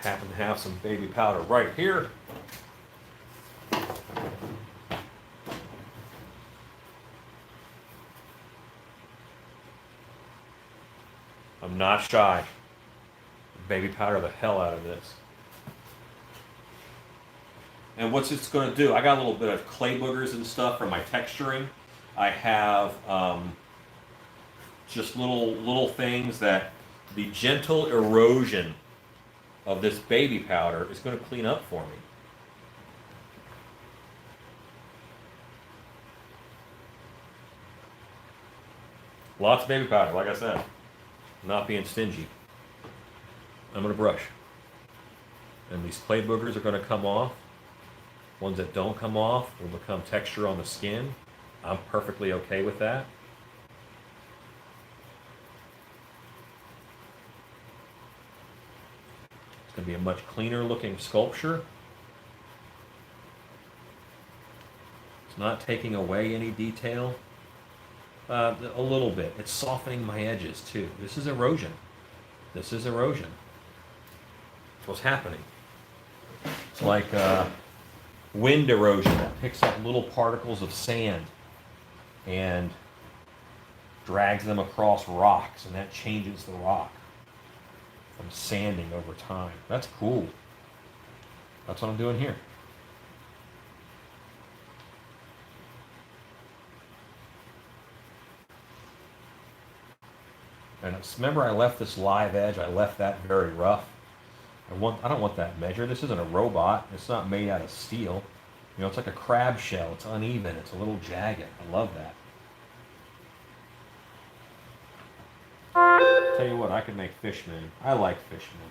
Happen to have some baby powder right here. I'm not shy. Baby powder the hell out of this. And what's it's going to do, I got a little bit of clay boogers and stuff for my texturing. I have just little things that the gentle erosion of this baby powder is going to clean up for me. Lots of baby powder, like I said. Not being stingy. I'm going to brush. And these clay boogers are going to come off. Ones that don't come off will become texture on the skin. I'm perfectly okay with that. It's going to be a much cleaner looking sculpture. It's not taking away any detail. A little bit. It's softening my edges too. This is erosion. This is erosion. That's what's happening. It's like wind erosion that picks up little particles of sand and drags them across rocks, and that changes the rock from sanding over time. That's cool. That's what I'm doing here. And remember, I left this live edge. I left that very rough. I don't want that measured. This isn't a robot. It's not made out of steel. You know, it's like a crab shell. It's uneven. It's a little jagged. I love that. Tell you what, I could make fishmen. I like fishmen.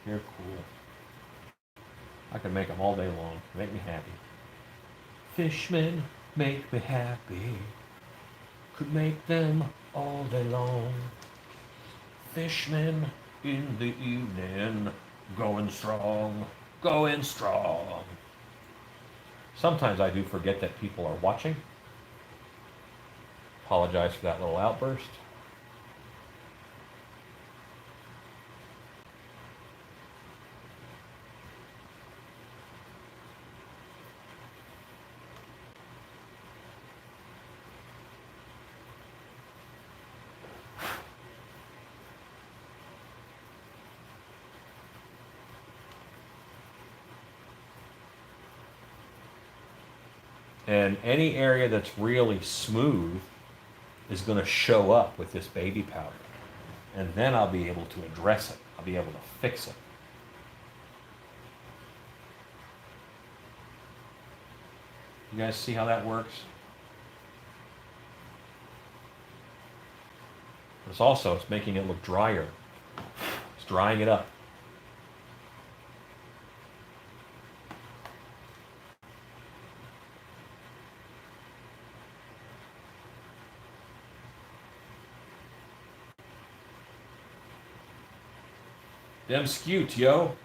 They're cool. I could make them all day long. Make me happy. Fishmen make me happy. Could make them all day long. Fishmen in the evening, going strong, going strong. Sometimes I do forget that people are watching. Apologize for that little outburst. And any area that's really smooth is going to show up with this baby powder. And then I'll be able to address it. I'll be able to fix it. You guys see how that works? It's making it look drier. It's drying it up. Them skewed, yo.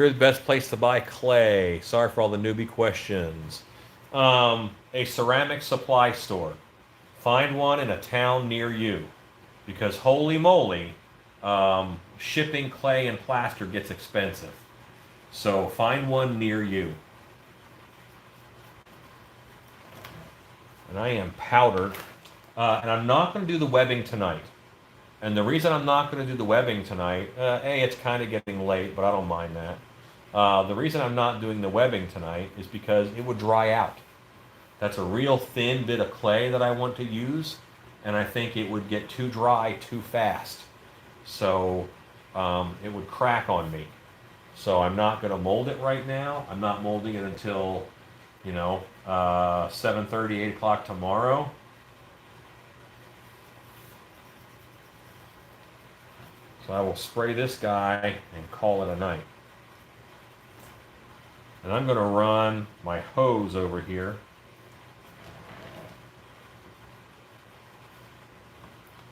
Where's the best place to buy clay? Sorry for all the newbie questions. A ceramic supply store. Find one in a town near you, because holy moly, shipping clay and plaster gets expensive. So find one near you. And I am powdered. And I'm not going to do the webbing tonight. And the reason I'm not going to do the webbing tonight, A, it's kind of getting late, but I don't mind that. The reason I'm not doing the webbing tonight is because it would dry out. That's a real thin bit of clay that I want to use, and I think it would get too dry too fast. So it would crack on me. So I'm not going to mold it right now. I'm not molding it until, 7:30, 8 o'clock tomorrow. So I will spray this guy and call it a night. And I'm going to run my hose over here.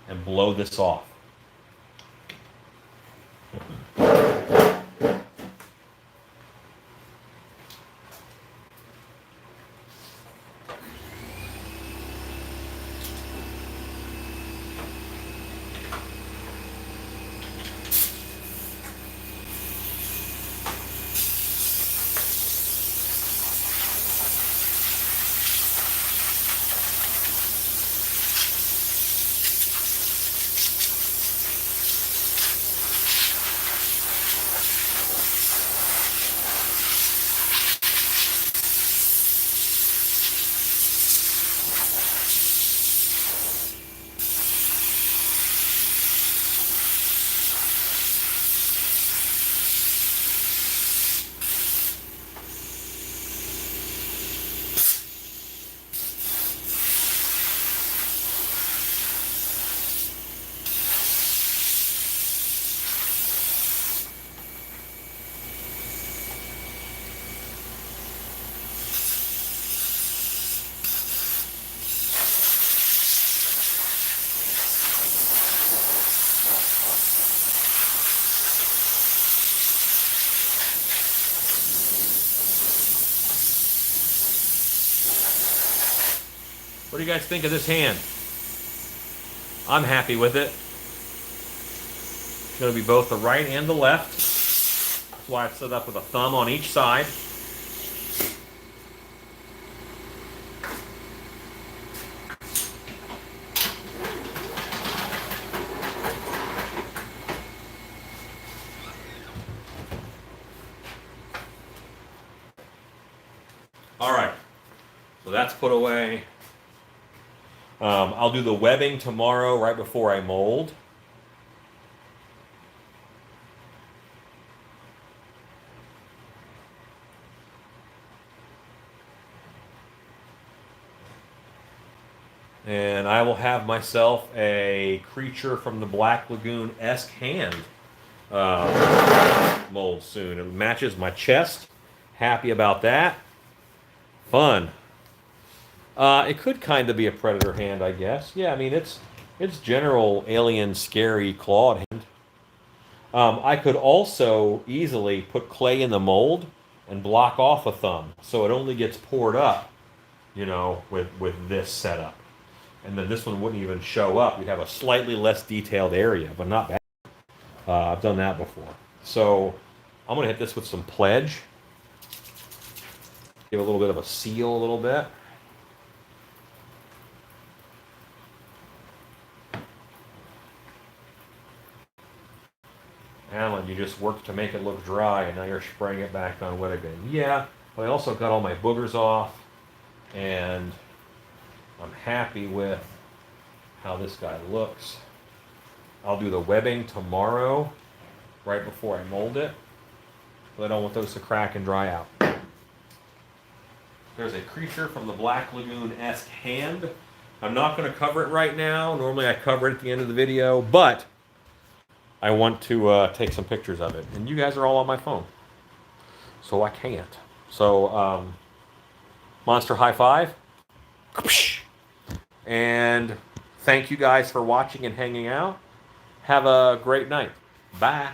And blow this off. What do you guys think of this hand? I'm happy with it. It's going to be both the right and the left. That's why I've set up with a thumb on each side. All right, so that's put away. I'll do the webbing tomorrow right before I mold. And I will have myself a Creature from the Black Lagoon-esque hand mold soon. It matches my chest. Happy about that. Fun. It could kind of be a Predator hand, I guess. Yeah, I mean, it's general alien, scary, clawed hand. I could also easily put clay in the mold and block off a thumb, so it only gets poured up, with this setup. And then this one wouldn't even show up. You'd have a slightly less detailed area, but not bad. I've done that before. So I'm going to hit this with some Pledge. Give a little bit of a seal a little bit. Alan, you just worked to make it look dry, and now you're spraying it back on wet again. Yeah, but I also got all my boogers off, and I'm happy with how this guy looks. I'll do the webbing tomorrow, right before I mold it, but I don't want those to crack and dry out. There's a Creature from the Black Lagoon-esque hand. I'm not going to cover it right now. Normally I cover it at the end of the video, but I want to take some pictures of it. And you guys are all on my phone, so I can't. So, Monster High Five. And thank you guys for watching and hanging out. Have a great night. Bye.